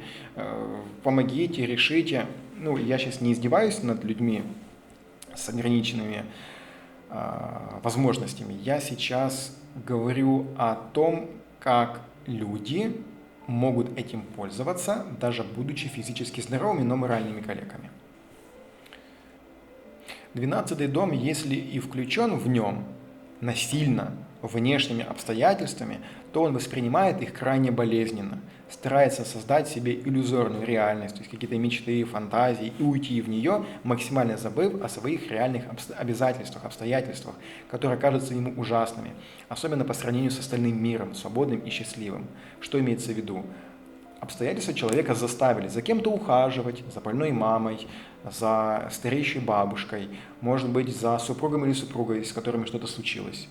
помогите, решите. Ну, я сейчас не издеваюсь над людьми с ограниченными возможностями. Я сейчас говорю о том, как люди могут этим пользоваться, даже будучи физически здоровыми, но моральными калеками. 12-й дом, если и включен в нем насильно внешними обстоятельствами, то он воспринимает их крайне болезненно, старается создать себе иллюзорную реальность, то есть какие-то мечты, фантазии, и уйти в нее, максимально забыв о своих реальных обязательствах, обстоятельствах, которые кажутся ему ужасными, особенно по сравнению с остальным миром, свободным и счастливым. Что имеется в виду? Обстоятельства человека заставили за кем-то ухаживать, за больной мамой, за стареющей бабушкой, может быть, за супругом или супругой, с которыми что-то случилось,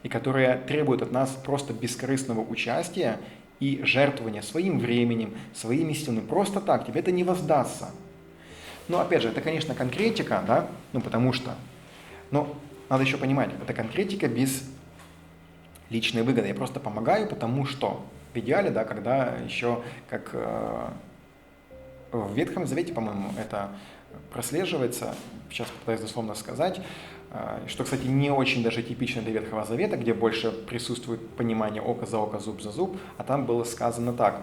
и которые требуют от нас просто бескорыстного участия и жертвования своим временем, своими силами. Просто так, тебе это не воздастся. Но опять же, это, конечно, конкретика, да, потому что, но надо еще понимать, это конкретика без личной выгоды. Я просто помогаю, потому что в идеале, да, когда еще, как в Ветхом Завете, по-моему, это прослеживается, сейчас попытаюсь дословно сказать, что, кстати, не очень даже типично для Ветхого Завета, где больше присутствует понимание око за око, зуб за зуб, а там было сказано так: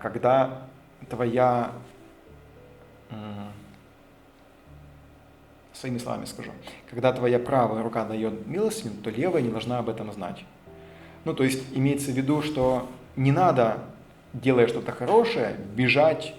когда твоя, своими словами скажу, когда твоя правая рука дает милостыню, то левая не должна об этом знать. Ну, то есть имеется в виду, что не надо, делая что-то хорошее, бежать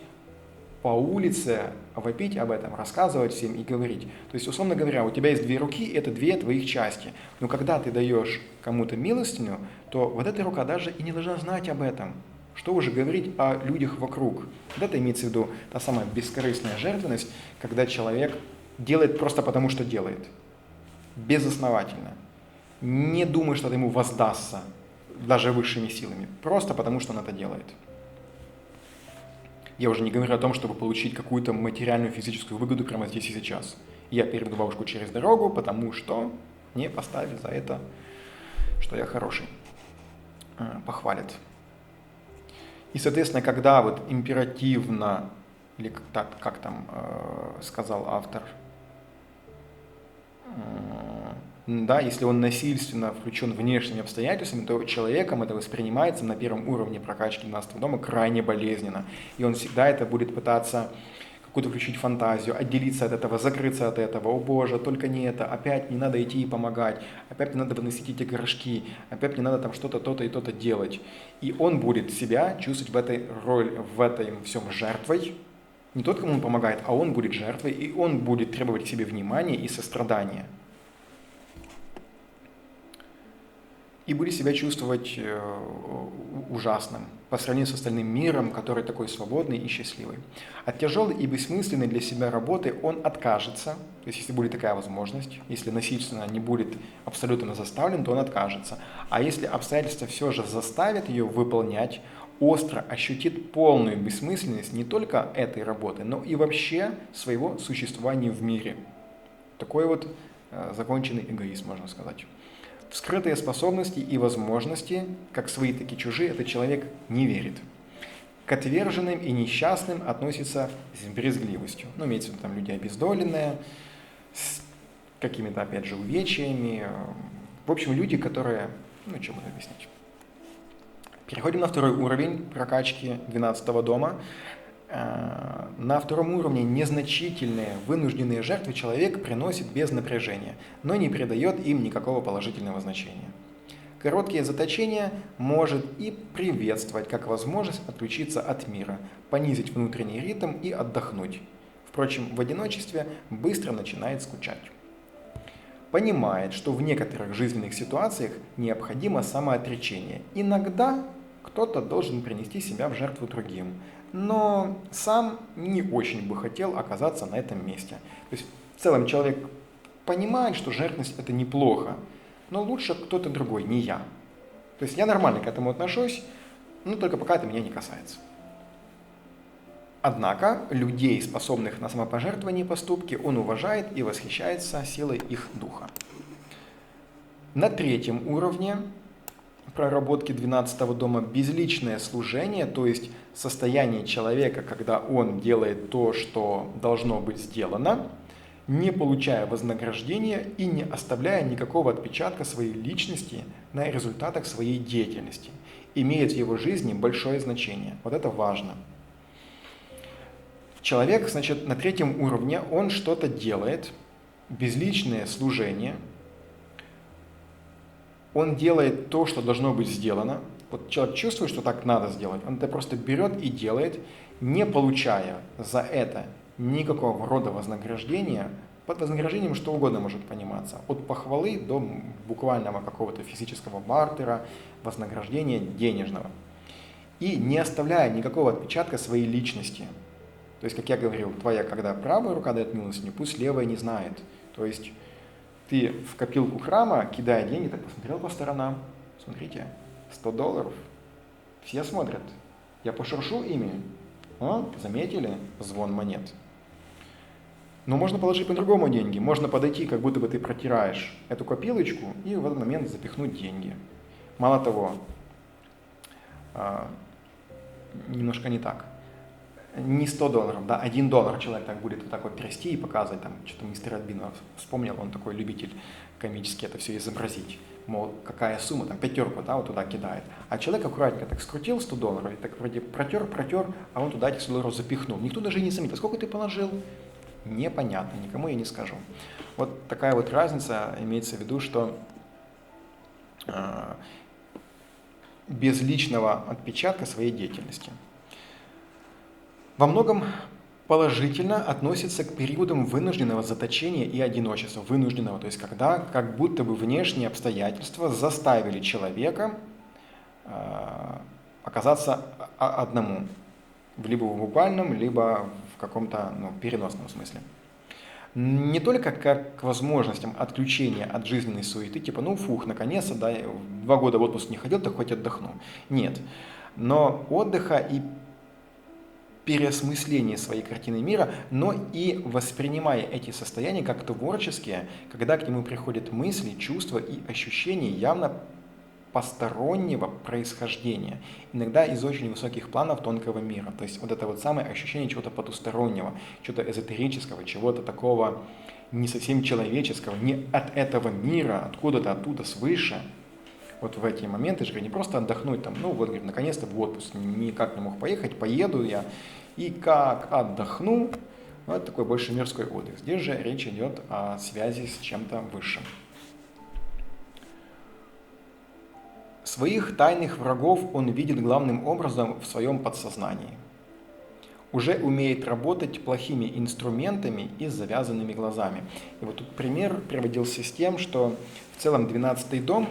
по улице, вопить об этом, рассказывать всем и говорить. То есть, условно говоря, у тебя есть две руки, это две твоих части. Но когда ты даешь кому-то милостыню, то вот эта рука даже и не должна знать об этом. Что уже говорить о людях вокруг? Вот это имеется в виду та самая бескорыстная жертвенность, когда человек делает просто потому, что делает. Безосновательно. Не думая, что это ему воздастся. даже высшими силами, просто потому что он это делает. Я уже не говорю о том, чтобы получить какую-то материальную физическую выгоду прямо здесь и сейчас. Я переведу бабушку через дорогу, потому что мне поставили за это, что я хороший. Похвалят. И, соответственно, когда вот императивно, или как там сказал автор, да, если он насильственно включен внешними обстоятельствами, то человеком это воспринимается на первом уровне прокачки 12 дома крайне болезненно. И он всегда это будет пытаться какую-то включить фантазию, отделиться от этого, закрыться от этого. О боже, только не это, опять не надо идти и помогать, опять не надо выносить эти горшки, опять не надо там что-то, то-то и то-то делать. И он будет себя чувствовать в этой роли, в этом всем жертвой. Не тот, кому он помогает, а он будет жертвой, и он будет требовать к себе внимания и сострадания. И будет себя чувствовать ужасным по сравнению с остальным миром, который такой свободный и счастливый. От тяжелой и бессмысленной для себя работы он откажется, то есть если будет такая возможность, если насильственно не будет абсолютно заставлен, то он откажется. А если обстоятельства все же заставят ее выполнять, остро ощутит полную бессмысленность не только этой работы, но и вообще своего существования в мире. Такой вот законченный эгоизм, можно сказать. В скрытые способности и возможности, как свои, так и чужие, этот человек не верит. К отверженным и несчастным относится с брезгливостью. Ну, имеется в виду там люди обездоленные, с какими-то, опять же, увечьями. В общем, люди, которые... Ну, что буду объяснять. Переходим на второй уровень прокачки 12 дома. На втором уровне незначительные вынужденные жертвы человек приносит без напряжения, но не придает им никакого положительного значения. Короткие заточения может и приветствовать как возможность отключиться от мира, понизить внутренний ритм и отдохнуть. Впрочем, в одиночестве быстро начинает скучать. Понимает, что в некоторых жизненных ситуациях необходимо самоотречение. Иногда кто-то должен принести себя в жертву другим, но сам не очень бы хотел оказаться на этом месте. То есть в целом человек понимает, что жертвенность это неплохо, но лучше кто-то другой, не я. То есть я нормально к этому отношусь, но только пока это меня не касается. Однако людей, способных на самопожертвование и поступки, он уважает и восхищается силой их духа. На третьем уровне проработки 12 дома безличное служение, то есть состояние человека, когда он делает то, что должно быть сделано, не получая вознаграждения и не оставляя никакого отпечатка своей личности на результатах своей деятельности, имеет в его жизни большое значение. Вот это важно. Человек, значит, на третьем уровне, он что-то делает, безличное служение, он делает то, что должно быть сделано. Вот человек чувствует, что так надо сделать, он это просто берет и делает, не получая за это никакого рода вознаграждения. Под вознаграждением что угодно может пониматься. От похвалы до буквального какого-то физического бартера, вознаграждения денежного. И не оставляя никакого отпечатка своей личности. То есть, как я говорил, твоя, когда правая рука дает милостыню, пусть левая не знает. То есть, ты в копилку храма, кидая деньги, так посмотрел по сторонам. Смотрите, $100. Все смотрят. Я пошуршу ими. Заметили? Звон монет. Но можно положить по-другому деньги. Можно подойти, как будто бы ты протираешь эту копилочку и в этот момент запихнуть деньги. Мало того, немножко не так. Не $100, да, $1 человек так будет вот так вот трясти и показывать, там, что-то мистер Адбинов вспомнил, он такой любитель комически это все изобразить. Мол, какая сумма, там, 5, да, вот туда кидает. А человек аккуратненько так скрутил $100, и так вроде протер, а он туда этих $100 запихнул. Никто даже не заметил, сколько ты положил, непонятно, никому я не скажу. Вот такая вот разница имеется в виду, что без личного отпечатка своей деятельности. Во многом положительно относится к периодам вынужденного заточения и одиночества. Вынужденного, то есть когда как будто бы внешние обстоятельства заставили человека оказаться одному. Либо в буквальном, либо в каком-то переносном смысле. Не только как к возможностям отключения от жизненной суеты, типа, ну фух, наконец-то, да, я 2 года в отпуск не ходил, так хоть отдохну. Нет. Но отдыха и переосмысление своей картины мира, но и воспринимая эти состояния как творческие, когда к нему приходят мысли, чувства и ощущения явно постороннего происхождения, иногда из очень высоких планов тонкого мира. То есть вот это вот самое ощущение чего-то потустороннего, чего-то эзотерического, чего-то такого не совсем человеческого, не от этого мира, откуда-то оттуда свыше. Вот в эти моменты же не просто отдохнуть, там, ну вот, говорит, наконец-то в отпуск, никак не мог поехать, поеду я, и как отдохну, ну, это такой больше мирской отдых. Здесь же речь идет о связи с чем-то высшим. Своих тайных врагов он видит главным образом в своем подсознании. Уже умеет работать плохими инструментами и с завязанными глазами. И вот тут пример приводился с тем, что в целом 12-й дом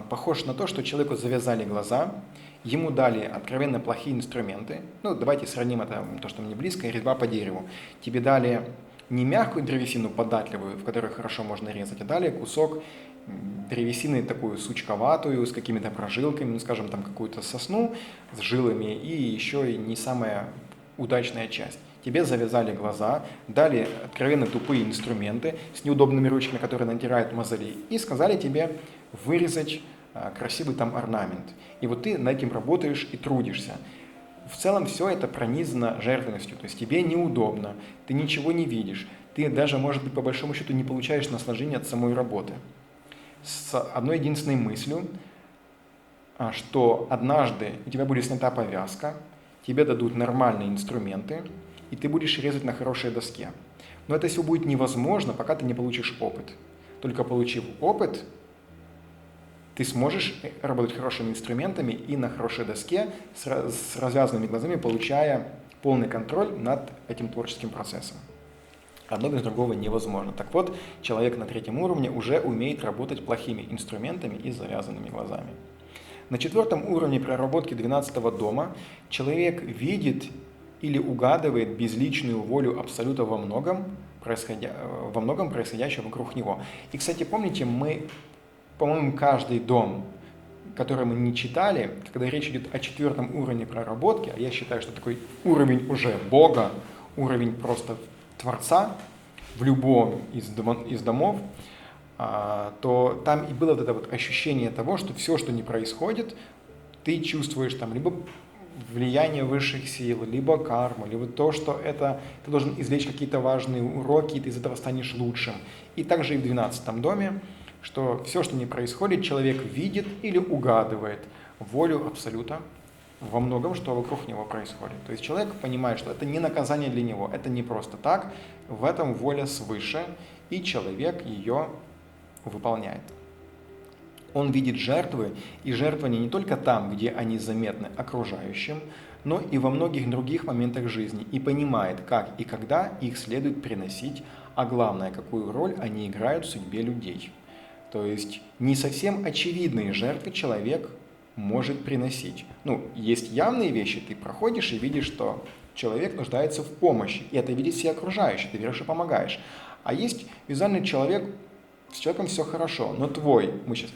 похож на то, что человеку завязали глаза, ему дали откровенно плохие инструменты. Ну, давайте сравним это, то, что мне близко, резьба по дереву. Тебе дали не мягкую древесину податливую, в которой хорошо можно резать, а дали кусок древесины такую сучковатую, с какими-то прожилками, ну, скажем, там какую-то сосну с жилами и еще и не самая удачная часть. Тебе завязали глаза, дали откровенно тупые инструменты с неудобными ручками, которые натирают мозоли, и сказали тебе вырезать красивый там орнамент. И вот ты над этим работаешь и трудишься. В целом все это пронизано жертвенностью, то есть тебе неудобно, ты ничего не видишь, ты даже, может быть, по большому счету не получаешь наслаждения от самой работы. С одной единственной мыслью, что однажды у тебя будет снята повязка, тебе дадут нормальные инструменты, и ты будешь резать на хорошей доске. Но это все будет невозможно, пока ты не получишь опыт. Только получив опыт, ты сможешь работать хорошими инструментами и на хорошей доске с развязанными глазами, получая полный контроль над этим творческим процессом. Одно без другого невозможно. Так вот, человек на 3-м уровне уже умеет работать плохими инструментами и с завязанными глазами. На 4-м уровне проработки 12-го дома человек видит или угадывает безличную волю Абсолюта во многом происходящего вокруг него. И, кстати, помните, мы, по-моему, каждый дом, который мы не читали, когда речь идет о 4-м уровне проработки, а я считаю, что такой уровень уже Бога, уровень просто Творца в любом из домов, то там и было вот это вот ощущение того, что все, что не происходит, ты чувствуешь там либо влияние высших сил, либо карму, либо то, что это ты должен извлечь какие-то важные уроки, и ты из этого станешь лучшим. И также и в 12-м доме, что все, что не происходит, человек видит или угадывает волю Абсолюта во многом, что вокруг него происходит. То есть человек понимает, что это не наказание для него, это не просто так, в этом воля свыше, и человек ее выполняет. Он видит жертвы, и жертвования не только там, где они заметны окружающим, но и во многих других моментах жизни, и понимает, как и когда их следует приносить, а главное, какую роль они играют в судьбе людей. То есть не совсем очевидные жертвы человек может приносить. Ну, есть явные вещи, ты проходишь и видишь, что человек нуждается в помощи, и это видит все окружающие, ты берешь и помогаешь. А есть визуальный человек, с человеком все хорошо, но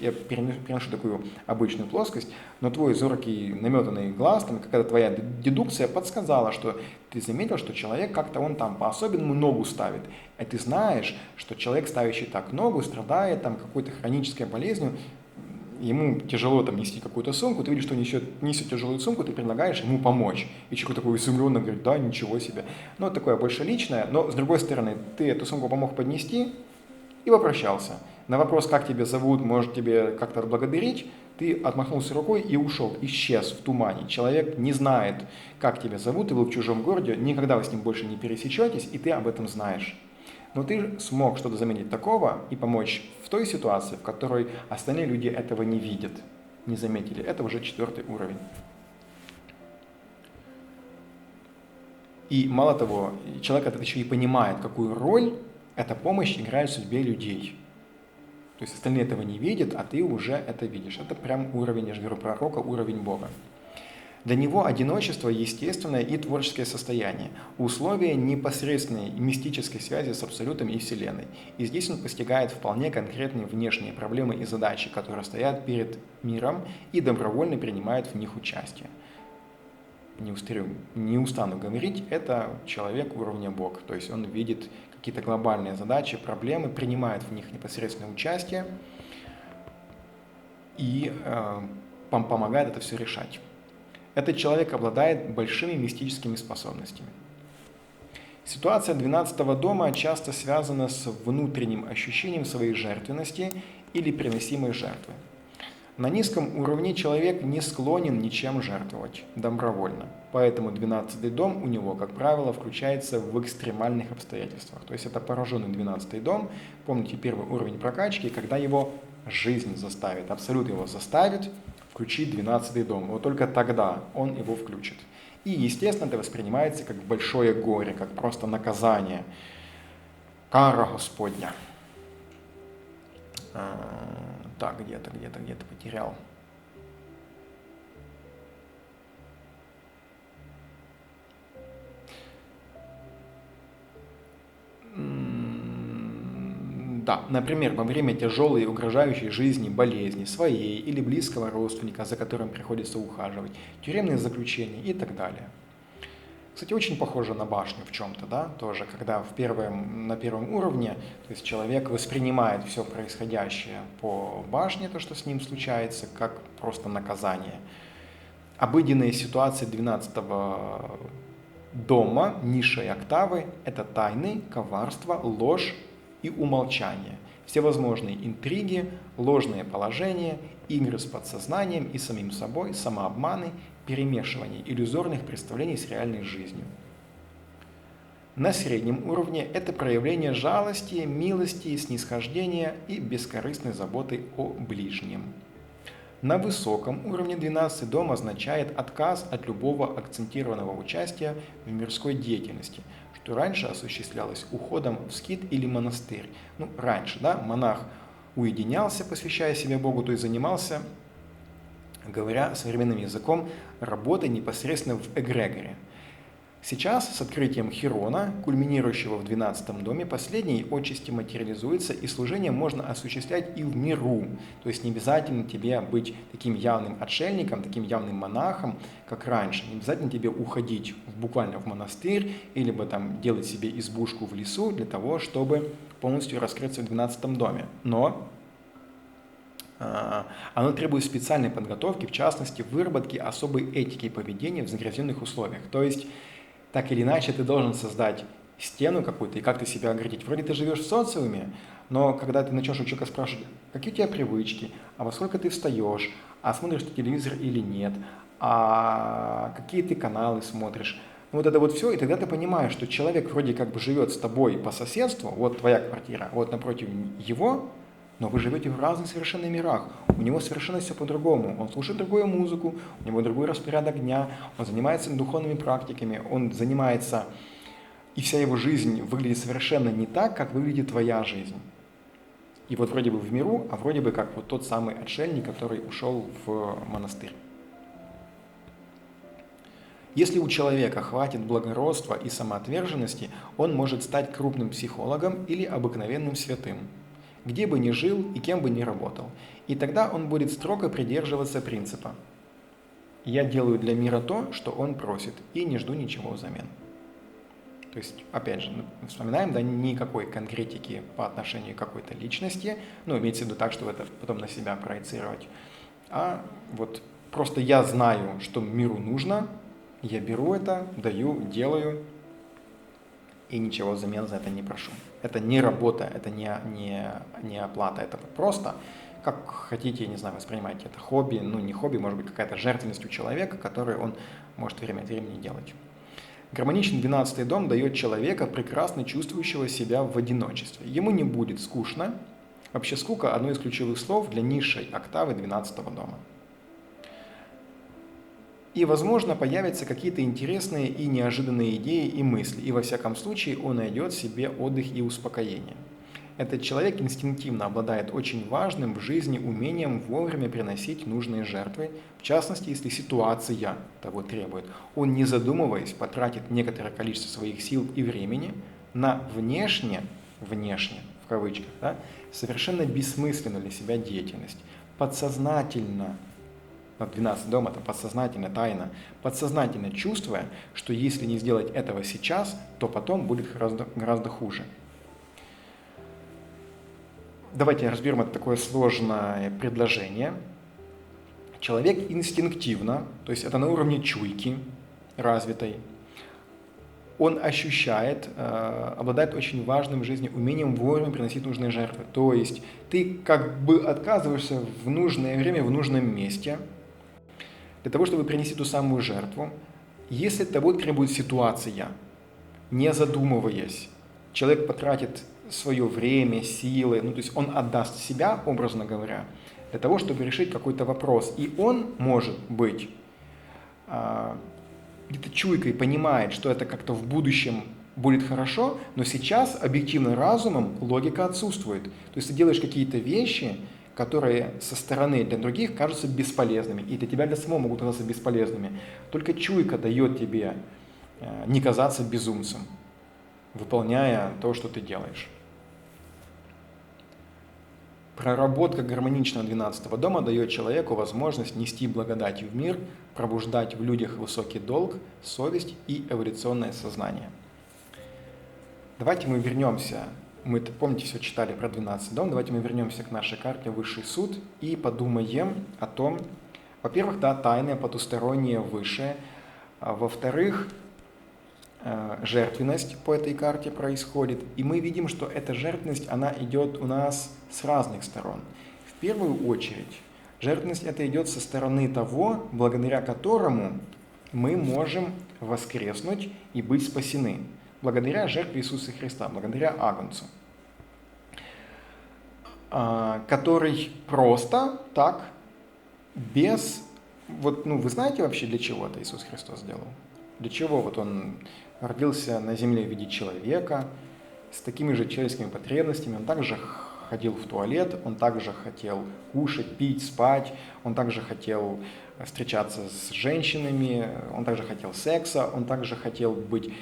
я переношу такую обычную плоскость, но твой зоркий наметанный глаз, там какая-то твоя дедукция подсказала, что ты заметил, что человек как-то он там по-особенному ногу ставит. И ты знаешь, что человек, ставящий так ногу, страдает там какой-то хронической болезнью, ему тяжело там нести какую-то сумку, ты видишь, что несет тяжелую сумку, ты предлагаешь ему помочь. И человек такой изумленно говорит, да, ничего себе. Ну, такое больше личное, но с другой стороны, ты эту сумку помог поднести и попрощался. На вопрос, как тебя зовут, может тебе как-то отблагодарить, ты отмахнулся рукой и ушел, исчез в тумане. Человек не знает, как тебя зовут, ты был в чужом городе, никогда вы с ним больше не пересечетесь, и ты об этом знаешь. Но ты смог что-то заметить такого и помочь в той ситуации, в которой остальные люди этого не видят, не заметили. Это уже 4-й уровень. И мало того, человек этот еще и понимает, какую роль эта помощь играет в судьбе людей. То есть остальные этого не видят, а ты уже это видишь. Это прям уровень, я же говорю, пророка, уровень Бога. Для него одиночество – естественное и творческое состояние, условие непосредственной мистической связи с Абсолютом и Вселенной. И здесь он постигает вполне конкретные внешние проблемы и задачи, которые стоят перед миром, и добровольно принимает в них участие. Не устану говорить, это человек уровня Бог, то есть он видит какие-то глобальные задачи, проблемы, принимает в них непосредственное участие и помогает это все решать. Этот человек обладает большими мистическими способностями. Ситуация 12-го дома часто связана с внутренним ощущением своей жертвенности или приносимой жертвы. На низком уровне человек не склонен ничем жертвовать добровольно, поэтому 12-й дом у него, как правило, включается в экстремальных обстоятельствах. То есть это пораженный 12-й дом, помните первый уровень прокачки, когда его жизнь заставит, абсолют его заставит включить 12-й дом. Вот только тогда он его включит. И, естественно, это воспринимается как большое горе, как просто наказание, кара Господня. Так, где-то потерял. Да, например, во время тяжелой и угрожающей жизни болезни своей или близкого родственника, за которым приходится ухаживать, тюремные заключения и так далее. Кстати, очень похоже на башню в чем-то, да, тоже, когда на первом уровне, то есть человек воспринимает все происходящее по башне, то, что с ним случается, как просто наказание. Обыденные ситуации 12-го дома, низшей октавы – это тайны, коварство, ложь и умолчание, всевозможные интриги, ложные положения, игры с подсознанием и самим собой, самообманы, перемешивание иллюзорных представлений с реальной жизнью. На среднем уровне это проявление жалости, милости, снисхождения и бескорыстной заботы о ближнем. На высоком уровне 12-й дом означает отказ от любого акцентированного участия в мирской деятельности, что раньше осуществлялось уходом в скит или монастырь. Раньше, да, монах уединялся, посвящая себя Богу, то есть занимался, говоря современным языком, работой непосредственно в эгрегоре. Сейчас с открытием Хирона, кульминирующего в 12-м доме, последней отчасти материализуется, и служение можно осуществлять и в миру. То есть не обязательно тебе быть таким явным отшельником, таким явным монахом, как раньше. Не обязательно тебе уходить буквально в монастырь, или там делать себе избушку в лесу для того, чтобы полностью раскрыться в 12-м доме. Но оно требует специальной подготовки, в частности, выработки особой этики поведения в загрязненных условиях. То есть, так или иначе, ты должен создать стену какую-то и как-то себя оградить. Вроде ты живешь в социуме, но когда ты начнешь у человека спрашивать, какие у тебя привычки, а во сколько ты встаешь, а смотришь ты телевизор или нет, а какие ты каналы смотришь, вот это вот все, и тогда ты понимаешь, что человек вроде как бы живет с тобой по соседству, вот твоя квартира, вот напротив его, но вы живете в разных совершенно мирах. У него совершенно все по-другому. Он слушает другую музыку, у него другой распорядок дня, он занимается духовными практиками, он занимается, и вся его жизнь выглядит совершенно не так, как выглядит твоя жизнь. И вот вроде бы в миру, а вроде бы как вот тот самый отшельник, который ушел в монастырь. Если у человека хватит благородства и самоотверженности, он может стать крупным психологом или обыкновенным святым, где бы ни жил и кем бы ни работал. И тогда он будет строго придерживаться принципа: «Я делаю для мира то, что он просит, и не жду ничего взамен». То есть, опять же, вспоминаем, да, никакой конкретики по отношению к какой-то личности, имеется в виду так, чтобы это потом на себя проецировать, а вот просто я знаю, что миру нужно, я беру это, даю, делаю, и ничего взамен за это не прошу. Это не работа, это не оплата, это просто, как хотите, не знаю, воспринимайте это хобби, не хобби, может быть, какая-то жертвенность у человека, которую он может время от времени делать. Гармоничный 12-й дом дает человека, прекрасно чувствующего себя в одиночестве. Ему не будет скучно. Вообще скука – одно из ключевых слов для низшей октавы 12-го дома. И, возможно, появятся какие-то интересные и неожиданные идеи и мысли, и во всяком случае он найдет себе отдых и успокоение. Этот человек инстинктивно обладает очень важным в жизни умением вовремя приносить нужные жертвы, в частности, если ситуация того требует. Он, не задумываясь, потратит некоторое количество своих сил и времени на внешне, в кавычках, да, совершенно бессмысленную для себя деятельность. Подсознательно, 12 дом это подсознательно, тайна, подсознательно чувствуя, что если не сделать этого сейчас, то потом будет гораздо хуже. Давайте разберем это такое сложное предложение. Человек инстинктивно, то есть это на уровне чуйки развитой, он ощущает, обладает очень важным в жизни умением вовремя приносить нужные жертвы. То есть ты как бы отказываешься в нужное время, в нужном месте, для того, чтобы принести ту самую жертву, если того требует ситуация, не задумываясь. Человек потратит свое время, силы, то есть он отдаст себя, образно говоря, для того, чтобы решить какой-то вопрос. И он, может быть, где-то чуйкой понимает, что это как-то в будущем будет хорошо, но сейчас объективным разумом логика отсутствует. То есть ты делаешь какие-то вещи, которые со стороны для других кажутся бесполезными, и для тебя для самого могут казаться бесполезными. Только чуйка дает тебе не казаться безумцем, выполняя то, что ты делаешь. Проработка гармоничного 12-го дома дает человеку возможность нести благодать в мир, пробуждать в людях высокий долг, совесть и эволюционное сознание. Давайте мы вернемся, мы, помните, все читали про 12-й дом, давайте мы вернемся к нашей карте Высший суд и подумаем о том, во-первых, да, тайное, потустороннее, высшее, во-вторых, жертвенность по этой карте происходит, и мы видим, что эта жертвенность, она идет у нас с разных сторон. В первую очередь, жертвенность это идет со стороны того, благодаря которому мы можем воскреснуть и быть спасены, благодаря жертве Иисуса Христа, благодаря Агнцу, который просто так, без... вы знаете вообще, для чего это Иисус Христос сделал? Для чего он родился на земле в виде человека, с такими же человеческими потребностями, он также ходил в туалет, он также хотел кушать, пить, спать, он также хотел встречаться с женщинами, он также хотел секса, он также хотел быть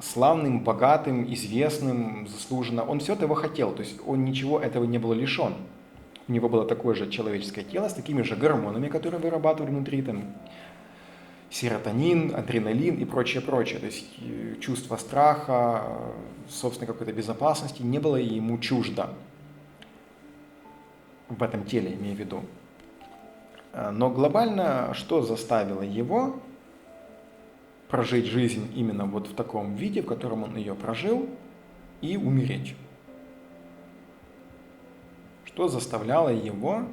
славным, богатым, известным, заслуженно. Он все этого хотел, то есть он ничего этого не был лишен. У него было такое же человеческое тело с такими же гормонами, которые вырабатывали внутри, серотонин, адреналин и прочее. То есть чувство страха, собственной какой-то безопасности не было ему чуждо. В этом теле, имею в виду. Но глобально, что заставило его прожить жизнь именно в таком виде, в котором он ее прожил, и умереть? Что заставляло его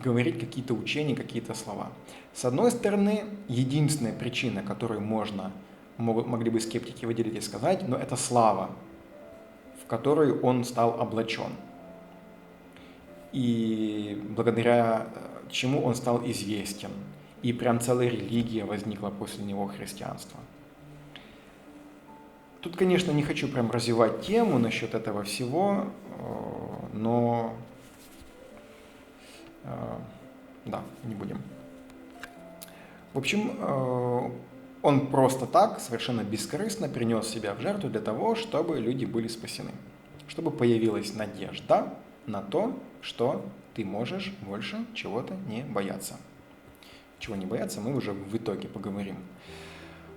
говорить какие-то учения, какие-то слова? С одной стороны, единственная причина, которую могли бы скептики выделить и сказать, но это слава, в которую он стал облачен. И благодаря чему он стал известен. И прям целая религия возникла после него, христианство. Тут, конечно, не хочу прям развивать тему насчет этого всего, но да, не будем. В общем, он просто так, совершенно бескорыстно принес себя в жертву для того, чтобы люди были спасены. Чтобы появилась надежда на то, что ты можешь больше чего-то не бояться. Чего не бояться, мы уже в итоге поговорим.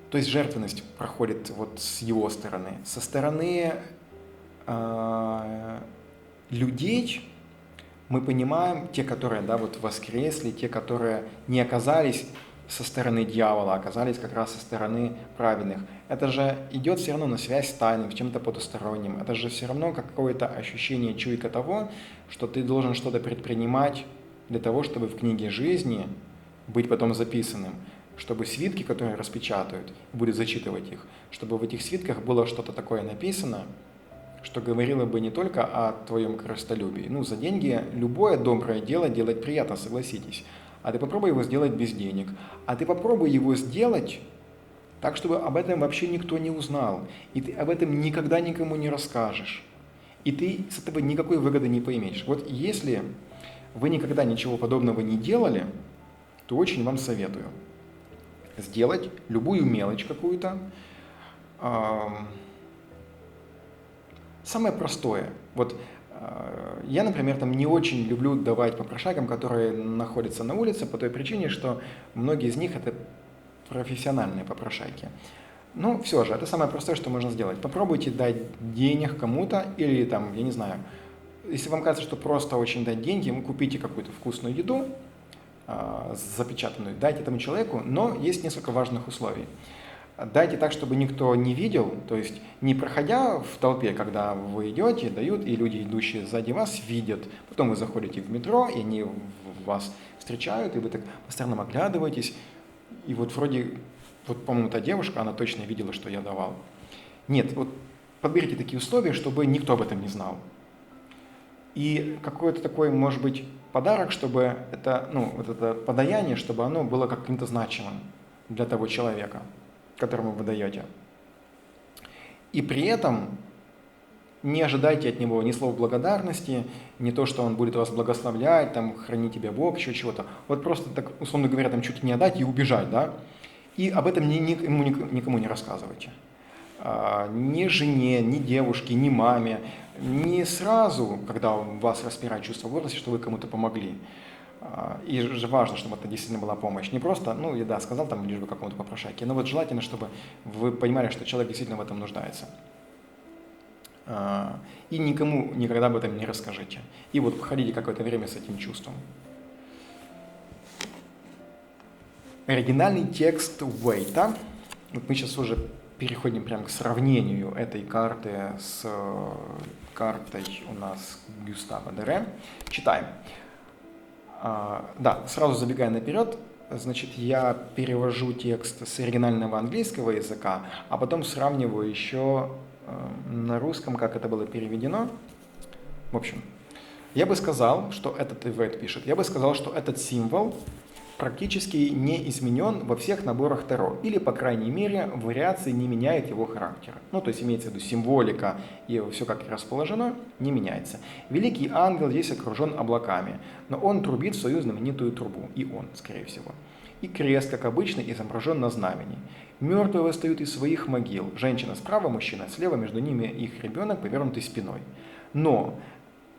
То есть жертвенность проходит с его стороны. Со стороны людей мы понимаем, те, которые воскресли, те, которые не оказались со стороны дьявола, оказались как раз со стороны праведных. Это же идет все равно на связь с тайным, с чем-то потусторонним. Это же все равно какое-то ощущение, чуйка того, что ты должен что-то предпринимать для того, чтобы в книге жизни быть потом записанным, чтобы свитки, которые распечатают, будет зачитывать их, чтобы в этих свитках было что-то такое написано, что говорило бы не только о твоем корыстолюбии. За деньги любое доброе дело делать приятно, согласитесь. А ты попробуй его сделать без денег. А ты попробуй его сделать так, чтобы об этом вообще никто не узнал, и ты об этом никогда никому не расскажешь, и ты с этого никакой выгоды не поимеешь. Вот если вы никогда ничего подобного не делали, то очень вам советую сделать любую мелочь какую-то. Самое простое. Вот я, например, там не очень люблю давать попрошайкам, которые находятся на улице, по той причине, что многие из них это профессиональные попрошайки. Ну, все же, это самое простое, что можно сделать. Попробуйте дать денег кому-то или там, я не знаю, если вам кажется, что просто очень дать деньги, вы купите какую-то вкусную еду, запечатанную, дайте этому человеку, но есть несколько важных условий. Дайте так, чтобы никто не видел, то есть не проходя в толпе, когда вы идете, дают, и люди, идущие сзади вас, видят. Потом вы заходите в метро, и они вас встречают, и вы так постоянно оглядываетесь. И вот вроде, вот, по-моему, та девушка, она точно видела, что я давал. Нет, вот подберите такие условия, чтобы никто об этом не знал. И какой-то такой, может быть, подарок, чтобы это, ну, вот это подаяние, чтобы оно было каким-то значимым для того человека, которому вы даете. И при этом не ожидайте от него ни слов благодарности, ни то, что он будет вас благословлять, там, хранить тебя Бог, еще чего-то. Вот просто так, условно говоря, там чуть не отдать и убежать, да? И об этом никому не рассказывайте. Ни жене, ни девушке, ни маме. Не сразу, когда вас распирает чувство гордости, что вы кому-то помогли. И же важно, чтобы это действительно была помощь. Не просто, ну, я да, сказал там лишь бы какому-то попрошайке, но вот желательно, чтобы вы понимали, что человек действительно в этом нуждается. И никому никогда об этом не расскажите. И вот походите какое-то время с этим чувством. Оригинальный текст Уэйта. Вот мы сейчас уже переходим прямо к сравнению этой карты с картой у нас Гюстава Дере. Читаем. Да, сразу забегая наперед, значит, я перевожу текст с оригинального английского языка, а потом сравниваю еще на русском, как это было переведено. В общем, я бы сказал, что этот Ивет пишет, я бы сказал, что этот символ практически не изменен во всех наборах Таро, или, по крайней мере, вариации не меняют его характера. Ну, то есть имеется в виду символика и все, как расположено, не меняется. Великий ангел здесь окружен облаками, но он трубит в свою знаменитую трубу, и он, скорее всего. И крест, как обычно, изображен на знамени. Мертвые восстают из своих могил, женщина справа, мужчина слева, между ними их ребенок, повернутый спиной. Но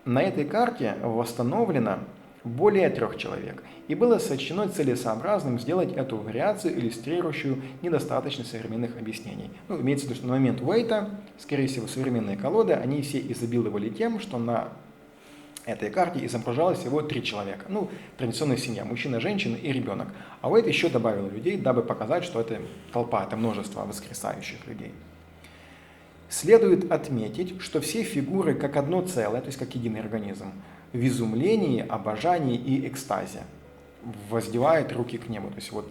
на этой карте восстановлено более 3 человек, и было сочтено целесообразным сделать эту вариацию, иллюстрирующую недостаточность современных объяснений. Ну, имеется в виду, что на момент Уэйта, скорее всего, современные колоды, они все изобиловали тем, что на этой карте изображалось всего 3 человека. Ну, традиционная семья, мужчина, женщина и ребенок. А Уэйт еще добавил людей, дабы показать, что это толпа, это множество воскресающих людей. Следует отметить, что все фигуры как одно целое, то есть как единый организм, в изумлении, обожании и экстазе воздевают руки к небу. То есть вот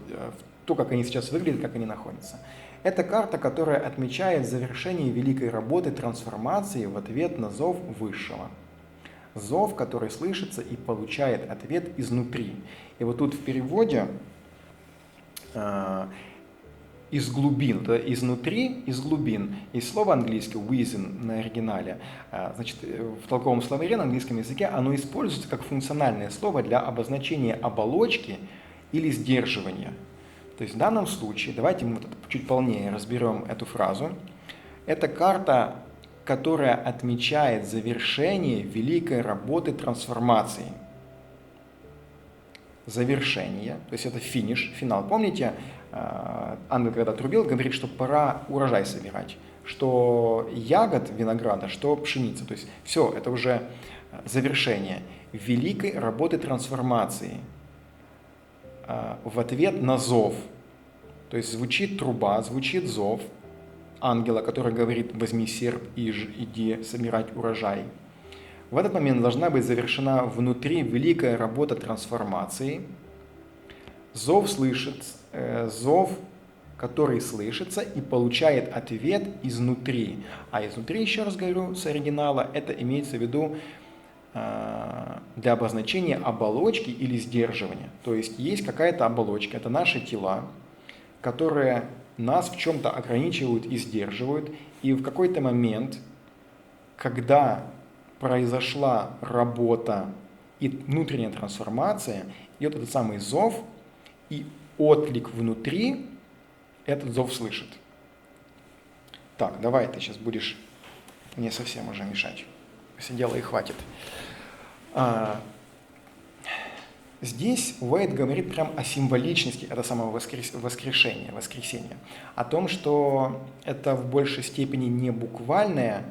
то, как они сейчас выглядят, как они находятся. Это карта, которая отмечает завершение великой работы трансформации в ответ на зов Высшего. Зов, который слышится и получает ответ изнутри. И вот тут в переводе из глубин, это изнутри, из глубин. Есть слово английское within на оригинале. Значит, в толковом словаре на английском языке оно используется как функциональное слово для обозначения оболочки или сдерживания. То есть в данном случае, давайте мы чуть полнее разберем эту фразу. Это карта, которая отмечает завершение великой работы трансформации. Завершение, то есть это финиш, финал. Помните, ангел, когда трубил, говорит, что пора урожай собирать, что ягод винограда, что пшеница. То есть все, это уже завершение великой работы трансформации в ответ на зов. То есть звучит труба, звучит зов ангела, который говорит: возьми серп и иди собирать урожай. В этот момент должна быть завершена внутри великая работа трансформации. Зов, который слышится и получает ответ изнутри. А изнутри, еще раз говорю, с оригинала, это имеется в виду для обозначения оболочки или сдерживания. То есть есть какая-то оболочка, это наши тела, которые нас в чем-то ограничивают и сдерживают, и в какой-то момент, когда произошла работа и внутренняя трансформация, идет этот самый зов, и отклик внутри этот зов слышит. Так, давай ты сейчас будешь мне совсем уже мешать. Сидела и хватит. Здесь Уэйт говорит прям о символичности этого самого воскресения, о том, что это в большей степени не буквальное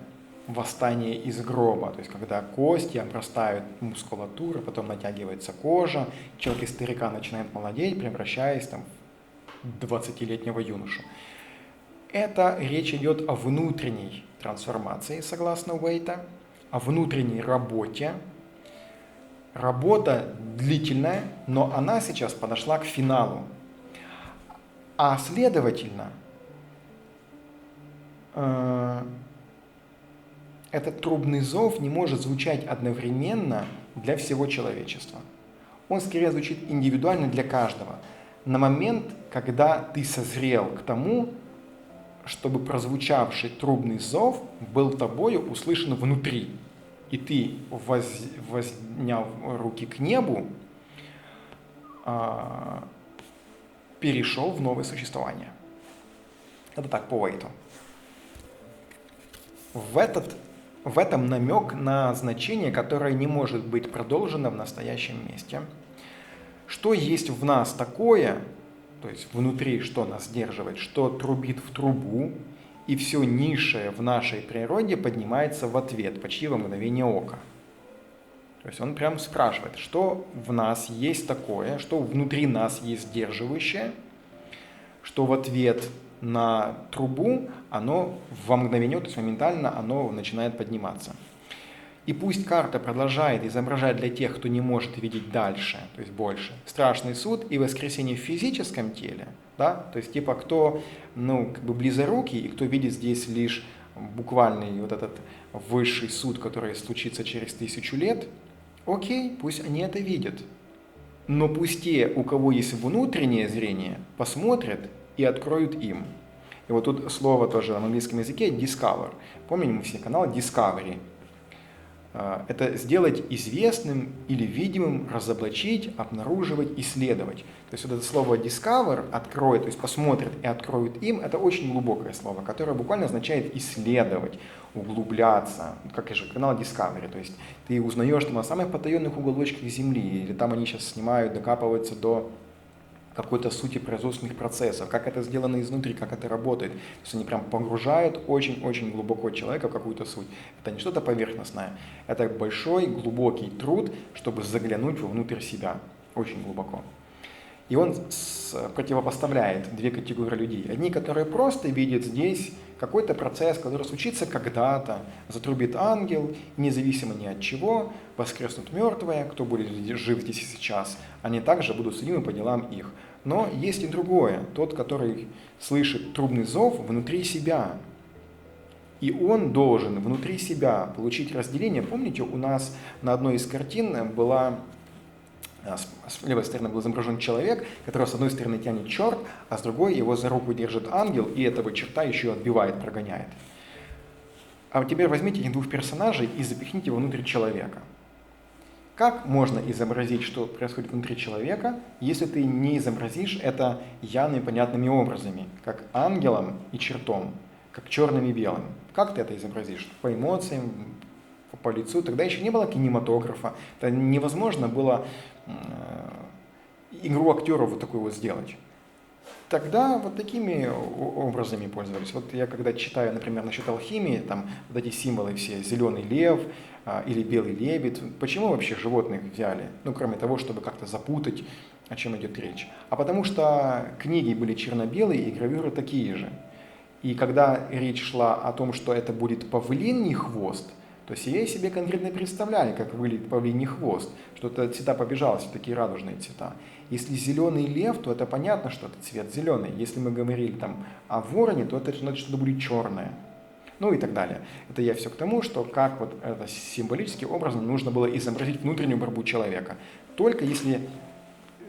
восстание из гроба, то есть когда кости обрастают мускулатурой, потом натягивается кожа, человек из старика начинает молодеть, превращаясь там, в 20-летнего юношу. Это речь идет о внутренней трансформации, согласно Уэйта, о внутренней работе. Работа длительная, но она сейчас подошла к финалу. А следовательно, этот трубный зов не может звучать одновременно для всего человечества. Он скорее звучит индивидуально для каждого. На момент, когда ты созрел к тому, чтобы прозвучавший трубный зов был тобою услышан внутри, и ты, возняв руки к небу, перешел в новое существование. Это так по Уэйту. В этом намек на значение, которое не может быть продолжено в настоящем месте. Что есть в нас такое, то есть внутри, что нас сдерживает, что трубит в трубу, и все низшее в нашей природе поднимается в ответ, почти во мгновение ока. То есть он прям спрашивает, что в нас есть такое, что внутри нас есть сдерживающее, что в ответ на трубу оно во мгновение, то есть моментально оно начинает подниматься. И пусть карта продолжает изображать для тех, кто не может видеть дальше, то есть больше, страшный суд и воскресение в физическом теле, да, то есть типа кто, близорукий и кто видит здесь лишь буквальный вот этот высший суд, который случится через 1000 лет, окей, пусть они это видят. Но пусть те, у кого есть внутреннее зрение, посмотрят и откроют им. И вот тут слово тоже на английском языке discover. Помним мы все канал Discovery. Это сделать известным или видимым, разоблачить, обнаруживать, исследовать. То есть вот это слово discover, откроет, то есть посмотрят и откроют им, это очень глубокое слово, которое буквально означает исследовать, углубляться, как и же канал Discovery. То есть ты узнаешь там, на самых потаенных уголочках Земли, или там они сейчас снимают, докапываются до какой-то сути производственных процессов, как это сделано изнутри, как это работает. То есть они прям погружают очень-очень глубоко человека в какую-то суть. Это не что-то поверхностное, это большой, глубокий труд, чтобы заглянуть вовнутрь себя, очень глубоко. И он противопоставляет две категории людей. Одни, которые просто видят здесь какой-то процесс, который случится когда-то, затрубит ангел, независимо ни от чего, воскреснут мертвые, кто будет жив здесь и сейчас, они также будут судимы по делам их. Но есть и другое, тот, который слышит трубный зов внутри себя. И он должен внутри себя получить разделение. Помните, у нас на одной из картин была... С левой стороны был изображен человек, который с одной стороны тянет черт, а с другой его за руку держит ангел, и этого черта еще отбивает, прогоняет. А вот теперь возьмите этих двух персонажей и запихните его внутрь человека. Как можно изобразить, что происходит внутри человека, если ты не изобразишь это явными понятными образами, как ангелом и чертом, как черным и белым? Как ты это изобразишь? По эмоциям, по лицу? Тогда еще не было кинематографа, это невозможно было игру актеров вот такую вот сделать. Тогда вот такими образами пользовались. Вот я когда читаю, например, насчет алхимии, там вот эти символы все, зеленый лев или белый лебедь, почему вообще животных взяли? Ну, кроме того, чтобы как-то запутать, о чем идет речь. А потому что книги были черно-белые и гравюры такие же. И когда речь шла о том, что это будет павлиний хвост, то есть я себе конкретно представляли, как выглядит павлиний хвост, что это цвета побежалось, такие радужные цвета. Если зеленый лев, то это понятно, что это цвет зеленый. Если мы говорили там о вороне, то это значит, что это будет черное. Ну и так далее. Это я все к тому, что как вот это символически образно нужно было изобразить внутреннюю борьбу человека. Только если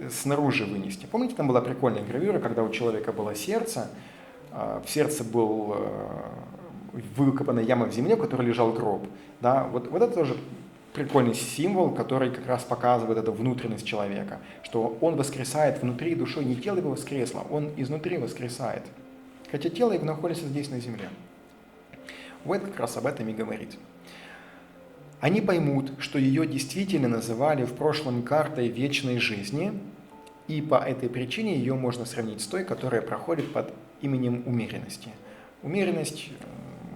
снаружи вынести. Помните, там была прикольная гравюра, когда у человека было сердце, в сердце был выкопана яма в земле, в которой лежал гроб. Да? Вот это тоже прикольный символ, который как раз показывает эту внутренность человека, что он воскресает внутри душой, не тело его воскресло, он изнутри воскресает. Хотя тело его находится здесь на земле. Вот как раз об этом и говорит. Они поймут, что ее действительно называли в прошлом картой вечной жизни, и по этой причине ее можно сравнить с той, которая проходит под именем умеренности. Умеренность,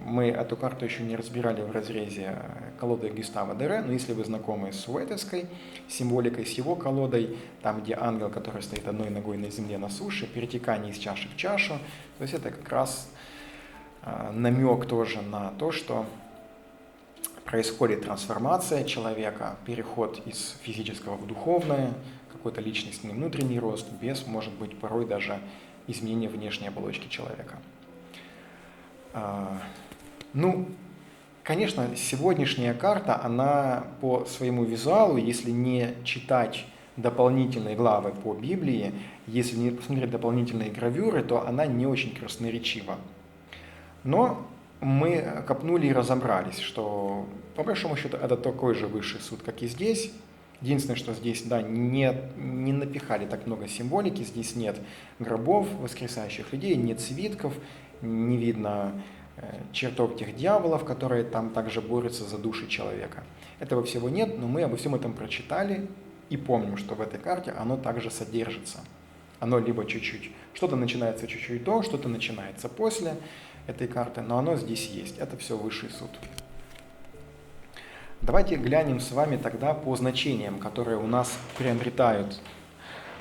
мы эту карту еще не разбирали в разрезе колоды Гюстава Дере, но если вы знакомы с уэйтовской символикой, с его колодой, там, где ангел, который стоит одной ногой на земле, на суше, перетекание из чаши в чашу, то есть это как раз намек тоже на то, что происходит трансформация человека, переход из физического в духовное, какой-то личностный внутренний рост, без, может быть, порой даже изменение внешней оболочки человека. Ну, конечно, сегодняшняя карта, она по своему визуалу, если не читать дополнительные главы по Библии, если не посмотреть дополнительные гравюры, то она не очень красноречива. Но мы копнули и разобрались, что по большому счету это такой же высший суд, как и здесь. Единственное, что здесь, да, не напихали так много символики, здесь нет гробов, воскресающих людей, нет свитков, не видно чертог тех дьяволов, которые там также борются за души человека. Этого всего нет, но мы обо всем этом прочитали и помним, что в этой карте оно также содержится. Оно либо чуть-чуть, что-то начинается чуть-чуть до, что-то начинается после этой карты, но оно здесь есть. Это все высший суд. Давайте глянем с вами тогда по значениям, которые у нас приобретают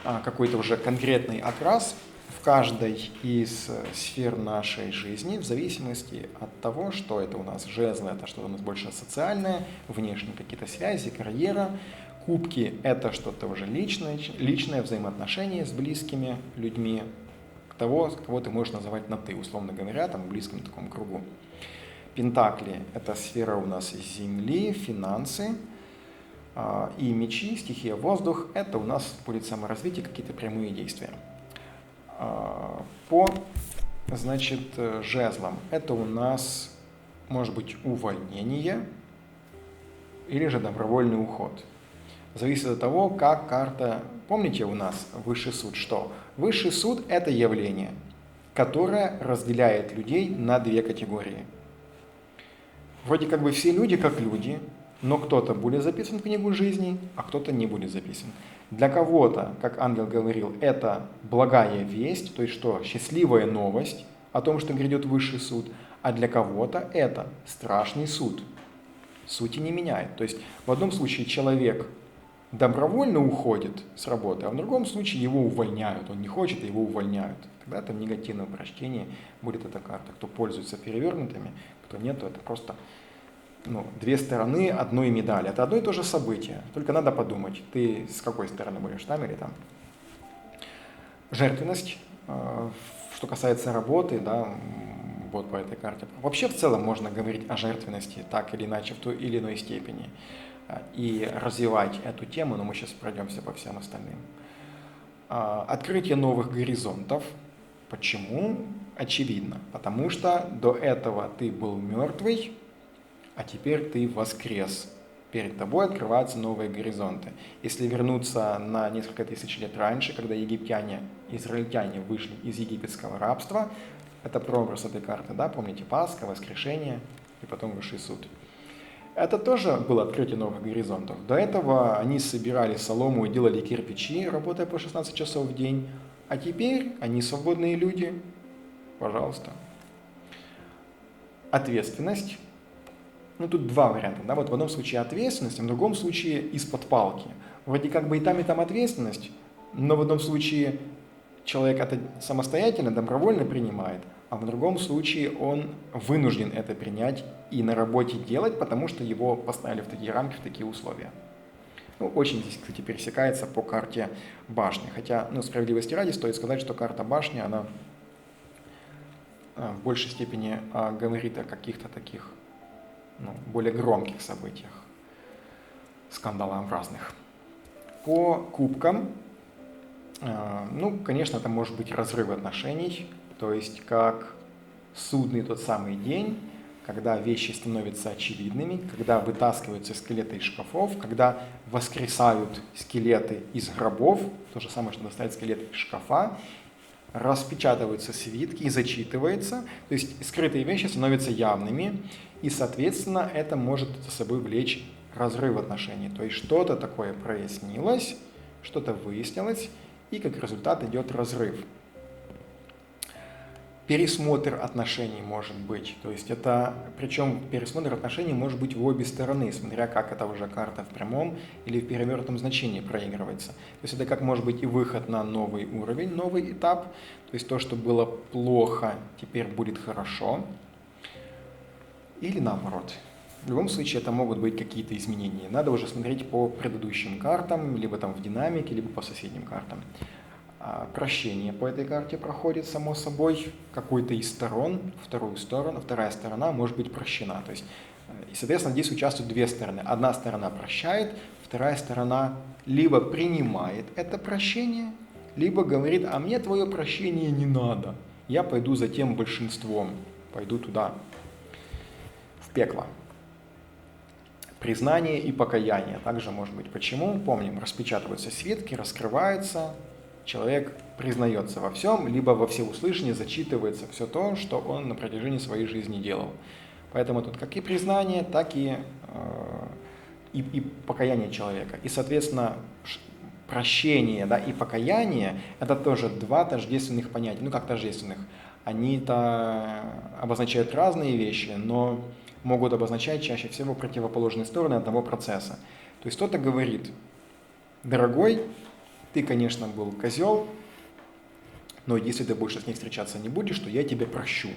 какой-то уже конкретный окрас в каждой из сфер нашей жизни, в зависимости от того, что это у нас жезлы, это что-то у нас больше социальное, внешние какие-то связи, карьера. Кубки – это что-то уже личное взаимоотношение с близкими людьми, того, кого ты можешь называть на «ты», условно говоря, там, в близком таком кругу. Пентакли – это сфера у нас земли, финансы, и мечи, стихия воздух – это у нас будет саморазвитие, какие-то прямые действия. По, значит, жезлам – это у нас может быть увольнение или же добровольный уход. Зависит от того, как карта... Помните у нас высший суд что? Высший суд – это явление, которое разделяет людей на две категории. Вроде как бы все люди как люди, но кто-то будет записан в книгу жизни, а кто-то не будет записан. Для кого-то, как ангел говорил, это благая весть, то есть что, счастливая новость о том, что грядет высший суд, а для кого-то это страшный суд. Сути не меняет. То есть в одном случае человек добровольно уходит с работы, а в другом случае его увольняют. Он не хочет, а его увольняют. Тогда это в негативном прочтении будет эта карта. Кто пользуется перевернутыми, кто нет, то это просто две стороны одной медали. Это одно и то же событие. Только надо подумать, ты с какой стороны будешь, там или там. Жертвенность, что касается работы, да, вот по этой карте. Вообще в целом можно говорить о жертвенности так или иначе в той или иной степени и развивать эту тему, но мы сейчас пройдемся по всем остальным. Открытие новых горизонтов. Почему? Очевидно. Потому что до этого ты был мертвый, а теперь ты воскрес. Перед тобой открываются новые горизонты. Если вернуться на несколько тысяч лет раньше, когда израильтяне вышли из египетского рабства, это прообраз этой карты, да, помните, Пасха, воскрешение и потом высший суд. Это тоже было открытие новых горизонтов. До этого они собирали солому и делали кирпичи, работая по 16 часов в день, а теперь они свободные люди. Пожалуйста. Ответственность. Тут два варианта. Да? Вот в одном случае ответственность, а в другом случае из-под палки. Вроде как бы и там ответственность, но в одном случае человек это самостоятельно, добровольно принимает, а в другом случае он вынужден это принять и на работе делать, потому что его поставили в такие рамки, в такие условия. Очень здесь, кстати, пересекается по карте башни. Хотя, справедливости ради, стоит сказать, что карта башни, она в большей степени говорит о каких-то таких более громких событиях, скандалообразных. По кубкам Ну, конечно, это может быть разрыв отношений, то есть как судный тот самый день, когда вещи становятся очевидными, когда вытаскиваются скелеты из шкафов, когда воскресают скелеты из гробов, то же самое, что достать скелеты из шкафа, распечатываются свитки и зачитывается, то есть скрытые вещи становятся явными, и, соответственно, это может за собой влечь разрыв отношений, то есть что-то такое прояснилось, что-то выяснилось, и как результат идет разрыв. Пересмотр отношений может быть, то есть это, причем пересмотр отношений может быть в обе стороны, смотря как это уже карта в прямом или в перевернутом значении проигрывается. То есть это как может быть и выход на новый уровень, новый этап, то есть то, что было плохо, теперь будет хорошо, или наоборот. В любом случае это могут быть какие-то изменения. Надо уже смотреть по предыдущим картам, либо там в динамике, либо по соседним картам. Прощение по этой карте проходит, само собой, какой-то из сторон, вторая сторона может быть прощена. То есть, и, соответственно, здесь участвуют две стороны. Одна сторона прощает, вторая сторона либо принимает это прощение, либо говорит, а мне твое прощение не надо, я пойду за тем большинством, пойду туда, в пекло. Признание и покаяние также может быть. Почему? Помним, распечатываются свитки, раскрывается, человек признается во всем, либо во всеуслышание зачитывается все то, что он на протяжении своей жизни делал. Поэтому тут как и признание, так и покаяние человека. И, соответственно, прощение, да, и покаяние – это тоже два тождественных понятия. Ну, как тождественных. Они-то обозначают разные вещи, но могут обозначать чаще всего противоположные стороны одного процесса. То есть кто-то говорит, дорогой, ты, конечно, был козел, но если ты больше с ней встречаться не будешь, то я тебя прощу.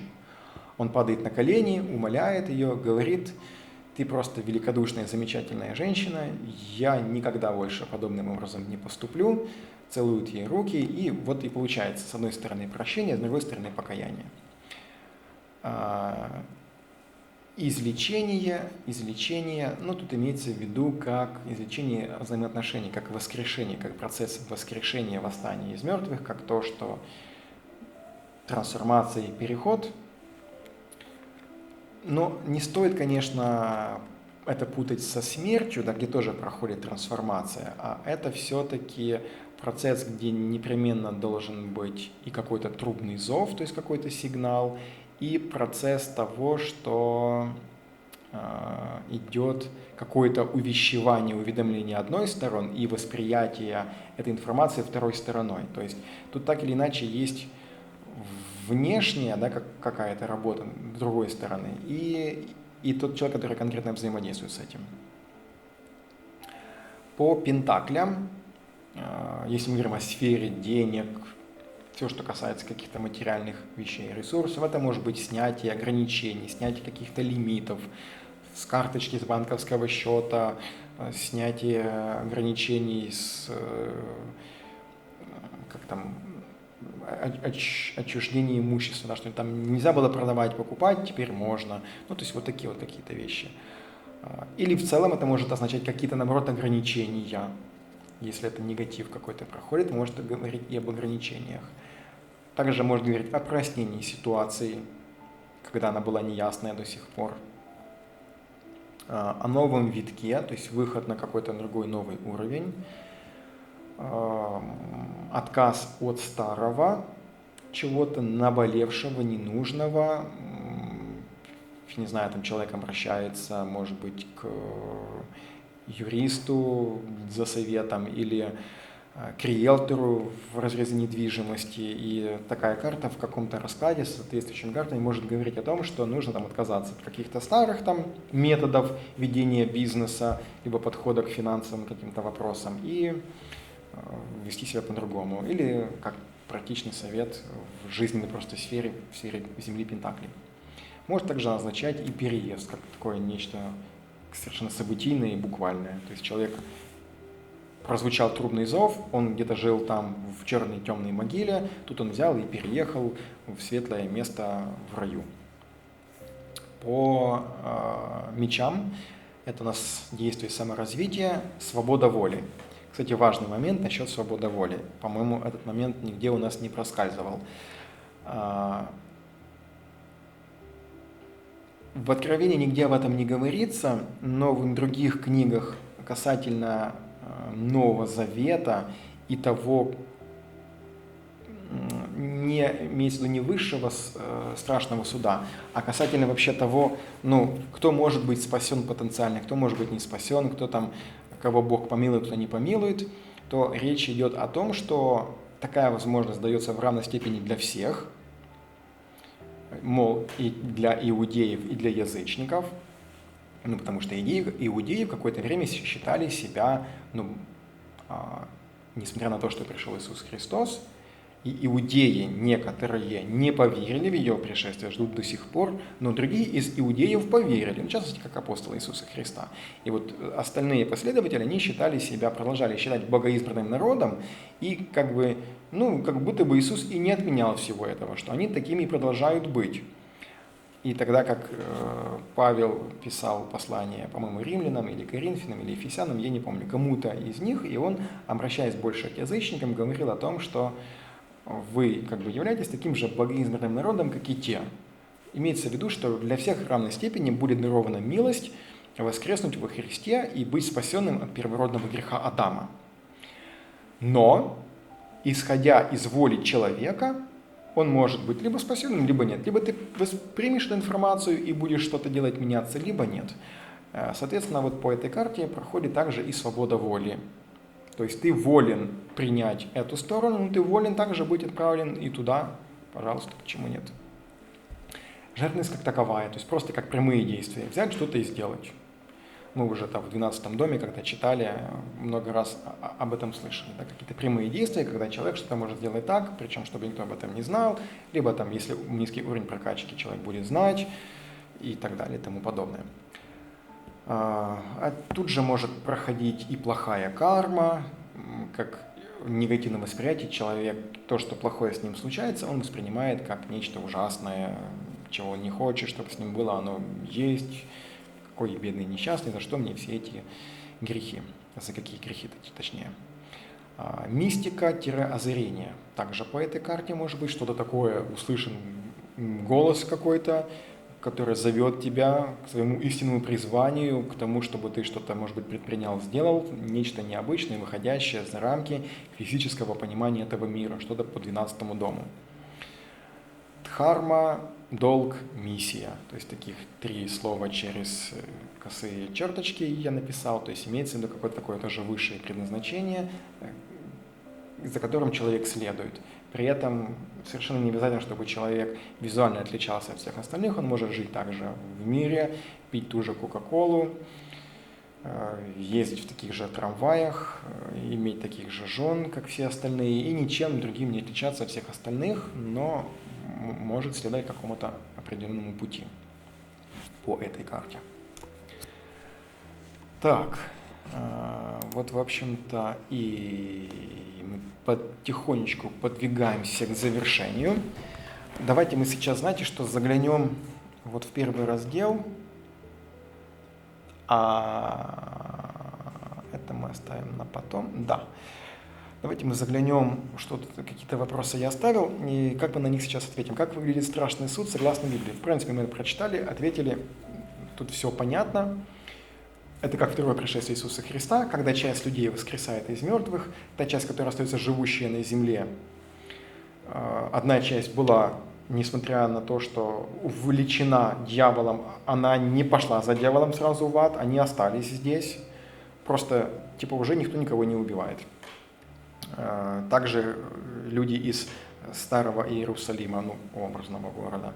Он падает на колени, умоляет ее, говорит, ты просто великодушная, замечательная женщина, я никогда больше подобным образом не поступлю, целует ей руки, и вот и получается, с одной стороны прощение, с другой стороны покаяние. Излечение, ну тут имеется в виду как излечение взаимоотношений, как воскрешение, как процесс воскрешения, восстания из мертвых, как то, что трансформация и переход. Но не стоит, конечно, это путать со смертью, да, где тоже проходит трансформация, а это все-таки процесс, где непременно должен быть и какой-то трубный зов, то есть какой-то сигнал, и процесс того, что идет какое-то увещевание, уведомление одной стороны и восприятие этой информации второй стороной. То есть тут так или иначе есть внешняя, да, какая-то работа с другой стороны и тот человек, который конкретно взаимодействует с этим. По пентаклям, если мы говорим о сфере денег, все, что касается каких-то материальных вещей, ресурсов, это может быть снятие ограничений, снятие каких-то лимитов с карточки, с банковского счета, снятие ограничений с отчуждение имущества, да, что там нельзя было продавать, покупать, теперь можно. Ну, то есть вот такие вот какие-то вещи. Или в целом это может означать какие-то, наоборот, ограничения. Если это негатив какой-то проходит, может говорить и об ограничениях. Также может говорить о прояснении ситуации, когда она была неясная до сих пор. О новом витке, то есть выход на какой-то другой новый уровень. Отказ от старого, чего-то наболевшего, ненужного. Не знаю, там человек обращается, может быть, к юристу за советом или к риэлтору в разрезе недвижимости. И такая карта в каком-то раскладе с соответствующими картами может говорить о том, что нужно там отказаться от каких-то старых там методов ведения бизнеса, либо подхода к финансовым каким-то вопросам и вести себя по-другому. Или как практичный совет в жизненной просто сфере, в сфере Земли Пентаклей. Может также означать и переезд, как такое нечто совершенно событийное и буквальное. То есть человек прозвучал трубный зов, он где-то жил там в черной темной могиле, тут он взял и переехал в светлое место в раю. По мечам это у нас действие саморазвития, свобода воли. Кстати, важный момент насчет свободы воли. По-моему, этот момент нигде у нас не проскальзывал. В Откровении нигде об этом не говорится, но в других книгах касательно Нового Завета и того, не имеется в виду не высшего страшного суда, а касательно вообще того, кто может быть спасен потенциально, кто может быть не спасен, кто там, кого Бог помилует, кто не помилует, то речь идет о том, что такая возможность дается в равной степени для всех, мол, и для иудеев, и для язычников, потому что иудеи в какое-то время считали себя, несмотря на то, что пришел Иисус Христос, и иудеи некоторые не поверили в Его пришествие, ждут до сих пор, но другие из иудеев поверили, в частности, как апостолы Иисуса Христа. И вот остальные последователи, они продолжали считать богоизбранным народом, и как будто бы Иисус и не отменял всего этого, что они такими и продолжают быть. И тогда, как Павел писал послание, по-моему, римлянам или коринфянам, или ефесянам, я не помню, кому-то из них, и он, обращаясь больше к язычникам, говорил о том, что вы являетесь таким же богоизбранным народом, как и те. Имеется в виду, что для всех в равной степени будет дарована милость воскреснуть во Христе и быть спасенным от первородного греха Адама. Но, исходя из воли человека, он может быть либо спасенным, либо нет. Либо ты воспримешь эту информацию и будешь что-то делать, меняться, либо нет. Соответственно, вот по этой карте проходит также и свобода воли. То есть ты волен принять эту сторону, но ты волен также быть отправлен и туда, пожалуйста, почему нет. Жертвенность как таковая, то есть просто как прямые действия. Взять что-то и сделать. Мы уже там в 12 доме, когда читали, много раз об этом слышали. Да, какие-то прямые действия, когда человек что-то может сделать так, причем чтобы никто об этом не знал, либо там, если низкий уровень прокачки, человек будет знать и так далее и тому подобное. А тут же может проходить и плохая карма, как негативное восприятие. Человек, то, что плохое с ним случается, он воспринимает как нечто ужасное, чего он не хочет, чтобы с ним было, оно есть. Какой я бедный несчастный, за что мне все эти грехи? За какие грехи, точнее? Мистика-озарение. Также по этой карте может быть что-то такое, услышан голос какой-то, который зовет тебя к своему истинному призванию, к тому, чтобы ты что-то, может быть, предпринял, сделал, нечто необычное, выходящее за рамки физического понимания этого мира, что-то по 12 дому. Дхарма, долг, миссия. То есть таких 3 слова через косые черточки я написал. То есть имеется в виду какое-то такое тоже высшее предназначение, за которым человек следует. При этом совершенно не обязательно, чтобы человек визуально отличался от всех остальных. Он может жить также в мире, пить ту же Кока-Колу, ездить в таких же трамваях, иметь таких же жен, как все остальные, и ничем другим не отличаться от всех остальных, но может следовать какому-то определенному пути по этой карте. Так, вот, в общем-то, и мы потихонечку подвигаемся к завершению. Давайте мы сейчас, знаете, что заглянем вот в первый раздел, а это мы оставим на потом. Да. Давайте мы заглянем, какие-то вопросы я оставил, и как мы на них сейчас ответим. Как выглядит страшный суд согласно Библии? В принципе, мы это прочитали, ответили, тут все понятно. Это как второе пришествие Иисуса Христа, когда часть людей воскресает из мертвых, та часть, которая остается живущая на земле. Одна часть была, несмотря на то, что увлечена дьяволом, она не пошла за дьяволом сразу в ад, они остались здесь. Просто, уже никто никого не убивает. Также люди из Старого Иерусалима, образного города,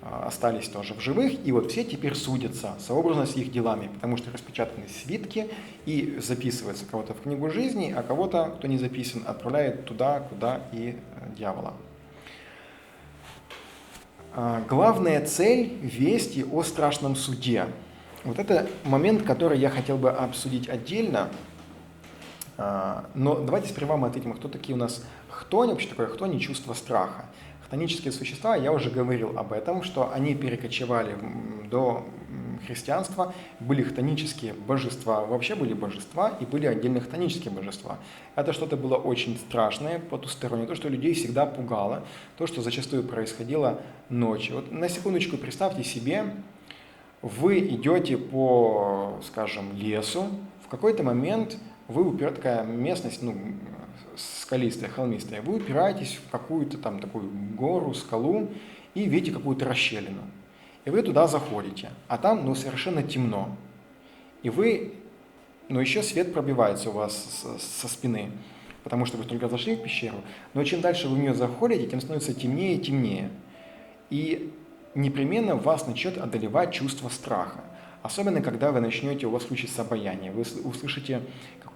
остались тоже в живых, и вот все теперь судятся сообразно с их делами, потому что распечатаны свитки и записывается кого-то в книгу жизни, а кого-то, кто не записан, отправляет туда, куда и дьявола. Главная цель вести о страшном суде. Вот это момент, который я хотел бы обсудить отдельно, но давайте сперва мы ответим, кто такие у нас хтони, вообще такое хтони, чувство страха. Хтонические существа, я уже говорил об этом, что они перекочевали до христианства, были хтонические божества, вообще были божества, и были отдельно хтонические божества. Это что-то было очень страшное, потустороннее, то, что людей всегда пугало, то, что зачастую происходило ночью. Вот на секундочку представьте себе, вы идете по, скажем, лесу, в какой-то момент такая местность, скалистая, холмистая, вы упираетесь в какую-то там такую гору, скалу и видите какую-то расщелину. И вы туда заходите, а там, совершенно темно. И еще свет пробивается у вас со спины, потому что вы только зашли в пещеру, но чем дальше вы в нее заходите, тем становится темнее и темнее. И непременно вас начнет одолевать чувство страха. Особенно, когда вы начнете, у вас включится обаяние, вы услышите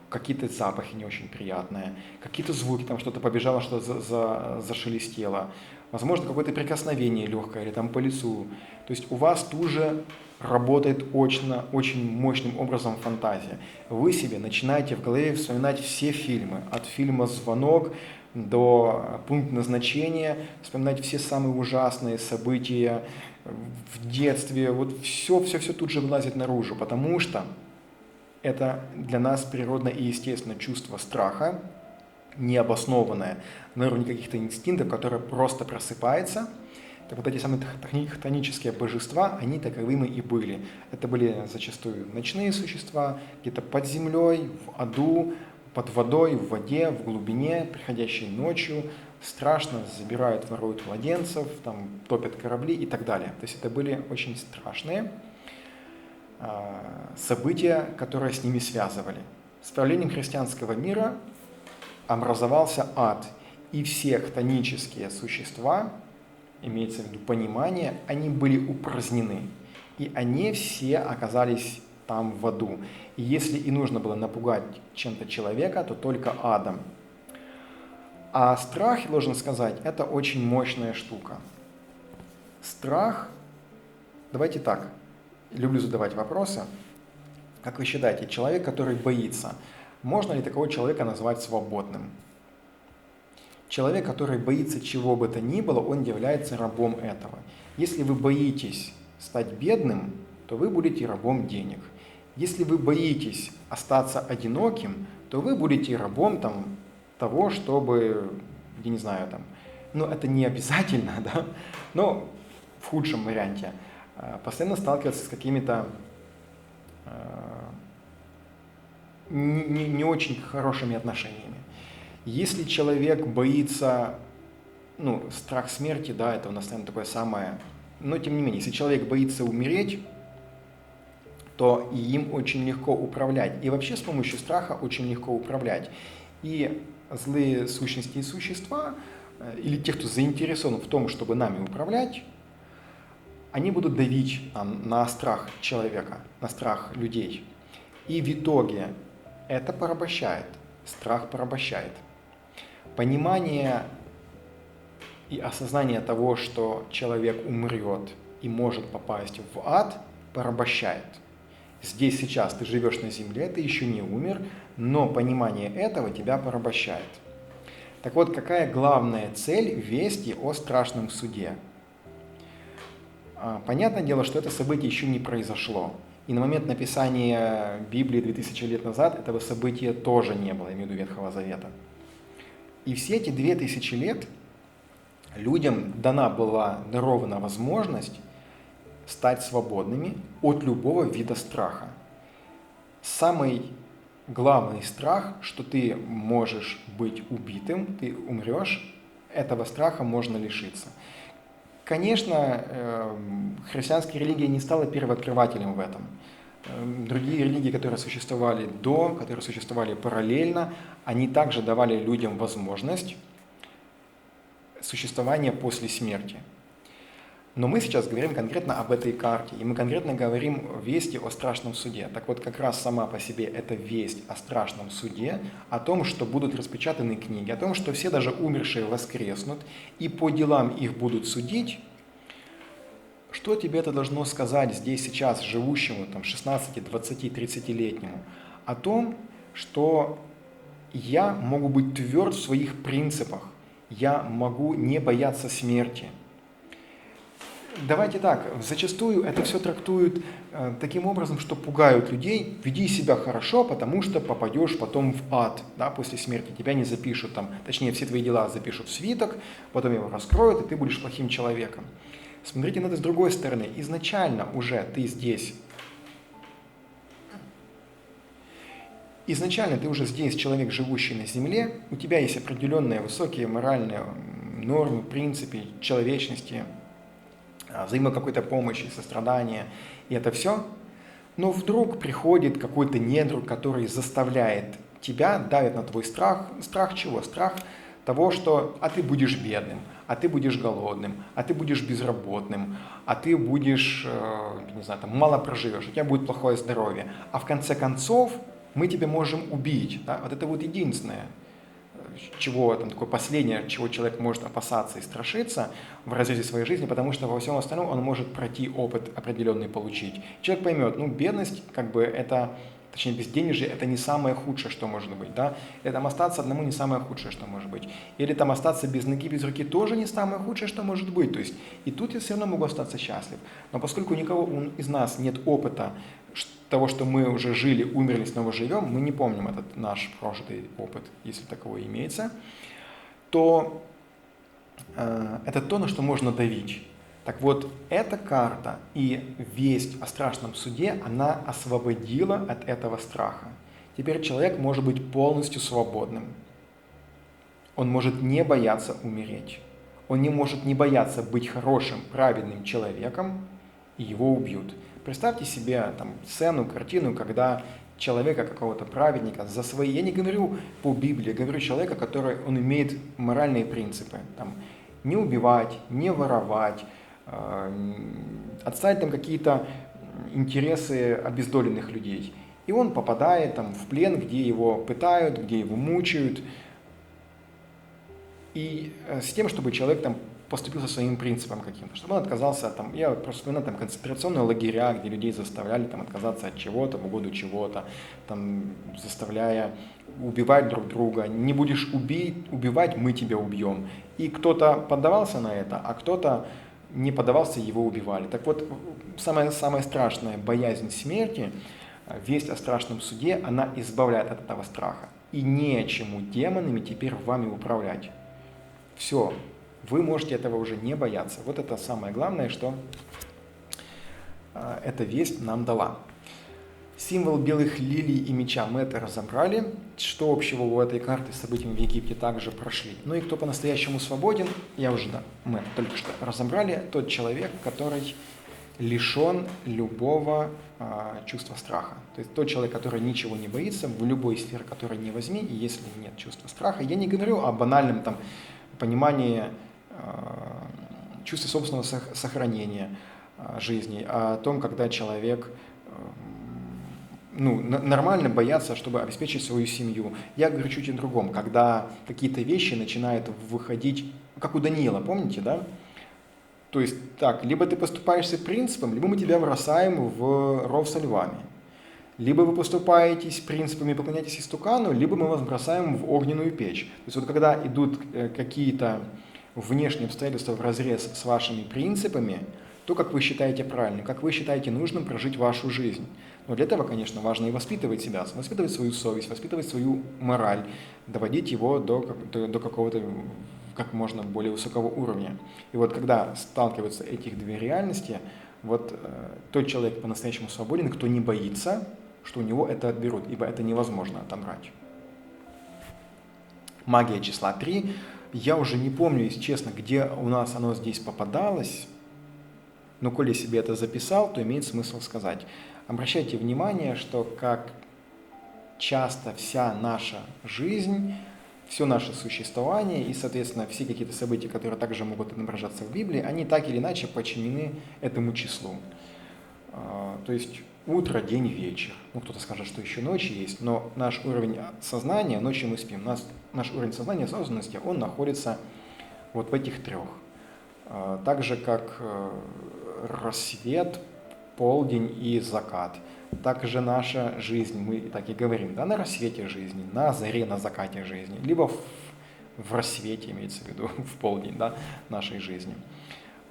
какие-то запахи не очень приятные, какие-то звуки, там что-то побежало, что-то зашелестело, возможно, какое-то прикосновение легкое или там по лицу. То есть у вас тут же работает очень мощным образом фантазия. Вы себе начинаете в голове вспоминать все фильмы, от фильма «Звонок» до пункта назначения, вспоминать все самые ужасные события в детстве. Вот все тут же вылазит наружу, потому что это для нас природно и естественно чувство страха, необоснованное на уровне каких-то инстинктов, которое просто просыпается. Так вот эти самые хтонические божества, они таковыми и были. Это были зачастую ночные существа, где-то под землей, в аду, под водой, в воде, в глубине, приходящие ночью, страшно забирают, воруют младенцев, там, топят корабли и так далее. То есть это были очень страшные события, которые с ними связывали. С правлением христианского мира образовался ад, и все хтонические существа, имеется в виду понимание, они были упразднены, и они все оказались там в аду. И если и нужно было напугать чем-то человека, то только адом. А страх, я должен сказать, это очень мощная штука. Страх, давайте так, люблю задавать вопросы. Как вы считаете, человек, который боится, можно ли такого человека назвать свободным? Человек, который боится чего бы то ни было, он является рабом этого. Если вы боитесь стать бедным, то вы будете рабом денег. Если вы боитесь остаться одиноким, то вы будете рабом того, чтобы, я не знаю, это не обязательно, да, но в худшем варианте, постоянно сталкиваться с какими-то не очень хорошими отношениями. Если человек боится, страх смерти, да, это у нас, наверное, такое самое, но тем не менее, если человек боится умереть, то и им очень легко управлять. И вообще с помощью страха очень легко управлять. И злые сущности и существа, или те, кто заинтересован в том, чтобы нами управлять, они будут давить на страх человека, на страх людей. И в итоге это порабощает, страх порабощает. Понимание и осознание того, что человек умрет и может попасть в ад, порабощает. Здесь сейчас ты живешь на земле, ты еще не умер, но понимание этого тебя порабощает. Так вот, какая главная цель вести о страшном суде? Понятное дело, что это событие еще не произошло. И на момент написания Библии 2000 лет назад этого события тоже не было, я имею в виду Ветхого Завета. И все эти 2000 лет людям дарована возможность стать свободными от любого вида страха. Самый главный страх, что ты можешь быть убитым, ты умрешь, этого страха можно лишиться. Конечно, христианская религия не стала первооткрывателем в этом. Другие религии, которые существовали которые существовали параллельно, они также давали людям возможность существования после смерти. Но мы сейчас говорим конкретно об этой карте, и мы конкретно говорим о вести о страшном суде. Так вот, как раз сама по себе эта весть о страшном суде, о том, что будут распечатаны книги, о том, что все даже умершие воскреснут, и по делам их будут судить, что тебе это должно сказать здесь сейчас живущему 16, 20, 30-летнему? О том, что я могу быть тверд в своих принципах, я могу не бояться смерти. Давайте так, зачастую это все трактуют таким образом, что пугают людей: веди себя хорошо, потому что попадешь потом в ад, да, после смерти. Тебя не запишут там, точнее, все твои дела запишут в свиток, потом его раскроют, и ты будешь плохим человеком. Смотрите на это с другой стороны. Изначально уже ты здесь. Изначально ты уже здесь человек, живущий на земле, у тебя есть определенные высокие моральные нормы, принципы человечности, взаимной какой-то помощи, сострадания, и это все. Но вдруг приходит какой-то недруг, который заставляет тебя, давит на твой страх. Страх чего? Страх того, что ты будешь бедным, а ты будешь голодным, а ты будешь безработным, а ты будешь, не знаю, там, мало проживешь, у тебя будет плохое здоровье. А в конце концов мы тебя можем убить. Да? Вот это вот единственное, чего там такое последнее, чего человек может опасаться и страшиться в разрезе своей жизни, потому что во всем остальном он может пройти опыт определенный получить. Человек поймет, бедность, это, точнее, безденежье, это не самое худшее, что может быть, да, или там остаться одному не самое худшее, что может быть, или там остаться без ноги, без руки тоже не самое худшее, что может быть, то есть и тут я все равно могу остаться счастлив, но поскольку у никого из нас нет опыта того, что мы уже жили, умерли, снова живем, мы не помним этот наш прожитый опыт, если таковой имеется, то это то, на что можно давить. Так вот, эта карта и весть о страшном суде, она освободила от этого страха. Теперь человек может быть полностью свободным. Он может не бояться умереть. Он не может не бояться быть хорошим, праведным человеком, и его убьют. Представьте себе сцену, картину, когда человека, какого-то праведника, за свои, я не говорю по Библии, я говорю человека, он имеет моральные принципы, не убивать, не воровать, отставить какие-то интересы обездоленных людей. И он попадает в плен, где его пытают, где его мучают, и с тем, чтобы человек поступил со своим принципом каким-то, чтобы он отказался, я просто вспоминаю концентрационные лагеря, где людей заставляли отказаться от чего-то в угоду чего-то, заставляя убивать друг друга. Не будешь убивать, мы тебя убьем. И кто-то поддавался на это, а кто-то не поддавался, его убивали. Так вот, самая страшная боязнь смерти, весть о страшном суде, она избавляет от этого страха. И нечему демонами теперь вами управлять. Все. Вы можете этого уже не бояться. Вот это самое главное, что эта весть нам дала. Символ белых лилий и меча мы это разобрали. Что общего у этой карты с событиями в Египте также прошли. Ну и кто по-настоящему свободен, мы только что разобрали. Тот человек, который лишен любого чувства страха. То есть тот человек, который ничего не боится, в любой сфере, которой не возьми, и если нет чувства страха. Я не говорю о банальном понимании чувстве собственного сохранения жизни, о том, когда человек нормально боятся, чтобы обеспечить свою семью. Я говорю чуть о другом, когда какие-то вещи начинают выходить, как у Даниила, помните, да? То есть либо ты поступаешься принципом, либо мы тебя бросаем в ров со львами. Либо вы поступаетесь принципами и поклоняетесь истукану, либо мы вас бросаем в огненную печь. То есть когда идут какие-то внешние обстоятельства вразрез с вашими принципами, то, как вы считаете правильным, как вы считаете нужным прожить вашу жизнь. Но для этого, конечно, важно и воспитывать себя, воспитывать свою совесть, воспитывать свою мораль, доводить его до какого-то как можно более высокого уровня. И вот когда сталкиваются этих две реальности, тот человек по-настоящему свободен, кто не боится, что у него это отберут, ибо это невозможно отобрать. Магия числа 3. Я уже не помню, если честно, где у нас оно здесь попадалось, но коли я себе это записал, то имеет смысл сказать. Обращайте внимание, что как часто вся наша жизнь, все наше существование и, соответственно, все какие-то события, которые также могут отображаться в Библии, они так или иначе подчинены этому числу. То есть утро, день, вечер. Кто-то скажет, что еще ночи есть, но наш уровень сознания, ночью мы спим, наш уровень сознания, осознанности, он находится в этих трех. Так же, как рассвет, полдень и закат. Также наша жизнь, мы так и говорим, на рассвете жизни, на заре, на закате жизни, либо в рассвете, имеется в виду, в полдень, да, нашей жизни.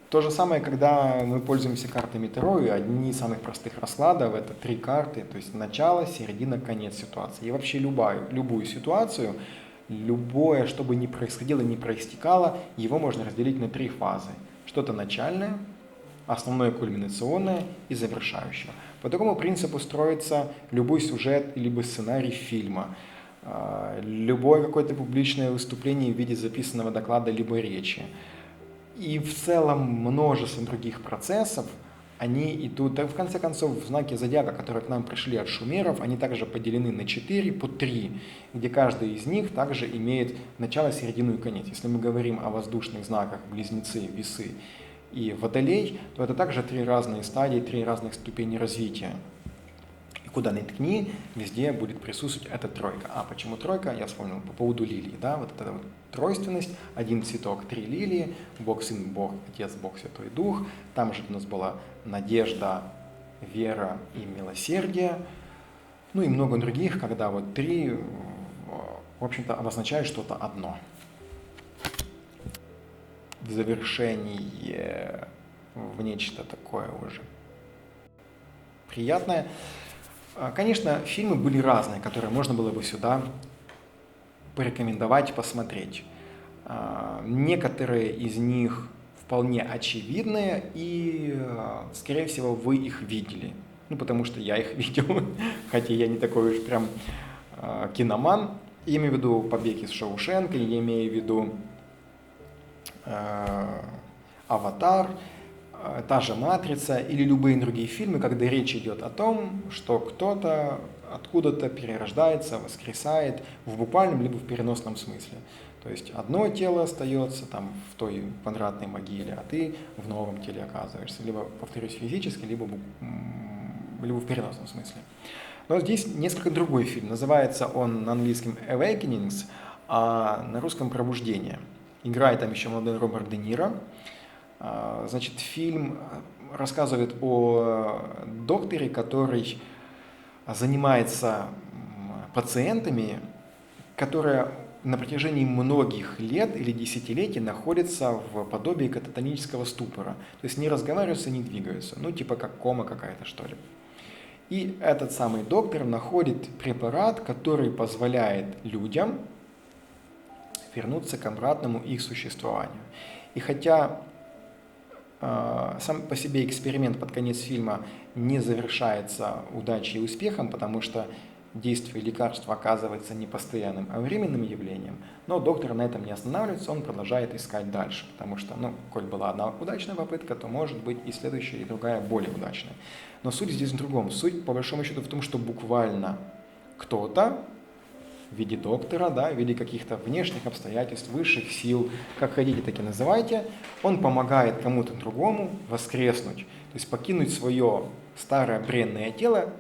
То же самое, когда мы пользуемся картами Таро, и одни из самых простых раскладов – это 3 карты, то есть начало, середина, конец ситуации. И вообще любую ситуацию, любое, что бы ни происходило, ни проистекало, его можно разделить на 3 фазы. Что-то начальное, основное кульминационное и завершающее. По такому принципу строится любой сюжет либо сценарий фильма, любое какое-то публичное выступление в виде записанного доклада либо речи. И в целом множество других процессов, они идут, в конце концов, в знаке зодиака, которые к нам пришли от шумеров, они также поделены на 4 по 3, где каждый из них также имеет начало, середину и конец. Если мы говорим о воздушных знаках близнецы, весы и водолей, то это также 3 разные стадии, 3 разных ступени развития. И куда ни ткни, везде будет присутствовать эта тройка. А почему тройка? Я вспомнил по поводу лилии. Да? Вот эта вот тройственность, 1 цветок, 3 лилии, Бог Сын, Бог Отец, Бог Святой Дух. Там же у нас была надежда, вера и милосердие. Ну и много других, когда вот 3, в общем-то, обозначают что-то одно. В завершении в нечто такое уже приятное. Конечно, фильмы были разные, которые можно было бы сюда порекомендовать, посмотреть. Некоторые из них вполне очевидные, и, скорее всего, вы их видели. Ну, потому что я их видел, хотя я не такой уж прям киноман. Я имею в виду «Побег из Шоушенка», я имею в виду «Аватар», та же «Матрица» или любые другие фильмы, когда речь идет о том, что кто-то откуда-то перерождается, воскресает в буквальном либо в переносном смысле. То есть одно тело остается там в той квадратной могиле, а ты в новом теле оказываешься. Либо, повторюсь, физически, либо в переносном смысле. Но здесь несколько другой фильм. Называется он на английском «Awakenings», а на русском «Пробуждение». Играет там еще молодой Роберт Де Ниро. Значит, фильм рассказывает о докторе, который занимается пациентами, которые на протяжении многих лет или десятилетий находятся в подобии кататонического ступора. То есть не разговариваются, не двигаются. Ну, типа как кома какая-то, что ли. И этот самый доктор находит препарат, который позволяет людям вернуться к обратному их существованию. И хотя сам по себе эксперимент под конец фильма не завершается удачей и успехом, потому что действие лекарства оказывается не постоянным, а временным явлением, но доктор на этом не останавливается, он продолжает искать дальше, потому что, коль была одна удачная попытка, то может быть и следующая, и другая более удачная. Но суть здесь в другом. Суть, по большому счету, в том, что буквально кто-то в виде доктора, да, в виде каких-то внешних обстоятельств, высших сил, как хотите, так и называйте, он помогает кому-то другому воскреснуть, то есть покинуть свое старое бренное тело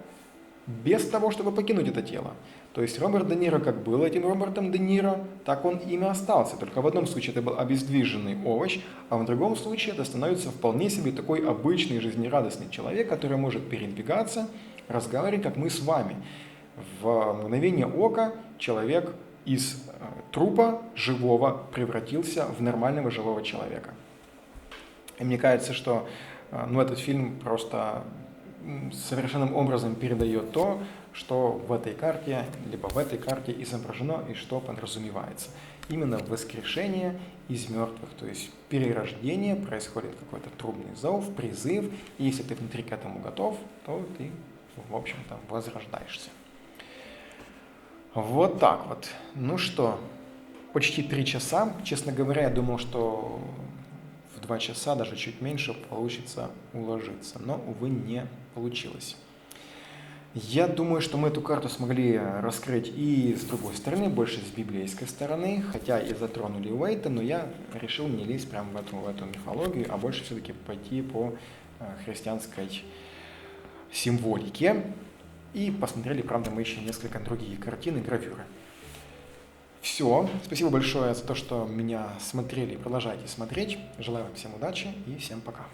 без того, чтобы покинуть это тело. То есть Роберт Де Ниро как был этим Робертом Де Ниро, так он ими остался. Только в одном случае это был обездвиженный овощ, а в другом случае это становится вполне себе такой обычный жизнерадостный человек, который может передвигаться, разговаривать, как мы с вами. В мгновение ока человек из трупа живого превратился в нормального живого человека. И мне кажется, что этот фильм просто совершенным образом передает то, что в этой карте, либо в этой карте изображено и что подразумевается. Именно воскрешение из мертвых, то есть перерождение, происходит какой-то трубный зов, призыв, и если ты внутри к этому готов, то ты, в общем-то, возрождаешься. Вот так вот. Ну что, почти 3 часа. Честно говоря, я думал, что в 2 часа, даже чуть меньше, получится уложиться. Но, увы, не получилось. Я думаю, что мы эту карту смогли раскрыть и с другой стороны, больше с библейской стороны, хотя и затронули Уэйта, но я решил не лезть прямо в эту мифологию, а больше все-таки пойти по христианской символике. И посмотрели, правда, мы еще несколько другие картины, гравюры. Все. Спасибо большое за то, что меня смотрели и продолжаете смотреть. Желаю вам всем удачи и всем пока.